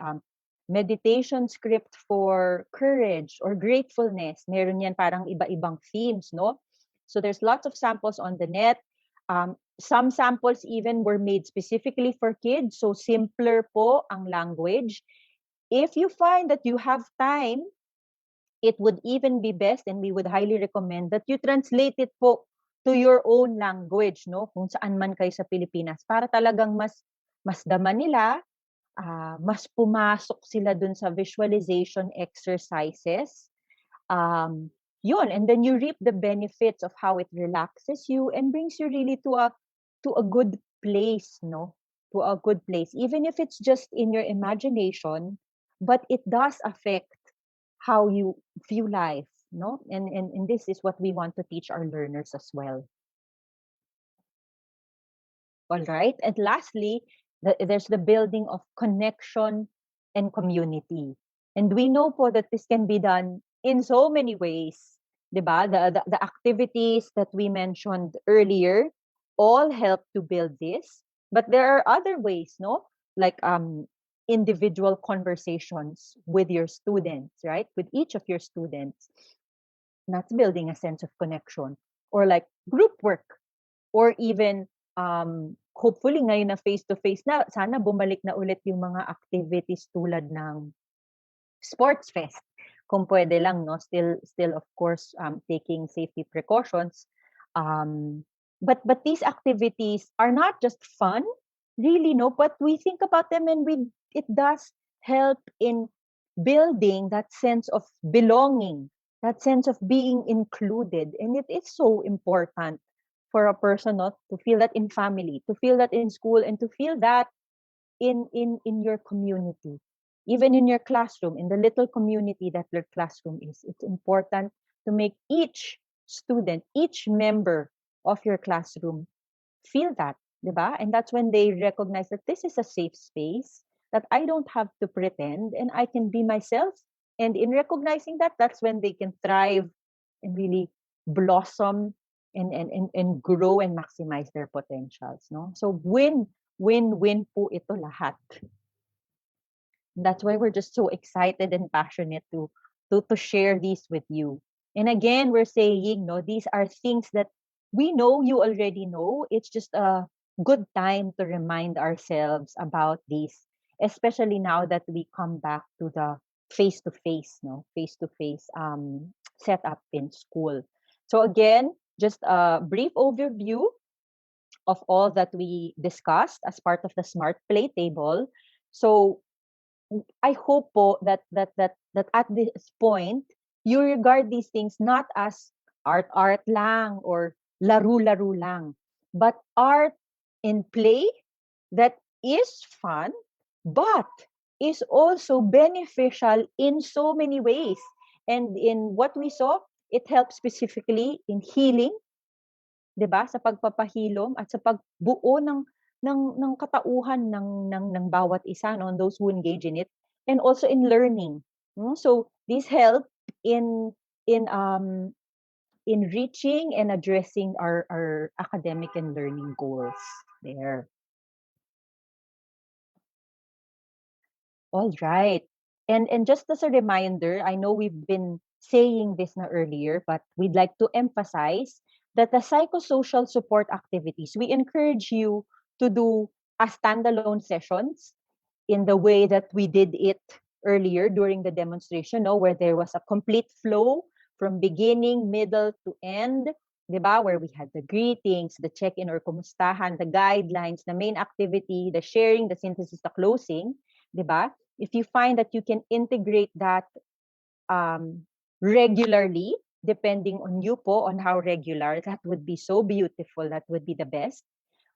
meditation script for courage or gratefulness. Meron yan parang iba-ibang themes, no? So there's lots of samples on the net. Some samples even were made specifically for kids. So simpler po ang language. If you find that you have time, it would even be best, and we would highly recommend that you translate it po to your own language, no? Kung saan man kayo sa Pilipinas, para talagang mas dama nila, mas pumasok sila dun sa visualization exercises. Yun, and then you reap the benefits of how it relaxes you and brings you really to a good place, no? To a good place, even if it's just in your imagination, but it does affect how you view life, no? And this is what we want to teach our learners as well. All right. And lastly, there's the building of connection and community. And we know po that this can be done in so many ways. Diba? The activities that we mentioned earlier all help to build this. But there are other ways, no? Like individual conversations with your students, right? With each of your students. That's building a sense of connection. Or like group work, or even hopefully ngayon na face-to-face na, sana bumalik na ulit yung mga activities tulad ng sports fest. Kung pwede lang, no? Still of course, taking safety precautions. But these activities are not just fun, really, no? But we think about them, and it does help in building that sense of belonging, that sense of being included. And it is so important for a person not to feel that in family, to feel that in school, and to feel that in your community, even in your classroom, in the little community that your classroom is. It's important to make each student, each member of your classroom feel that, diba? And that's when they recognize that this is a safe space, that I don't have to pretend and I can be myself. And in recognizing that, that's when they can thrive and really blossom and grow and maximize their potentials, no? So win po ito lahat. That's why we're just so excited and passionate to share these with you. And again, we're saying, no, these are things that we know you already know. It's just a good time to remind ourselves about these, especially now that we come back to the face-to-face, no, face-to-face setup in school. So again, just a brief overview of all that we discussed as part of the Smart Play table. So I hope po that at this point you regard these things not as art lang or laro lang, but art in play that is fun but is also beneficial in so many ways. And in what we saw, it helps specifically in healing, 'di ba? Sa pagpapahilom at sa pagbuo ng katauhan ng bawat isa, no, those who engage in it, and also in learning. So these help in in um in reaching and addressing our academic and learning goals there. All right. And just as a reminder, I know we've been saying this na earlier, but we'd like to emphasize that the psychosocial support activities, we encourage you to do as standalone sessions in the way that we did it earlier during the demonstration, no, where there was a complete flow from beginning, middle to end, di ba? Where we had the greetings, the check-in or kumustahan, the guidelines, the main activity, the sharing, the synthesis, the closing, di ba? If you find that you can integrate that regularly, depending on you po, on how regular, that would be so beautiful. That would be the best.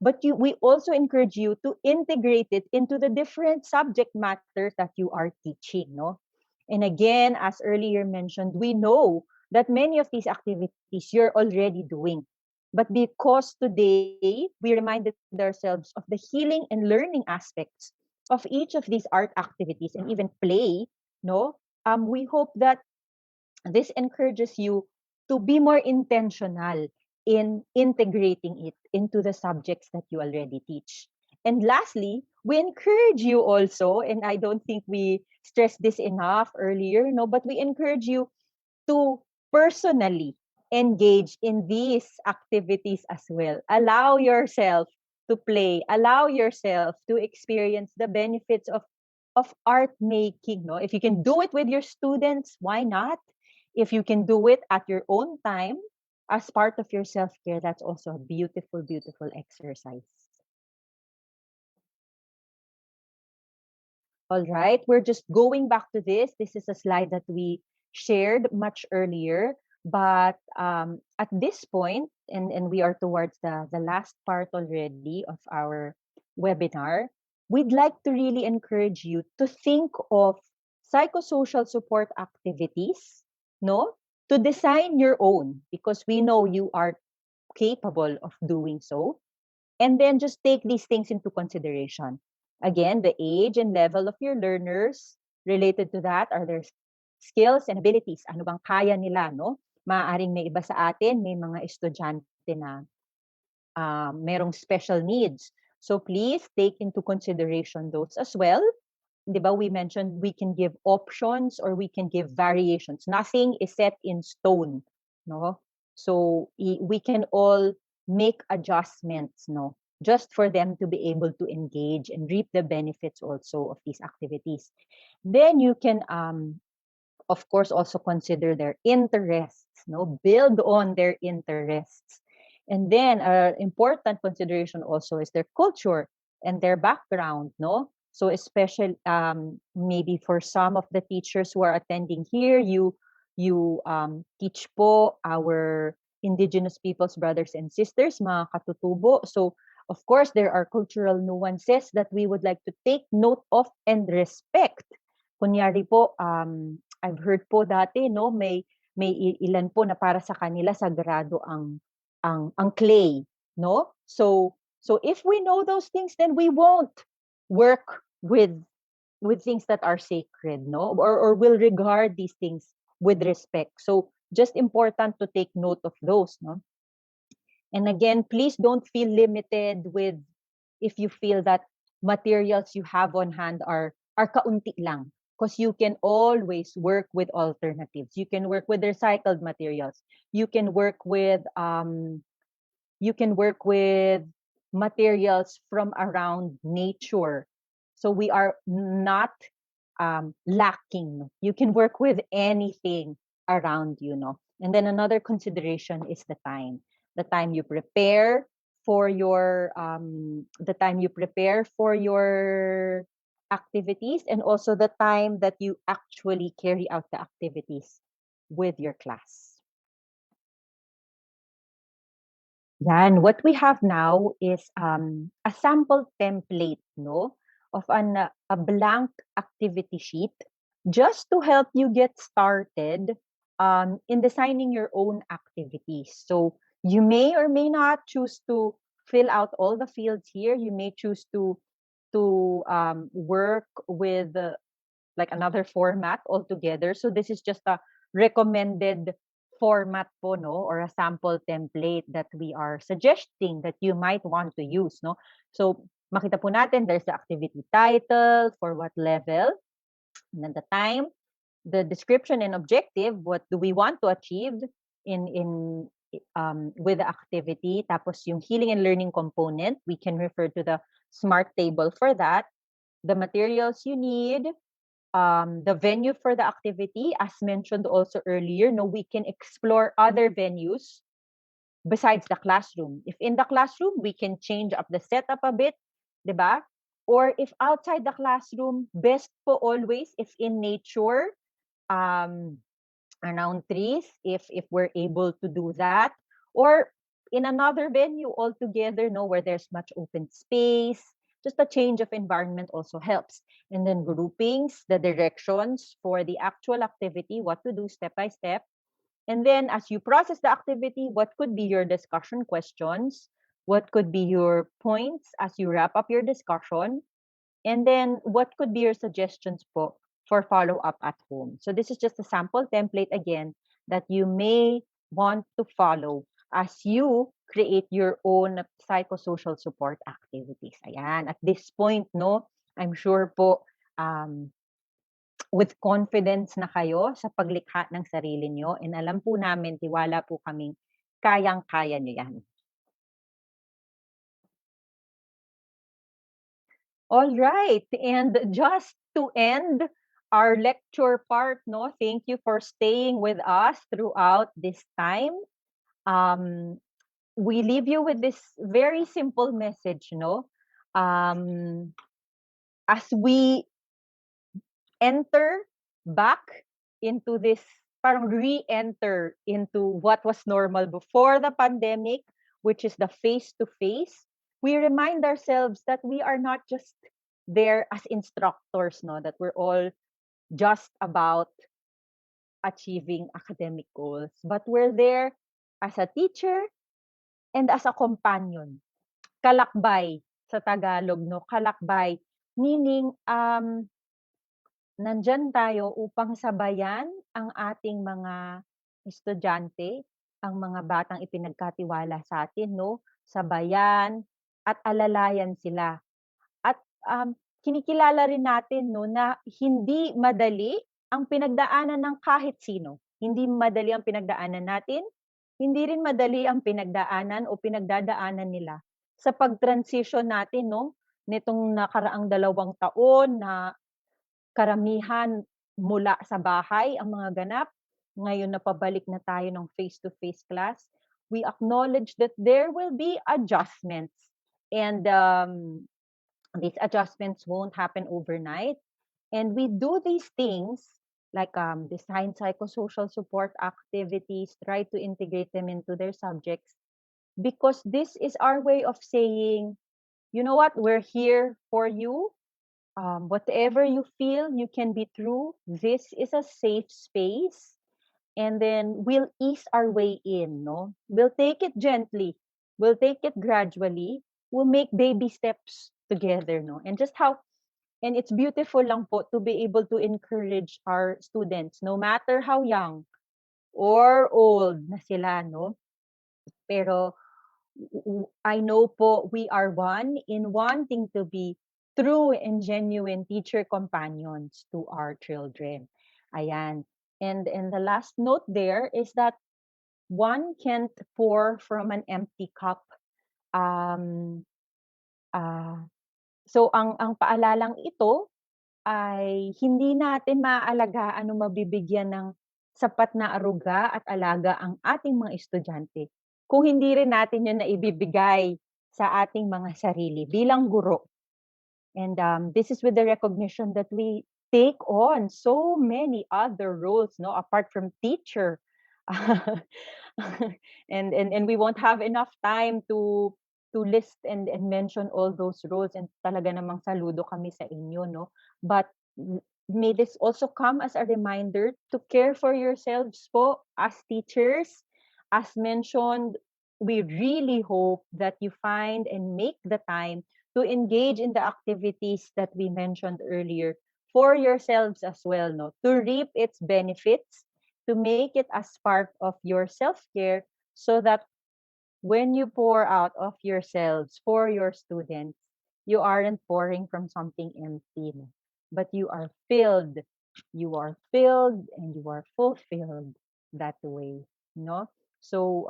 But we also encourage you to integrate it into the different subject matters that you are teaching, no? And again, as earlier mentioned, we know that many of these activities you're already doing. but because today we reminded ourselves of the healing and learning aspects of each of these art activities and even play, no, we hope that this encourages you to be more intentional in integrating it into the subjects that you already teach. And lastly, we encourage you also, and I don't think we stressed this enough earlier, no, but we encourage you to personally engage in these activities as well. Allow yourself to play, allow yourself to experience the benefits of art making, no? If you can do it with your students, why not? If you can do it at your own time as part of your self-care, that's also a beautiful, beautiful exercise. All right, we're just going back to this. This is a slide that we shared much earlier, but at this point, and we are towards the last part already of our webinar, we'd like to really encourage you to think of psychosocial support activities, no? To design your own, because we know you are capable of doing so. And then just take these things into consideration. Again, the age and level of your learners. Related to that are their skills and abilities. Ano bang kaya nila, no? Maaaring may iba sa atin, may mga estudyante na merong special needs. So please take into consideration those as well. Diba, we mentioned we can give options or we can give variations. Nothing is set in stone, no? So we can all make adjustments, no? Just for them to be able to engage and reap the benefits also of these activities. Then you can of course also consider their interests, no? Build on their interests. And then important consideration also is their culture and their background, no? So especially maybe for some of the teachers who are attending here, you teach po our indigenous peoples brothers and sisters, mga katutubo. So of course there are cultural nuances that we would like to take note of and respect. Kunyari po, I've heard po dati, no, may ilan po na para sa kanila sagrado ang clay, no? So if we know those things, then we won't work with things that are sacred, no? Or will regard these things with respect. So just important to take note of those, no? And again, please don't feel limited with if you feel that materials you have on hand are kaunti lang, because you can always work with alternatives. You can work with recycled materials. You can work with materials from around nature. So we are not lacking. You can work with anything around you, no? And then another consideration is the time. The time you prepare for your activities, and also the time that you actually carry out the activities with your class. Yan, what we have now is a sample template, no, of a blank activity sheet, just to help you get started in designing your own activities. So you may or may not choose to fill out all the fields here. You may choose to work with like another format altogether. So this is just a recommended format po, no, or a sample template that we are suggesting that you might want to use, no. So makita po natin there's the activity title, for what level, and then the time, the description and objective, what do we want to achieve in with the activity. Tapos yung healing and learning component, we can refer to the smart table for that. The materials you need, the venue for the activity, as mentioned also earlier, no, we can explore other venues besides the classroom. If in the classroom, we can change up the setup a bit, diba? Or if outside the classroom, best po always if in nature, around trees, if we're able to do that, or in another venue altogether, no, where there's much open space. Just a change of environment also helps. And then groupings, the directions for the actual activity, what to do step by step. And then as you process the activity, what could be your discussion questions? What could be your points as you wrap up your discussion? And then what could be your suggestions po for follow-up at home? So this is just a sample template again that you may want to follow as you create your own psychosocial support activities. Ayan, at this point, no, I'm sure po with confidence na kayo sa paglikha ng sarili nyo, and alam po namin, tiwala po kaming kayang-kaya nyo yan. All right, and just to end our lecture part, no, thank you for staying with us throughout this time. We leave you with this very simple message, no? As we enter back into this, parang re-enter into what was normal before the pandemic, which is the face-to-face, we remind ourselves that we are not just there as instructors, no, that we're all just about achieving academic goals, but we're there as a teacher and as a companion. Kalakbay sa Tagalog, no? Kalakbay, meaning nandyan tayo upang sabayan ang ating mga estudyante, ang mga batang ipinagkatiwala sa atin, no? Sabayan at alalayan sila. At kinikilala rin natin, no, na hindi madali ang pinagdaanan ng kahit sino. Hindi madali ang pinagdaanan natin, hindi rin madali ang pinagdaanan o pinagdadaanan nila sa pag-transition natin, no, nitong nakaraang 2 taon na karamihan mula sa bahay ang mga ganap. Ngayon na pabalik na tayo ng face-to-face class. We acknowledge that there will be adjustments. And these adjustments won't happen overnight. And we do these things like design psychosocial support activities, try to integrate them into their subjects, because this is our way of saying, you know what, we're here for you. Whatever you feel, you can be true. This is a safe space. And then we'll ease our way in, no? We'll take it gently. We'll take it gradually. We'll make baby steps together, no? And it's beautiful lang po to be able to encourage our students, no matter how young or old na sila, no? Pero I know po we are one in wanting to be true and genuine teacher companions to our children. Ayan. And the last note there is that one can't pour from an empty cup. So ang paalalang ito ay hindi natin maaalagaan o mabibigyan ng sapat na aruga at alaga ang ating mga estudyante kung hindi rin natin yun naibibigay sa ating mga sarili bilang guro. And this is with the recognition that we take on so many other roles, no, apart from teacher. and we won't have enough time to list and mention all those roles, and talaga namang saludo kami sa inyo, no? But may this also come as a reminder to care for yourselves po as teachers. As mentioned, we really hope that you find and make the time to engage in the activities that we mentioned earlier for yourselves as well, no? To reap its benefits, to make it as part of your self-care, so that when you pour out of yourselves for your students, you aren't pouring from something empty, no? But you are filled and you are fulfilled that way, no? So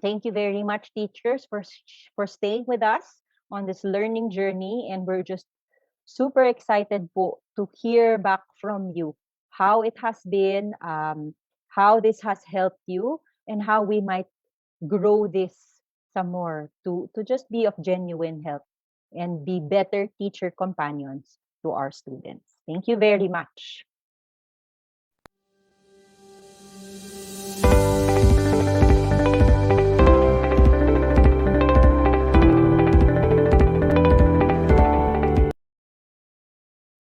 thank you very much, teachers, for staying with us on this learning journey, and we're just super excited po to hear back from you how it has been, how this has helped you, and how we might grow this some more to just be of genuine help and be better teacher companions to our students. Thank you very much.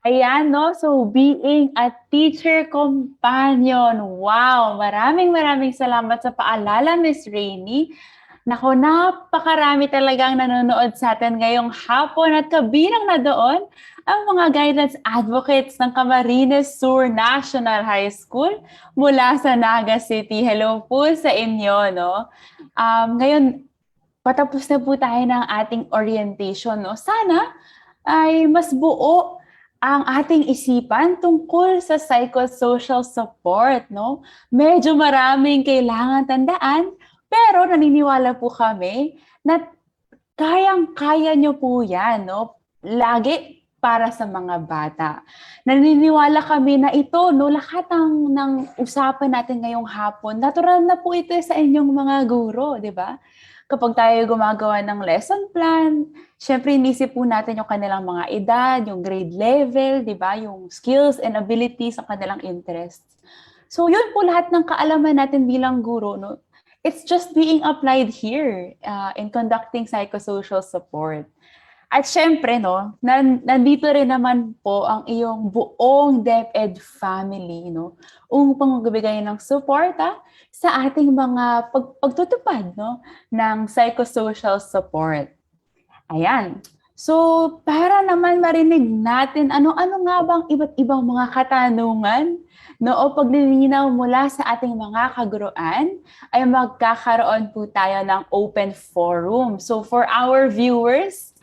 Ayan, no? So, being a teacher companion. Wow! Maraming salamat sa paalala, Miss Rainy. Naku, napakarami talagang nanonood sa atin ngayong hapon at kabilang na doon ang mga guidance advocates ng Camarines Sur National High School mula sa Naga City. Hello po sa inyo, no? Ngayon, patapos na po tayo ng ating orientation, no? Sana ay mas buo ang ating isipan tungkol sa psychosocial support, no? Medyo maraming kailangan tandaan, pero naniniwala po kami na kayang-kaya nyo po yan, no? Lagi para sa mga bata. Naniniwala kami na ito, no, lahat ng usapan natin ngayong hapon, natural na po ito sa inyong mga guro, di ba? Kapag tayo gumagawa ng lesson plan, syempre inisip po natin yung kanilang mga edad, yung grade level, di ba? Yung skills and abilities sa kanilang interests. So yun po lahat ng kaalaman natin bilang guro, no? It's just being applied here in conducting psychosocial support. At syempre, no, nandito rin naman po ang iyong buong DepEd family, no, upang magbigay ng suporta sa ating mga pagtutupad, no, ng psychosocial support. Ayan. So, para naman marinig natin ano-ano nga bang iba't ibang mga katanungan, no, o paglilinaw mula sa ating mga kaguruan, ay magkakaroon po tayo ng open forum. So, for our viewers,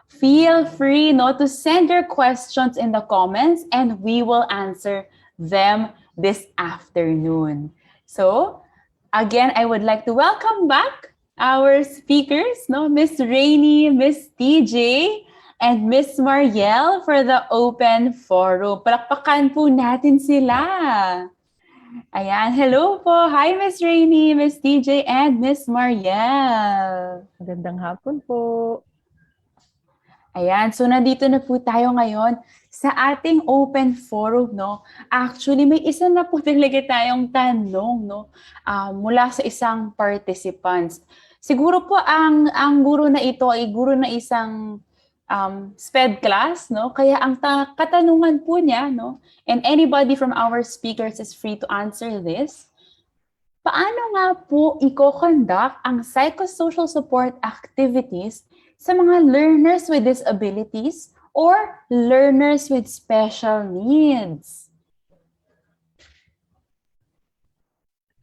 feel free, no, to send your questions in the comments and we will answer them this afternoon. So, again, I would like to welcome back our speakers, no, Miss Rainy, Miss TJ, and Miss Marielle for the open forum. Palakpakan po natin sila. Ayan, hello po. Hi, Miss Rainy, Miss TJ, and Miss Marielle. Magandang hapon po. Ayan, so nandito na po tayo ngayon sa ating open forum, no? Actually, may isa na po talaga tayong tanong, no? Mula sa isang participants. Siguro po ang guro na ito ay guro na isang SPED class, no? Kaya ang katanungan po niya, no? And anybody from our speakers is free to answer this. Paano nga po i-conduct ang psychosocial support activities sa mga learners with disabilities or learners with special needs?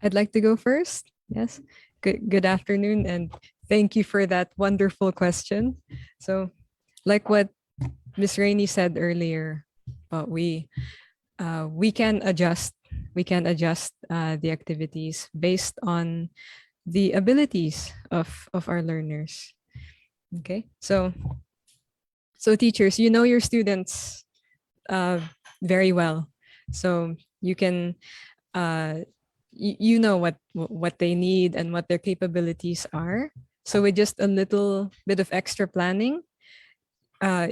I'd like to go first. Yes. Good afternoon, and thank you for that wonderful question. So, like what Miss Rainey said earlier, we can adjust. We can adjust the activities based on the abilities of our learners. Okay, so teachers, you know your students very well, so you can you know what they need and what their capabilities are. So with just a little bit of extra planning,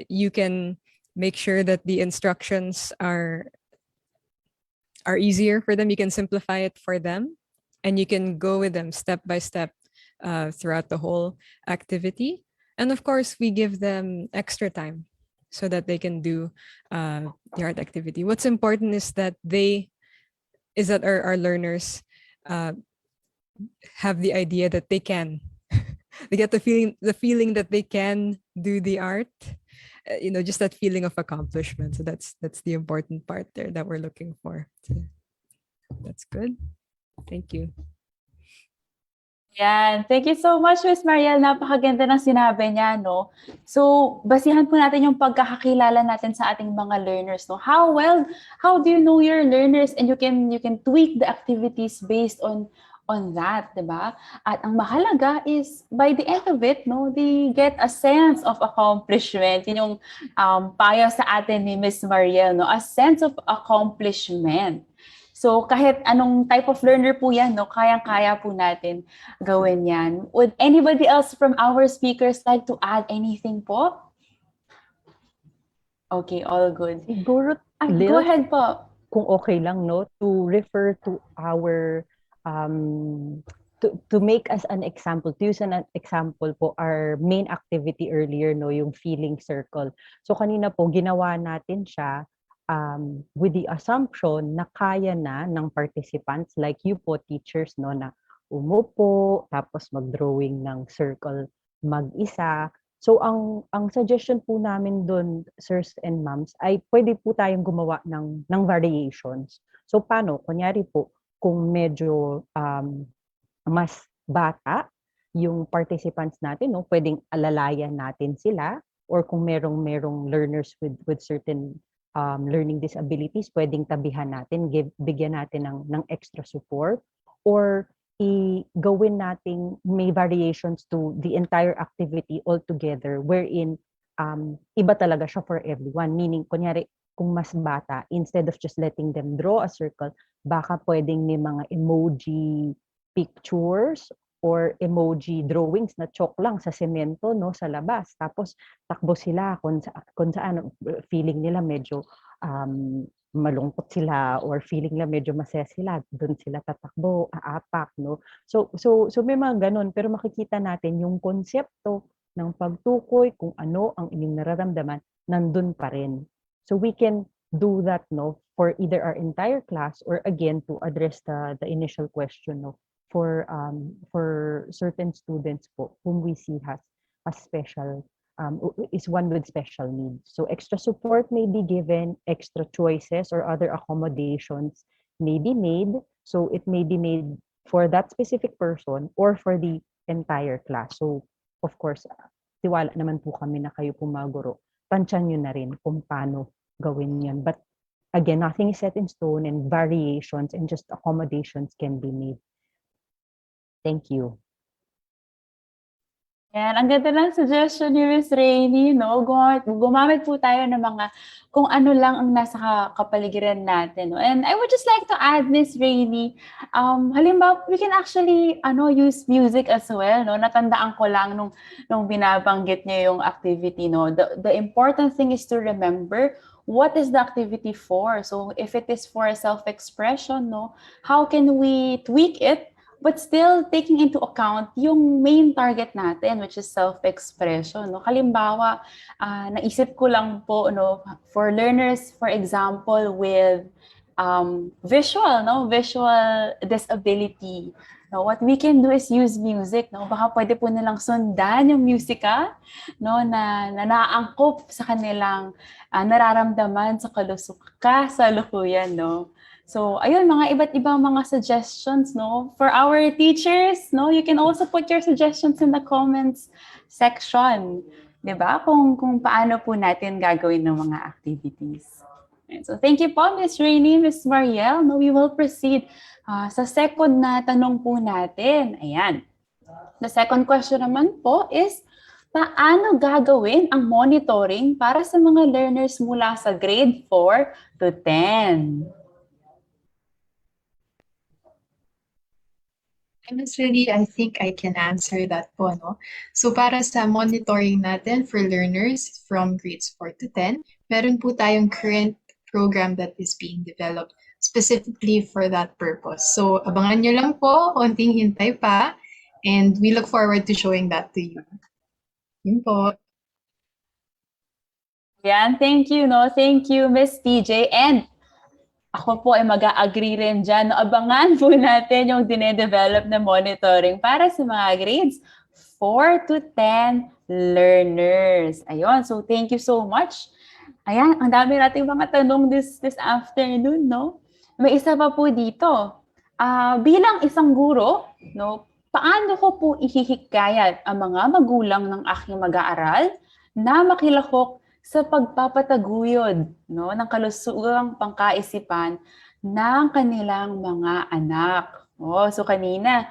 you can make sure that the instructions are easier for them. You can simplify it for them, and you can go with them step by step throughout the whole activity. And of course, we give them extra time so that they can do the art activity. What's important is that our learners have the idea that they can. They get the feeling that they can do the art. Just that feeling of accomplishment. So that's the important part there that we're looking for. So that's good. Thank you. Yan. Thank you so much, Miss Marielle. Napakaganda ng sinabi niya, no? So, basihan po natin yung pagkakakilala natin sa ating mga learners, no? How do you know your learners, and you can tweak the activities based on that, diba? At ang mahalaga is, by the end of it, no, they get a sense of accomplishment. Yun yung payo sa atin ni Miss Marielle, no? A sense of accomplishment. So kahit anong type of learner po yan, no, kayang-kaya po natin gawin yan. Would anybody else from our speakers like to add anything po? Okay, all good. Siguro, Go ahead po. Kung okay lang, no, to refer to our to make us an example, to use an example po, our main activity earlier, no, yung feeling circle. So kanina po, ginawa natin siya with the assumption na kaya na ng participants like you po teachers no na umupo tapos mag-drawing ng circle mag-isa. So ang suggestion po namin doon sirs and ma'ams ay pwede po tayong gumawa ng variations. So paano? Kunyari po kung medyo mas bata yung participants natin no, pwedeng alalayan natin sila or kung merong learners with certain learning disabilities, pwedeng tabihan natin, bigyan natin ng extra support or gawin nating may variations to the entire activity altogether wherein iba talaga siya for everyone. Meaning, kunyari, kung mas bata, instead of just letting them draw a circle, baka pwedeng may mga emoji pictures or emoji drawings na chalk lang sa semento no sa labas tapos takbo sila kung saan feeling nila medyo malungkot sila or feeling nila medyo masaya sila doon sila tatakbo aapak no so may mga ganun pero makikita natin yung konsepto ng pagtukoy kung ano ang inyong nararamdaman nandun pa rin so we can do that no for either our entire class or again to address the initial question no for certain students po whom we see has a special is one with special needs. So extra support may be given, extra choices or other accommodations may be made. So it may be made for that specific person or for the entire class. So of course, tiwala naman po kami na kayo po mga guro. Tansyan nyo na rin kung paano gawin yun. But again, nothing is set in stone and variations and just accommodations can be made. Thank you. Yan, ang ganda ng suggestion ni Miss Rainy, no? Gumamit po tayo ng mga kung ano lang ang nasa kapaligiran natin. No? And I would just like to add, Miss Rainy, halimbawa, we can actually use music as well. No? Natandaan ko lang nung binabanggit niyo yung activity. No? The important thing is to remember what is the activity for. So if it is for self-expression, no, how can we tweak it but still taking into account yung main target natin, which is self-expression. No? Halimbawa, naisip ko lang po, no, for learners, for example, with visual disability. No, what we can do is use music. No? Baka pwede po nilang sundan yung musika no, na naangkop sa kanilang nararamdaman sa kasalukuyan. No? So, ayun, mga iba't ibang mga suggestions, no? For our teachers, no? You can also put your suggestions in the comments section, di ba? Kung paano po natin gagawin ng mga activities. So, thank you po, Ms. Rainy, Ms. Mariel. No, we will proceed sa second na tanong po natin. Ayan. The second question naman po is, paano gagawin ang monitoring para sa mga learners mula sa grade 4 to 10? Honestly, I think I can answer that po, no? So para sa monitoring natin for learners from grades 4 to 10, meron po tayong current program that is being developed specifically for that purpose. So abangan nyo lang po, konting hintay pa, and we look forward to showing that to you. Yun po. Yan, thank you, no? Thank you, Miss TJ. And ako po ay mag-a-agree rin dyan. No? Abangan po natin yung dinedevelop na monitoring para sa mga grades 4 to 10 learners. Ayun, so thank you so much. Ayan, ang dami nating mga tanong this afternoon, no? May isa pa po dito. Bilang isang guro, no, paano ko po ihihikayat ang mga magulang ng aking mag-aaral na makilahok sa pagpapataguyod no, ng kalusugang pangkaisipan ng kanilang mga anak. Oh, so kanina,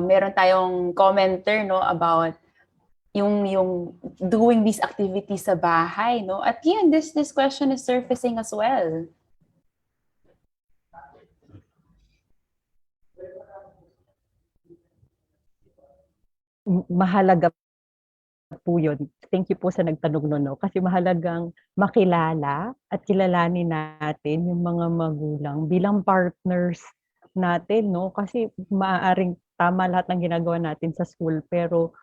meron tayong commenter no, about yung doing these activities sa bahay. No? At yun, this question is surfacing as well. Mahalaga po yun. Thank you po sa nagtanong no. Kasi mahalagang makilala at kilalanin natin yung mga magulang bilang partners natin, no? Kasi maaaring tama lahat ng ginagawa natin sa school, pero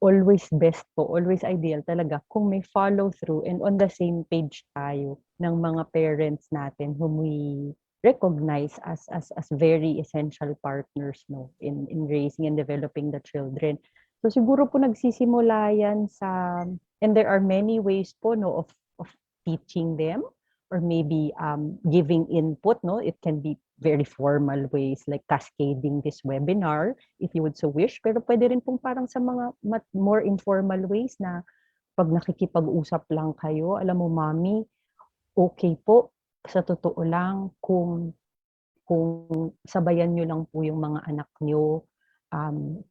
always best po, always ideal talaga kung may follow through and on the same page tayo ng mga parents natin whom we recognize as very essential partners, no, in raising and developing the children. So siguro po nagsisimula yan sa, and there are many ways po, no, of teaching them or maybe giving input, no. It can be very formal ways like cascading this webinar if you would so wish, pero pwede rin pong parang sa mga more informal ways na pag nakikipag-usap lang kayo, alam mo mami, okay po, sa totoo lang kung sabayan nyo lang po yung mga anak nyo,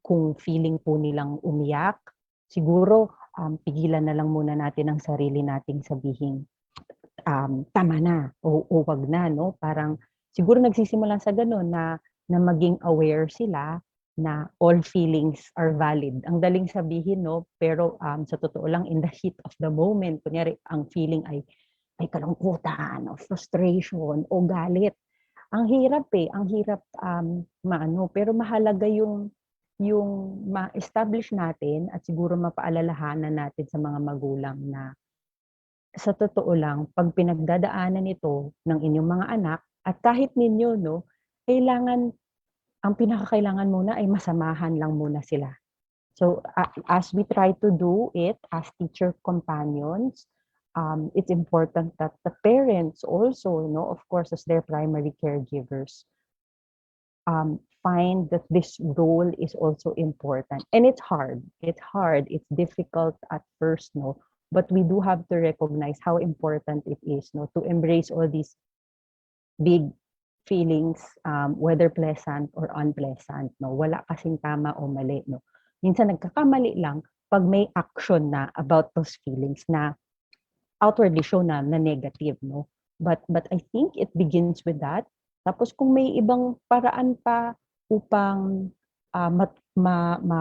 kung feeling po nilang umiyak, siguro pigilan na lang muna natin ang sarili nating sabihin, tama na o wag na, no? Parang siguro nagsisimula sa ganun na maging aware sila na all feelings are valid. Ang daling sabihin, no? Pero sa totoo lang, in the heat of the moment, kunyari, ang feeling ay kalungkutan o frustration o galit. Ang hirap ang hirap maano, pero mahalaga yung ma-establish natin at siguro mapaalalahanan natin sa mga magulang na sa totoo lang, pag pinagdadaanan ito ng inyong mga anak at kahit ninyo, no, ang pinakakailangan muna ay masamahan lang muna sila. So as we try to do it as teacher companions, it's important that the parents also, of course, as their primary caregivers, find that this role is also important. And it's hard, it's difficult at first, no? But we do have to recognize how important it is, no, to embrace all these big feelings, whether pleasant or unpleasant, no. Wala kasing tama o mali, no. Minsan nagkakamali lang pag may action na about those feelings na outwardly show na negative, no. But I think it begins with that. Tapos kung may ibang paraan pa upang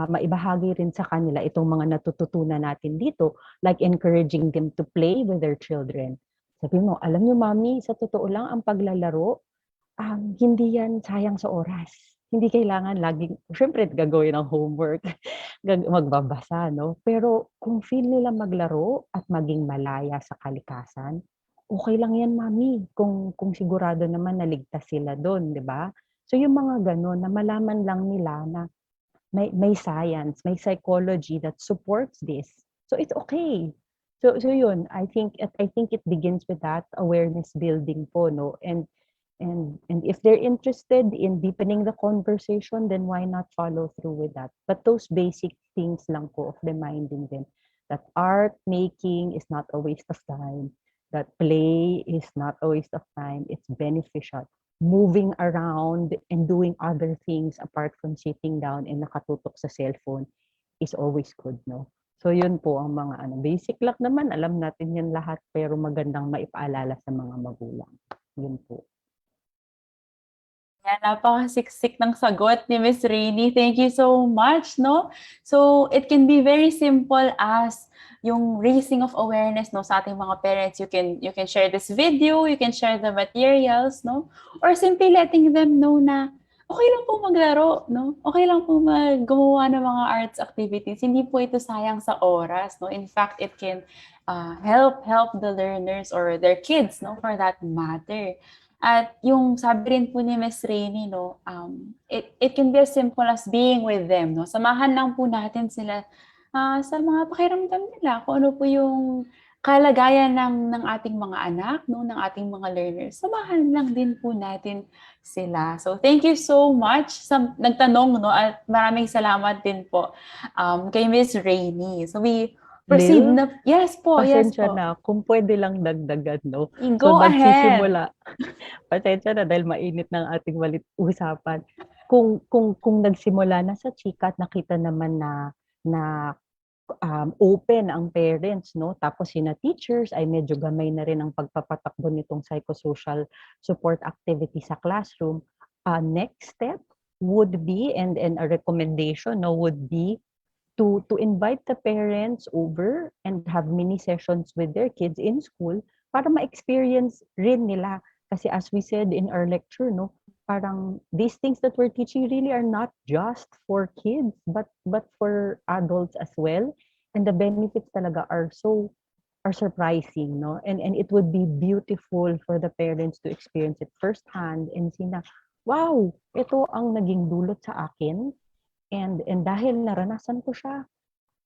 maibahagi rin sa kanila itong mga natututunan natin dito, like encouraging them to play with their children. Sabi mo, alam niyo mami, sa totoo lang ang paglalaro, hindi yan sayang sa oras. Hindi kailangan laging, syempre gagawin ang homework, magbabasa, no? Pero kung feel nila maglaro at maging malaya sa kalikasan, okay lang yan mami, kung sigurado naman naligtas sila doon, di ba? So yung mga ganon, na malaman lang nila na may science, may psychology that supports this. So it's okay. So yun, I think it begins with that awareness building po, no? And if they're interested in deepening the conversation, then why not follow through with that? But those basic things lang po of reminding them that art making is not a waste of time, that play is not a waste of time, it's beneficial. Moving around and doing other things apart from sitting down and nakatutok sa cellphone is always good, no? So yun po ang mga basic lang naman, alam natin yan lahat, pero magandang maipaalala sa mga magulang. Yun po. Yan, napakasiksik ng sagot ni Miss Rainy. Thank you so much, no? So, it can be very simple as yung raising of awareness, no, sa ating mga parents. You can share this video, you can share the materials, no? Or simply letting them know na okay lang po maglaro, no? Okay lang po gumawa ng mga arts activities. Hindi po ito sayang sa oras, no? In fact, it can help the learners or their kids, no, for that matter. At yung sabi rin po ni Ms. Rainy, no, it can be as simple as being with them, no. Samahan lang po natin sila sa mga pakiramdam nila, kung ano po yung kalagayan ng ating mga anak, no, ng ating mga learners. Samahan lang din po natin sila. So thank you so much sa nagtanong, no, at maraming salamat din po kay Ms. Rainy. So we proceed Lil, na. Yes po, yes pasensya po. na, kung pwede lang dagdagan, no? Go ahead. Nagsisimula, pasensya na dahil mainit ng ating usapan. Kung nagsimula na sa chika at nakita naman na open ang parents, no? Tapos sina teachers ay medyo gamay na rin ang pagpapatakbo nitong psychosocial support activity sa classroom. Next step would be, and a recommendation, no, would be to invite the parents over and have mini sessions with their kids in school para ma-experience rin nila. Kasi as we said in our lecture, no, parang these things that we're teaching really are not just for kids, but for adults as well. And the benefits talaga are surprising, no? And it would be beautiful for the parents to experience it firsthand and see na, wow, ito ang naging dulot sa akin. And dahil naranasan ko siya,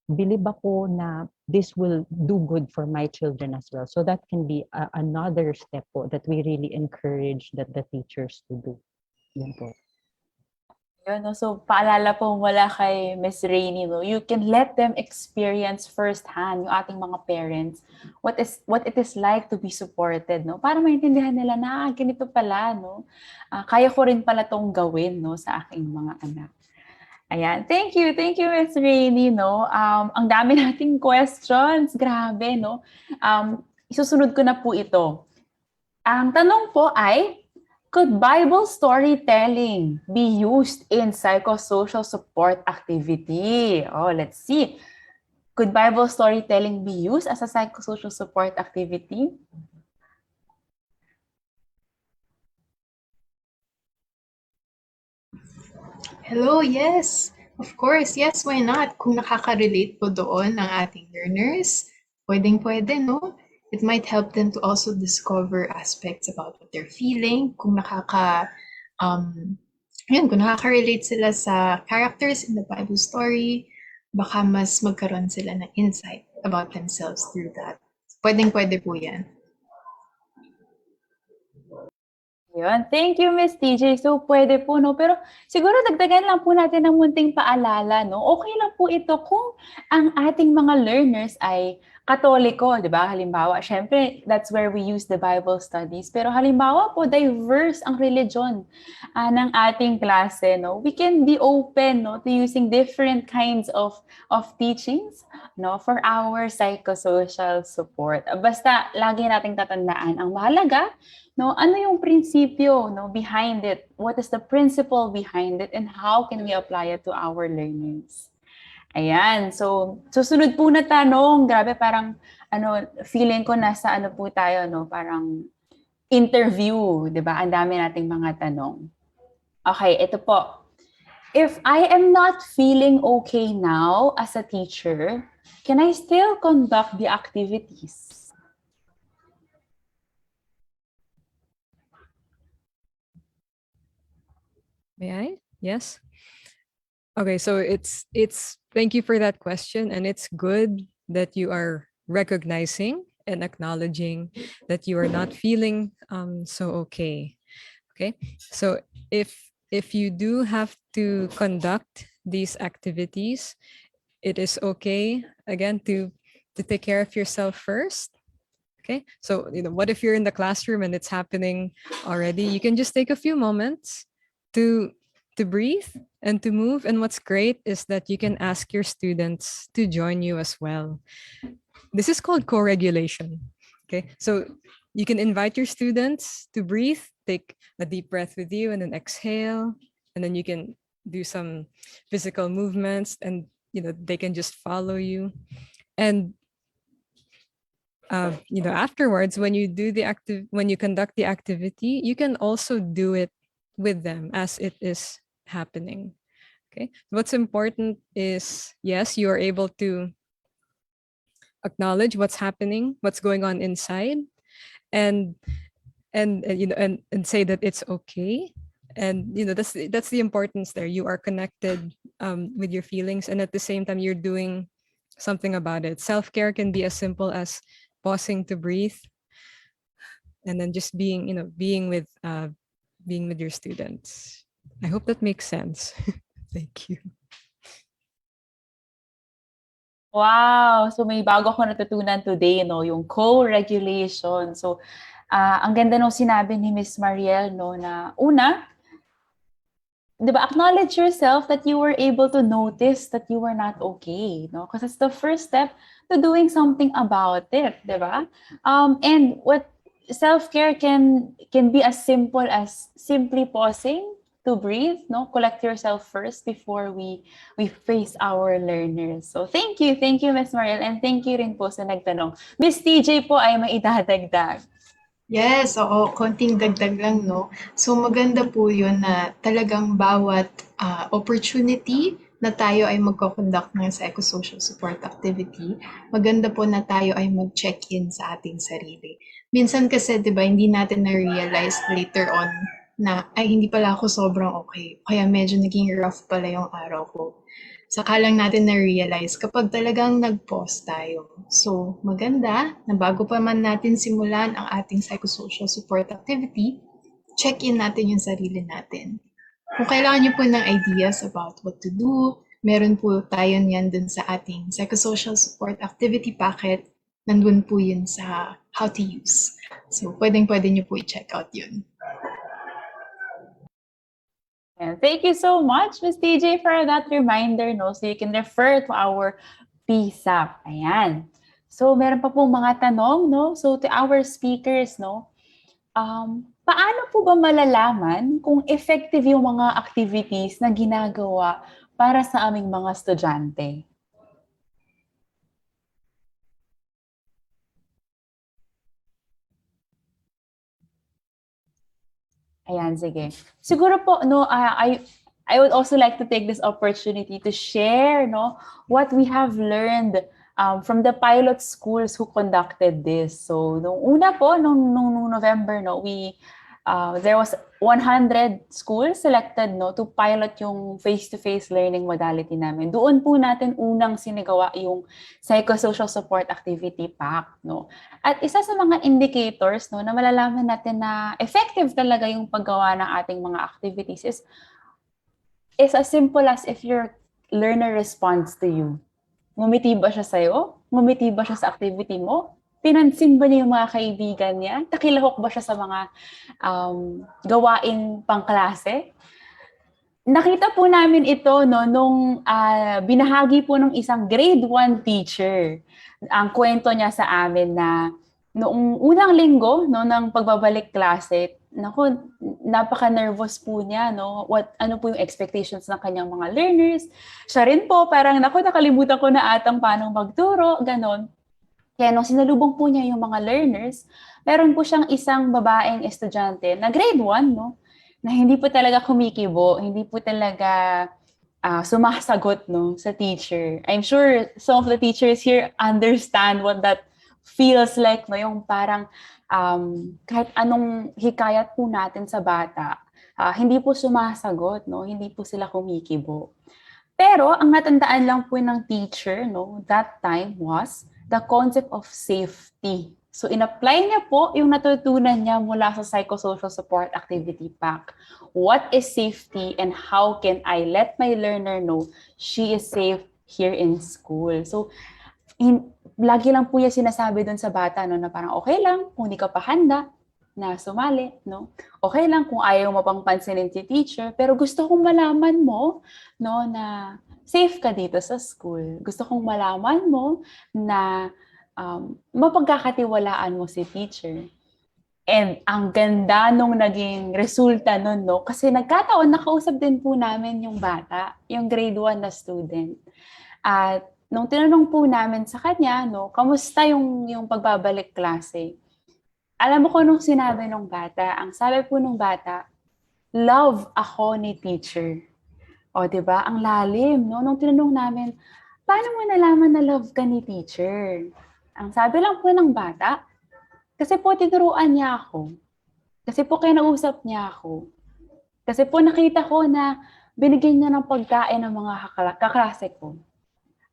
believe ako na this will do good for my children as well. So that can be another step po that we really encourage that the teachers to do. Yan po. Yun, no? So, paalala po mula kay Miss Rainey, no? You can let them experience firsthand, yung ating mga parents, what it is like to be supported, no? Para maintindihan nila na, ganito pala, no? Kaya ko rin pala tong gawin, no? Sa aking mga anak. Ayan. Thank you, Miss Rainey, no? Ang dami nating questions. Grabe, no? Isusunod ko na po ito. Ang tanong po ay, could Bible storytelling be used in psychosocial support activity? Oh, let's see. Could Bible storytelling be used as a psychosocial support activity? Hello, yes. Of course, yes, why not? Kung nakaka-relate po doon ang ating learners, pwedeng-pwede, no? It might help them to also discover aspects about what they're feeling. Kung kung nakaka-relate sila sa characters in the Bible story, baka mas magkaroon sila ng insight about themselves through that. Pwedeng-pwede po yan. Yun. Thank you, Miss TJ. So, pwede po, no? Pero siguro dagdagan lang po natin ng munting paalala, no? Okay lang po ito kung ang ating mga learners ay Katoliko, di ba? Halimbawa, syempre, that's where we use the Bible studies. Pero halimbawa po, diverse ang religion ng ating klase, no? We can be open, no, to using different kinds of teachings, no, for our psychosocial support. Basta, lagi nating tatandaan, ang mahalaga, no, ano yung prinsipyo, no, behind it? What is the principle behind it? And how can we apply it to our learners? Ayan. So, susunod po na tanong. Grabe, parang, feeling ko nasa po tayo, no? Parang interview, di ba? Ang dami nating mga tanong. Okay, ito po. If I am not feeling okay now as a teacher, can I still conduct the activities? May I? Yes. Okay, so it's thank you for that question, and it's good that you are recognizing and acknowledging that you are not feeling so okay. Okay, so if you do have to conduct these activities, it is okay again to take care of yourself first. Okay, so what if you're in the classroom and it's happening already? You can just take a few moments to breathe and to move. And what's great is that you can ask your students to join you as well. This is called co-regulation. Okay, so you can invite your students to breathe, take a deep breath with you and then exhale. And then you can do some physical movements and they can just follow you. And afterwards, when you conduct the activity, you can also do it with them as it is happening. Okay, what's important is, yes, you are able to acknowledge what's happening, what's going on inside, and say that it's okay. And that's the importance there. You are connected with your feelings, and at the same time you're doing something about it. Self-care can be as simple as pausing to breathe and then just being with your students. I hope that makes sense. Thank you. Wow! So may bago ako natutunan today, no? Yung co-regulation. So, ang ganda nung sinabi ni Miss Mariel, no? Na una, di ba, acknowledge yourself that you were able to notice that you were not okay, no? Because it's the first step to doing something about it, di ba? And what self-care can be as simple as simply pausing to breathe, no? Collect yourself first before we face our learners. So thank you, Miss Mariel, and thank you rin po sa nagtanong. Miss TJ po ay may idadagdag. Yes, oo, konting dagdag lang, no? So maganda po yun na talagang bawat opportunity na tayo ay magko-conduct ng psychosocial support activity, maganda po na tayo ay mag-check-in sa ating sarili. Minsan kasi, di ba, hindi natin na-realize later on na, ay, hindi pala ako sobrang okay. Kaya medyo naging rough pala yung araw ko. Saka lang natin na-realize kapag talagang nag-pause tayo. So, maganda na bago pa man natin simulan ang ating psychosocial support activity, check-in natin yung sarili natin. Kung kailangan niyo po ng ideas about what to do, meron po tayo niyan dun sa ating psychosocial support activity packet. Nandun po yun sa how to use. So, pwedeng-pwede niyo po i-check out yun. And thank you so much, Ms. TJ, for that reminder, no? So you can refer to our PSAP. Ayan. So meron pa pong mga tanong, no? So to our speakers, no? Paano po ba malalaman kung effective yung mga activities na ginagawa para sa aming mga estudyante? Ayan, sige. Siguro po, no, I would also like to take this opportunity to share, no, what we have learned from the pilot schools who conducted this. So, nung una po, nung November, no, there was 100 schools selected, no, to pilot yung face-to-face learning modality namin. Doon po natin unang sinigawa yung psychosocial support activity pack, no. At isa sa mga indicators, no, na malalaman natin na effective talaga yung paggawa ng ating mga activities is as simple as if your learner responds to you. Ngumiti ba siya sa'yo? Ngumiti ba siya sa activity mo? Pinansin ba niya yung mga kaibigan niya? Nakilahok ba siya sa mga gawaing pangklase? Nakita po namin ito, no, nung binahagi po ng isang grade 1 teacher. Ang kwento niya sa amin na noong unang linggo, no, ng pagbabalik klase, naku, napaka-nervous po niya, no? Ano po yung expectations ng kanyang mga learners. Siya rin po, parang, naku, nakalimutan ko na atang paano magturo, ganon. Kaya nung sinalubong po niya yung mga learners, meron po siyang isang babaeng estudyante na grade 1, no? Na hindi po talaga kumikibo, hindi po talaga sumasagot, no, sa teacher. I'm sure some of the teachers here understand what that feels like, no, yung parang kahit anong hikayat po natin sa bata, hindi po sumasagot, no, hindi po sila kumikibo. Pero ang natandaan lang po ng teacher, no, that time was the concept of safety. So in-apply niya po yung natutunan niya mula sa Psychosocial Support Activity Pack. What is safety and how can I let my learner know she is safe here in school? So lagi lang po niya sinasabi doon sa bata, no, na parang okay lang kung hindi ka pa handa na sumali, no? Okay lang kung ayaw mo pang pansinin si teacher, pero gusto kong malaman mo, no, na safe ka dito sa school. Gusto kong malaman mo na mapagkakatiwalaan mo si teacher. And ang ganda nung naging resulta nun, no? Kasi nagkataon, nakausap din po namin yung bata, yung grade 1 na student. At nung tinanong po namin sa kanya, no, kamusta yung pagbabalik klase? Alam mo ko nung sinabi nung bata, ang sabi po nung bata, love ako ni teacher. O, di ba? Ang lalim, no? Nung tinanong namin, paano mo nalaman na love ka ni teacher? Ang sabi lang po ng bata, kasi po tinuruan niya ako. Kasi po kinausap niya ako. Kasi po nakita ko na binigyan niya ng pagkain ng mga kaklase ko.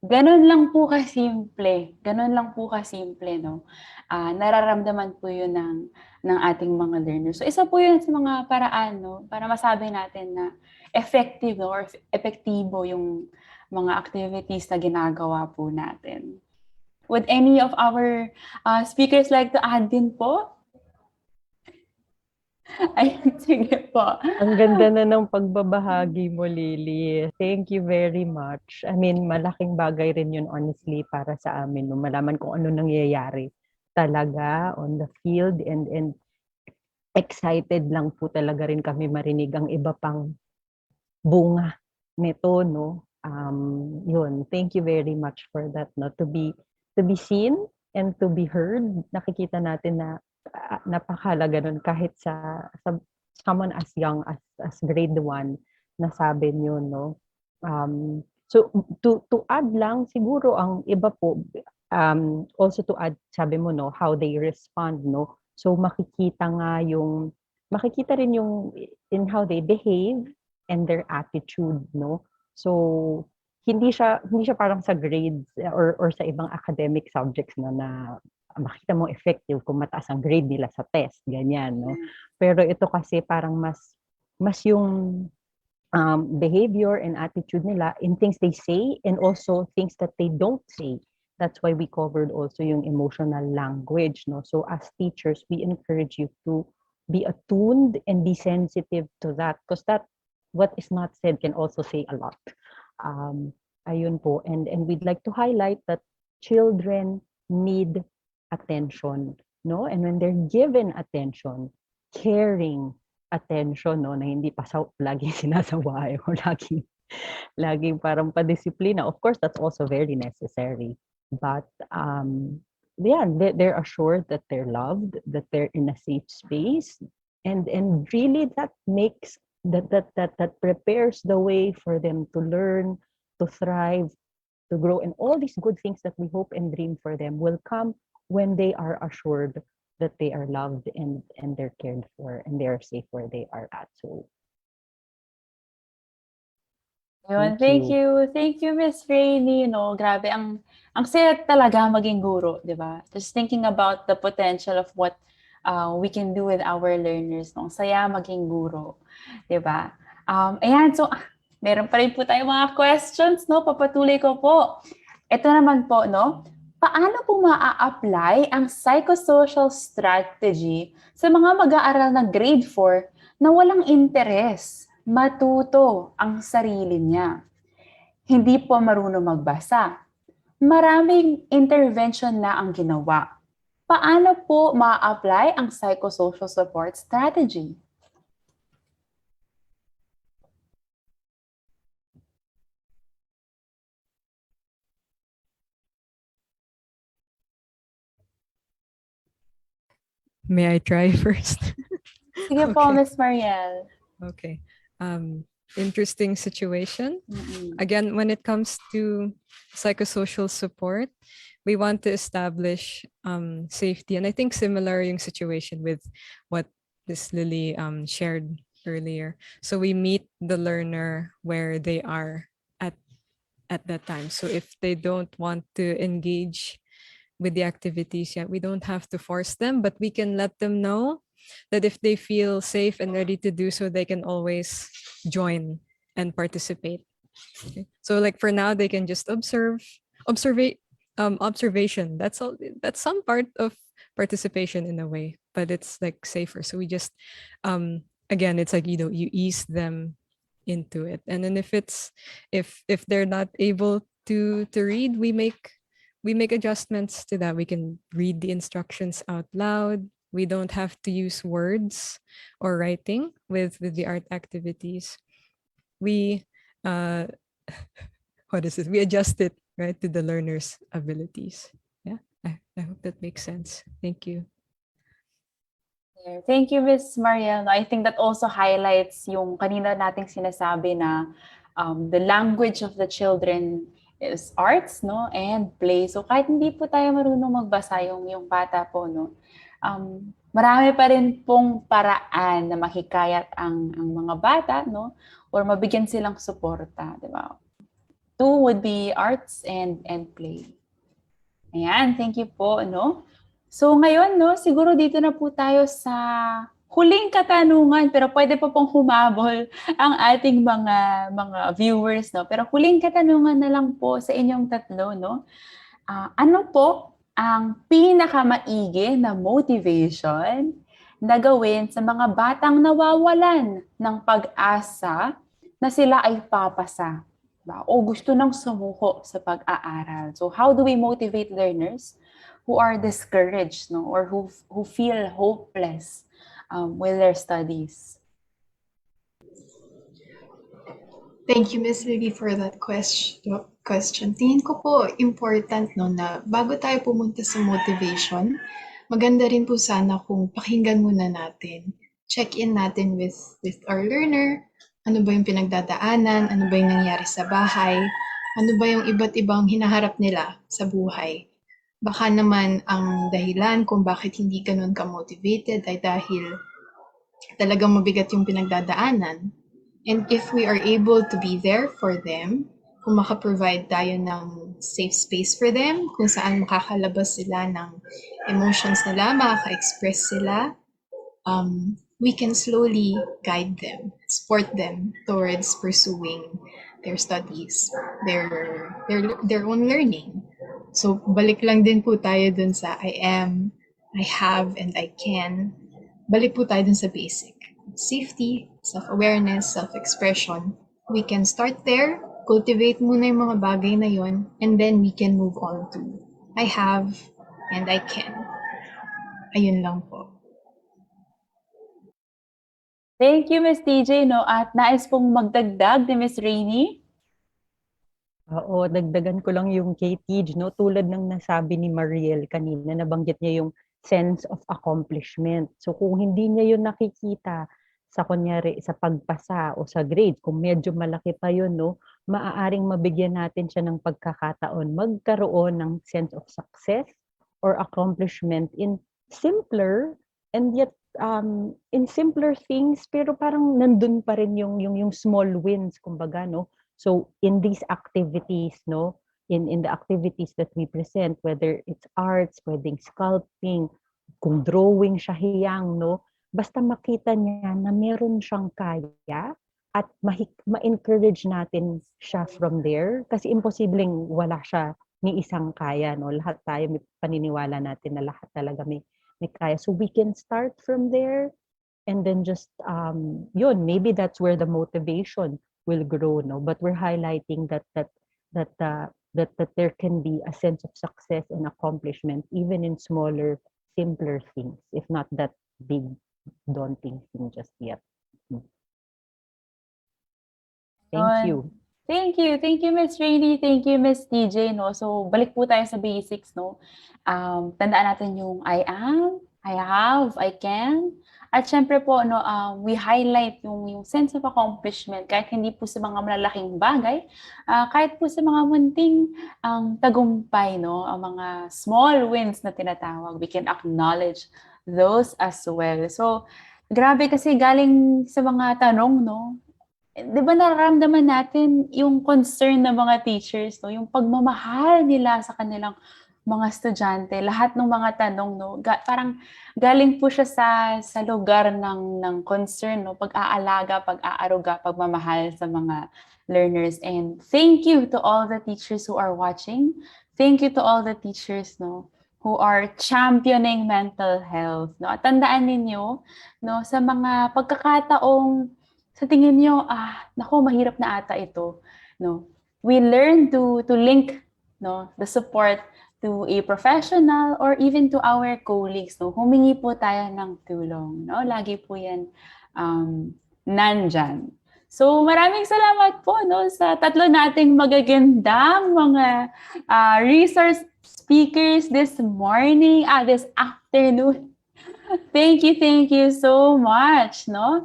Ganun lang po kasimple. Ganun lang po kasimple, no? Nararamdaman po yun ng ating mga learners. So, isa po yun sa mga paraan, no? Para masabi natin na effective, no? Or epektibo yung mga activities na ginagawa po natin. Would any of our speakers like to add din po? Ay, sige po. Ang ganda na ng pagbabahagi mo, Lily. Thank you very much. I mean, malaking bagay rin yun honestly para sa amin. No? Malaman kung ano nangyayari talaga on the field and excited lang po talaga rin kami marinig ang iba pang bunga nito, no? Yun, thank you very much for that, no? To be seen and to be heard. Nakikita natin na napakahalaga nun kahit sa someone as young as grade 1 nasabi niyo, no? So to add lang siguro ang iba po, also to add, sabi mo, no, how they respond, no? So makikita rin yung in how they behave and their attitude, no? So hindi siya parang sa grades or sa ibang academic subjects na makita mo effective kung mataas ang grade nila sa test, ganyan, no? Pero ito kasi parang mas yung behavior and attitude nila in things they say and also things that they don't say. That's why we covered also yung emotional language, no? So as teachers, we encourage you to be attuned and be sensitive to that because that what is not said can also say a lot. Ayun po. And we'd like to highlight that children need attention, no? And when they're given attention, caring attention, no, na hindi pa laging sinasaway or laging parang padisiplina. Of course, that's also very necessary. But yeah, they're assured that they're loved, that they're in a safe space, and really that makes that prepares the way for them to learn, to thrive, to grow, and all these good things that we hope and dream for them will come when they are assured that they are loved and they're cared for and they are safe where they are at. So Yun, Thank you. Thank you, Miss Rainy. No, grabe, ang saya talaga maging guro, di ba? Just thinking about the potential of what we can do with our learners. No? Ang saya maging guro, di ba? Ayan, so meron pa rin po tayong mga questions, no? Papatuloy ko po. Ito naman po, no? Paano po maa-apply ang psychosocial strategy sa mga mag-aaral ng grade 4 na walang interes matuto ang sarili niya? Hindi po marunong magbasa. Maraming intervention na ang ginawa. Paano po maa-apply ang psychosocial support strategy? May I try first? Sige po, Okay. Miss Mariel. Okay. Interesting situation. Mm-mm. Again, when it comes to psychosocial support, we want to establish safety. And I think similar yung situation with what this Lily shared earlier. So we meet the learner where they are at that time. So if they don't want to engage with the activities yet, we don't have to force them, but we can let them know that if they feel safe and ready to do so, they can always join and participate. Okay. So like for now, they can just observation. That's all. That's some part of participation in a way, but it's like safer. So we just, again, it's like, you ease them into it. And then if they're not able to read, we make adjustments to that. We can read the instructions out loud. We don't have to use words or writing with the art activities. We what is it? We adjust it, right, to the learner's abilities. Yeah, I hope that makes sense. Thank you. Thank you, Miss Mariel. I think that also highlights yung kanina nating sinasabi na the language of the children is arts, no, and play. So kahit hindi po tayo marunong magbasa yung bata po, no, marami pa rin pong paraan na mahikayat ang mga bata, no, or mabigyan silang suporta, di ba? Two would be arts and play. Ayan, thank you po, no. So ngayon, no, siguro dito na po tayo sa huling katanungan, pero pwede pa pong humabol ang ating mga viewers, no. Pero huling katanungan na lang po sa inyong tatlo, no. Ano po ang pinakamaigi na motivation na gawin sa mga batang nawawalan ng pag-asa na sila ay papasa, ba? O gusto nang sumuko sa pag-aaral? So how do we motivate learners who are discouraged, no, or who feel hopeless with their studies? Thank you, Miss Lily, for that question. Tingin ko po important, no, na bago tayo pumunta sa motivation, maganda rin po sana kung pakinggan muna natin, check-in natin with our learner, ano ba yung pinagdadaanan, ano ba yung nangyari sa bahay, ano ba yung iba't ibang hinaharap nila sa buhay. Baka naman ang dahilan kung bakit hindi ganun ka-motivated ay dahil talagang mabigat yung pinagdadaanan. And if we are able to be there for them, kung maka-provide tayo ng safe space for them, kung saan makakalabas sila ng emotions nila, makaka-express sila, we can slowly guide them, support them towards pursuing their studies, their own learning. So, balik lang din po tayo dun sa I am, I have, and I can. Balik po tayo dun sa basic. Safety, self-awareness, self-expression. We can start there, cultivate muna yung mga bagay na yon, and then we can move on to I have and I can. Ayun lang po. Thank you, Miss TJ, no? At nais pong magdagdag ni Miss Rainy. Oo, dagdagan ko lang yung kay Tej, no? Tulad ng nasabi ni Mariel kanina, nabanggit niya yung sense of accomplishment. So kung hindi niya yun nakikita sa kunyari sa pagpasa o sa grades, kung medyo malaki pa yun, no? Maaaring mabigyan natin siya ng pagkakataon magkaroon ng sense of success or accomplishment in simpler and yet in simpler things, pero parang nandun pa rin yung small wins, kumbaga, no? So in these activities, no, in the activities that we present, whether it's arts, pwedeng sculpting, kung drawing siya hiyang, no, basta makita niya na meron siyang kaya at ma-encourage natin siya from there, kasi imposibleng wala siya ni isang kaya, no. Lahat tayo may paniniwala natin na lahat talaga may kaya. So we can start from there and then just yun, maybe that's where the motivation will grow, no? But we're highlighting that there can be a sense of success and accomplishment even in smaller, simpler things, if not that big, daunting thing just yet. Thank you. Thank you, Miss Rainy. Thank you, Miss TJ, no? So, balik po tayo sa basics, no? Tandaan natin yung I am, I have, I can. At syempre po, no, we highlight yung sense of accomplishment kahit hindi po sa mga malalaking bagay, kahit po sa mga munting tagumpay, no, ang mga small wins na tinatawag, we can acknowledge those as well. So, grabe kasi galing sa mga tanong, no, di ba nararamdaman natin yung concern ng mga teachers, no? Yung pagmamahal nila sa kanilang mga estudyante, lahat ng mga tanong, no? Parang galing po siya sa lugar ng concern, no? Pag-aalaga, pag-aaruga, pagmamahal sa mga learners. And thank you to all the teachers who are watching. Thank you to all the teachers, no, who are championing mental health, no? At tandaan ninyo, no, sa mga pagkakataong sa tingin nyo, naku, mahirap na ata ito, no? We learn to link, no, the support to a professional or even to our colleagues, no? Humingi po tayo ng tulong, no? Lagi po yan nandyan. So maraming salamat po, no, sa tatlo nating magagandang mga resource speakers this morning, this afternoon. Thank you so much, no?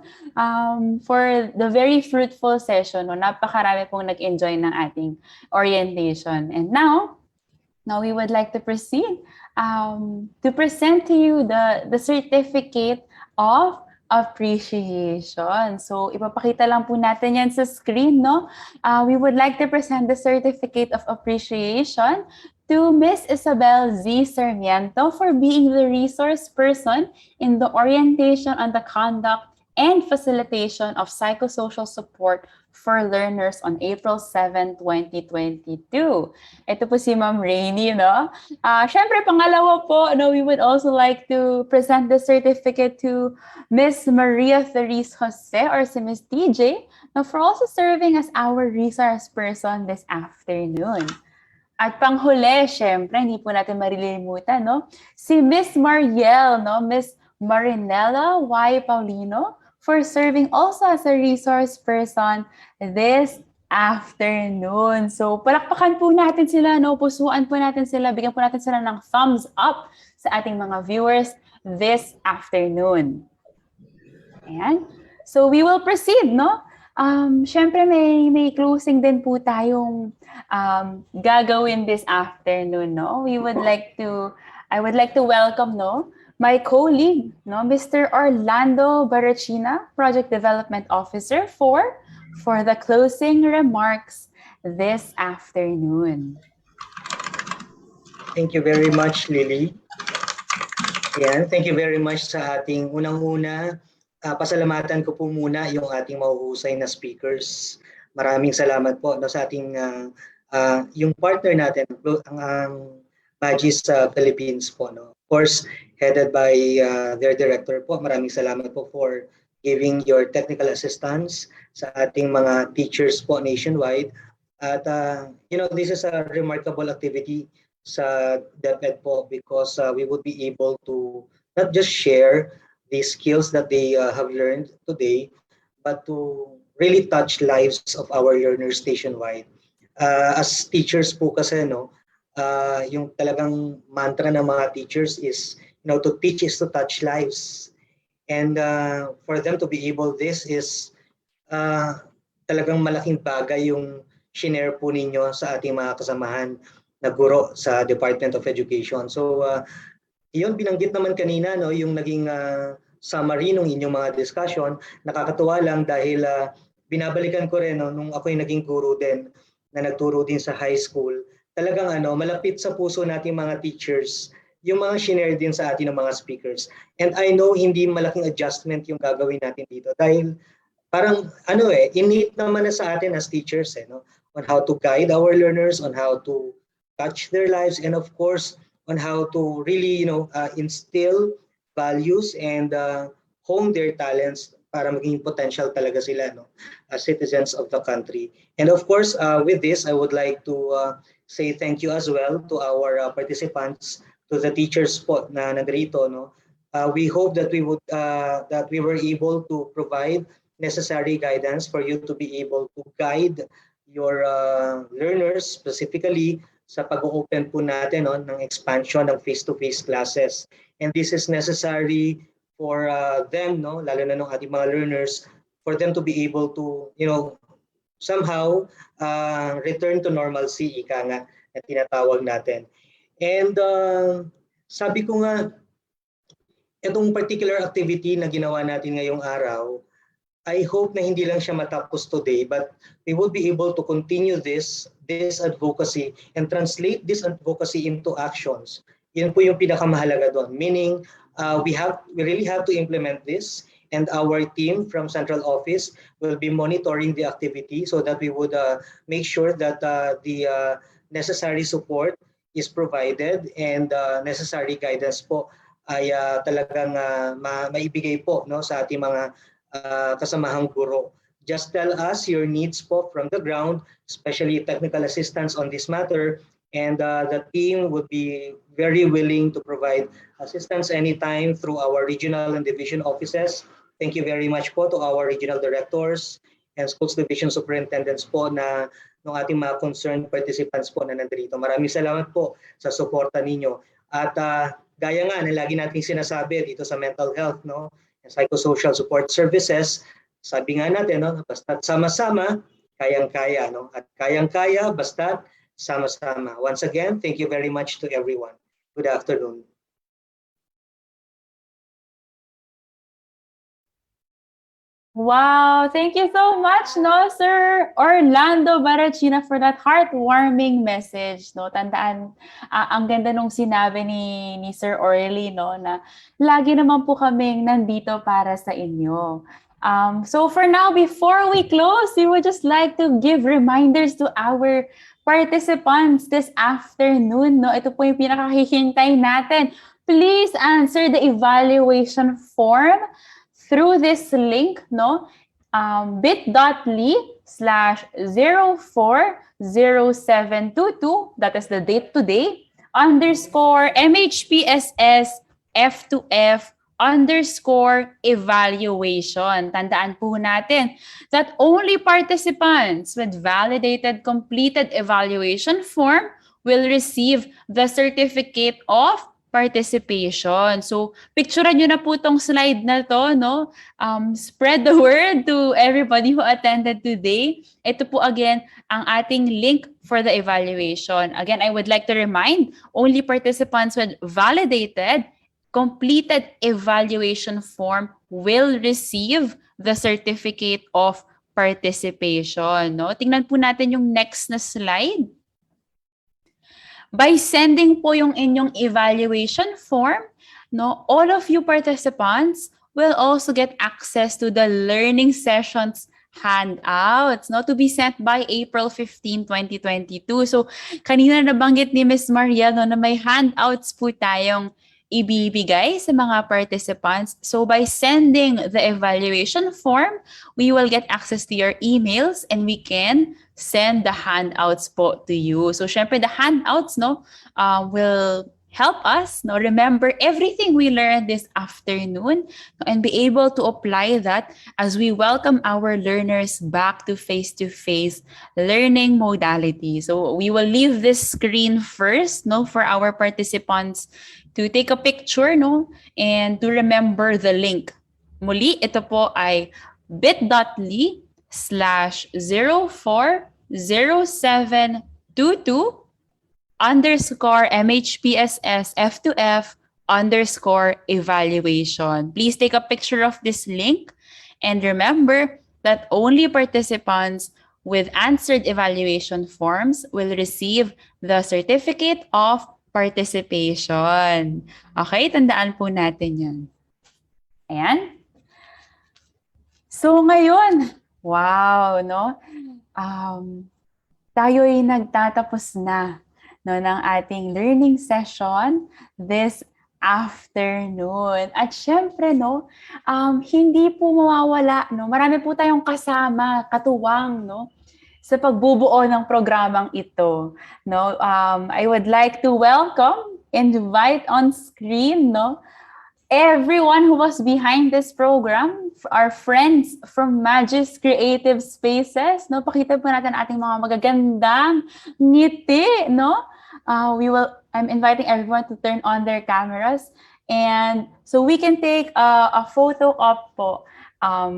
For the very fruitful session, no? Napakarami pong nag-enjoy ng ating orientation. And now we would like to proceed to present to you the certificate of appreciation. So, ipapakita lang po natin yan sa screen, no? We would like to present the certificate of appreciation to Miss Isabel Z. Sarmiento for being the resource person in the orientation on the conduct and facilitation of psychosocial support for learners on April 7, 2022. Ito po si Ma'am Rainy, no? Syempre, pangalawa po, no, we would also like to present the certificate to Miss Maria Therese Jose or si Miss TJ, no, for also serving as our resource person this afternoon. At panghuli, syempre, hindi po natin marilimutan, no? Si Miss Mariel, no? Miss Marinella Y. Paulino, for serving also as a resource person this afternoon. So, palakpakan po natin sila, no? Pusuan po natin sila, bigyan po natin sila ng thumbs up sa ating mga viewers this afternoon. Ayan. So, we will proceed, no? Syempre, may closing din po tayong gagawin this afternoon, no? I would like to welcome, no, my colleague, no, Mr. Orlando Barachina, Project Development Officer for the closing remarks this afternoon. Thank you very much, Lily. Yan, thank you very much sa ating unang-una. Pasalamatan ko po muna yung ating mahuhusay na speakers. Maraming salamat po no, sa ating yung partner natin, ang Magis Philippines po. No? Of course, headed by their director po. Maraming salamat po for giving your technical assistance sa ating mga teachers po nationwide. At this is a remarkable activity sa DepEd po because we would be able to not just share the skills that they have learned today, but to really touch lives of our learners nationwide. As teachers po kasi, no, yung talagang mantra ng mga teachers is, to teach is to touch lives. And for them to be able, this is talagang malaking bagay yung shinare po ninyo sa ating mga kasamahan na guro sa Department of Education. So, yun binanggit naman kanina, no, yung naging summary ng inyong mga discussion. Nakakatuwa lang dahil binabalikan ko rin, no, nung ako'y naging guro din, na nagturo din sa high school. Talagang malapit sa puso nating mga teachers, yung mga shinare din sa atin ng mga speakers. And I know hindi malaking adjustment yung gagawin natin dito dahil parang innate naman na sa atin as teachers, no, on how to guide our learners, on how to touch their lives, and of course on how to really instill values and hone their talents para maging potential talaga sila, no, as citizens of the country. And of course, with this, I would like to say thank you as well to our participants, to the teachers po na nandito, no. We hope that we were able to provide necessary guidance for you to be able to guide your learners specifically sa pag-open po natin, no, ng expansion ng face-to-face classes. And this is necessary for them, no, lalo na ng ating mga learners, for them to be able to, somehow return to normalcy, ika nga, na tinatawag natin. And sabi ko nga, itong particular activity na ginawa natin ngayong araw, I hope na hindi lang siya matapos today, but we will be able to continue this advocacy and translate this advocacy into actions. Yun po yung pinakamahalaga doon. Meaning, we really have to implement this, and our team from central office will be monitoring the activity so that we would make sure that the necessary support is provided and necessary guidance po ay talagang maibigay po, no, sa ating mga kasamahang guro. Just tell us your needs po from the ground, especially technical assistance on this matter, and the team would be very willing to provide assistance anytime through our regional and division offices. Thank you very much po to our regional directors and schools division superintendents po na ng ating mga concerned participants po na nandito. Maraming salamat po sa suporta ninyo. At gaya nga na lagi nating sinasabi dito sa mental health, no, psychosocial support services, sabi nga natin, no, basta't sama-sama, kayang-kaya, no? At kayang-kaya, basta't sama-sama. Once again, thank you very much to everyone. Good afternoon. Wow, thank you so much, no, Sir Orlando Barachina, for that heartwarming message, no. Tandaan, ang ganda nung sinabi ni Sir Orly, no, na lagi naman po kaming nandito para sa inyo. So for now, before we close, we would just like to give reminders to our participants this afternoon, no. Ito po yung pinakahihintay natin. Please answer the evaluation form through this link, no, bit.ly/040722, that is the date today, _ MHPSS F2F evaluation. Tandaan po natin that only participants with validated completed evaluation form will receive the certificate of participation. So, picturean nyo na po tong slide na to, no? Spread the word to everybody who attended today. Ito po again ang ating link for the evaluation. Again, I would like to remind only participants with validated completed evaluation form will receive the certificate of participation. No? Tingnan po natin yung next na slide. By sending po yung inyong evaluation form, no, all of you participants will also get access to the learning sessions handouts, no, to be sent by April 15, 2022. So, kanina nabanggit ni Ms. Mariel, no, na may handouts po tayong ibibigay sa mga participants. So by sending the evaluation form, we will get access to your emails and we can send the handouts po to you. So syempre the handouts, no, will help us, no, remember everything we learned this afternoon and be able to apply that as we welcome our learners back to face-to-face learning modality. So we will leave this screen first, no, for our participants to take a picture, no, and to remember the link. Muli, ito po ay bit.ly/040722 _MHPSS F2F _evaluation. Please take a picture of this link and remember that only participants with answered evaluation forms will receive the certificate of participation. Okay, tandaan po natin yan. Ayan. So ngayon, wow, no? Tayo'y nagtatapos na, no, ng ating learning session this afternoon. At syempre, no, hindi po mawawala, no, marami po tayong kasama, katuwang, no, sa pagbubuo ng programang ito, no. I would like to welcome, invite on screen, no, everyone who was behind this program, our friends from Magis Creative Spaces, no, pakita po natin ating mga magagandang ngiti, no. I'm inviting everyone to turn on their cameras and so we can take a photo op po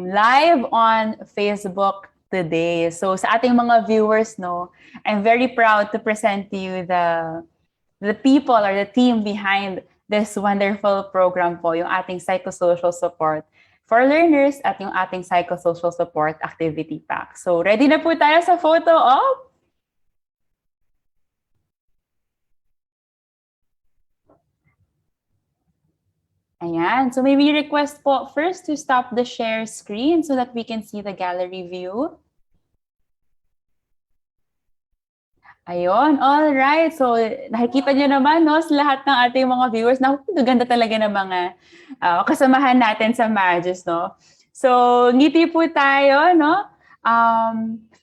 live on Facebook today. So sa ating mga viewers, no, I'm very proud to present to you the people or the team behind this wonderful program po, yung ating psychosocial support for learners at yung ating psychosocial support activity pack. So ready na po tayo sa photo op? Ayan. So may we request po first to stop the share screen so that we can see the gallery view. Ayun. All right. So nakikita nyo naman, no, sa lahat ng ating mga viewers, na ganda talaga ng mga kasamahan natin sa Magis, no. So ngiti po tayo, no. 3,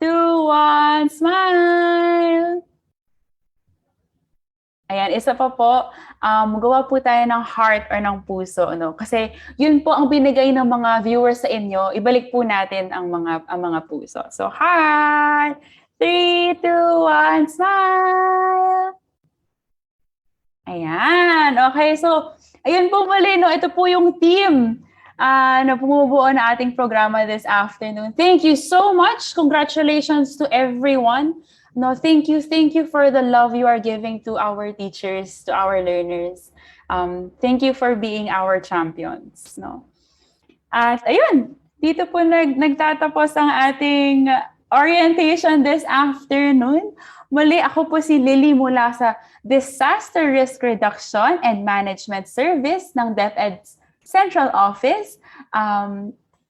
2, 1, smile. Ayan, isa pa po, gawa po tayo ng heart or ng puso, no? Kasi yun po ang binigay ng mga viewers sa inyo, ibalik po natin ang mga puso. So, heart, 3, 2, 1, smile! Ayan, okay, so, ayun po muli, no? Ito po yung team na bumubuo na ating programa this afternoon. Thank you so much. Congratulations to everyone. No, thank you for the love you are giving to our teachers, to our learners. Thank you for being our champions, no. At ayun, dito po nagtatapos ang ating orientation this afternoon. Muli, ako po si Lily mula sa Disaster Risk Reduction and Management Service ng DepEd's Central Office.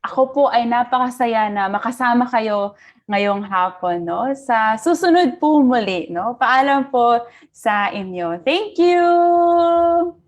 Ako po ay napakasaya na makasama kayo ngayong hapon, no? Sa susunod po muli, no? Paalam po sa inyo. Thank you!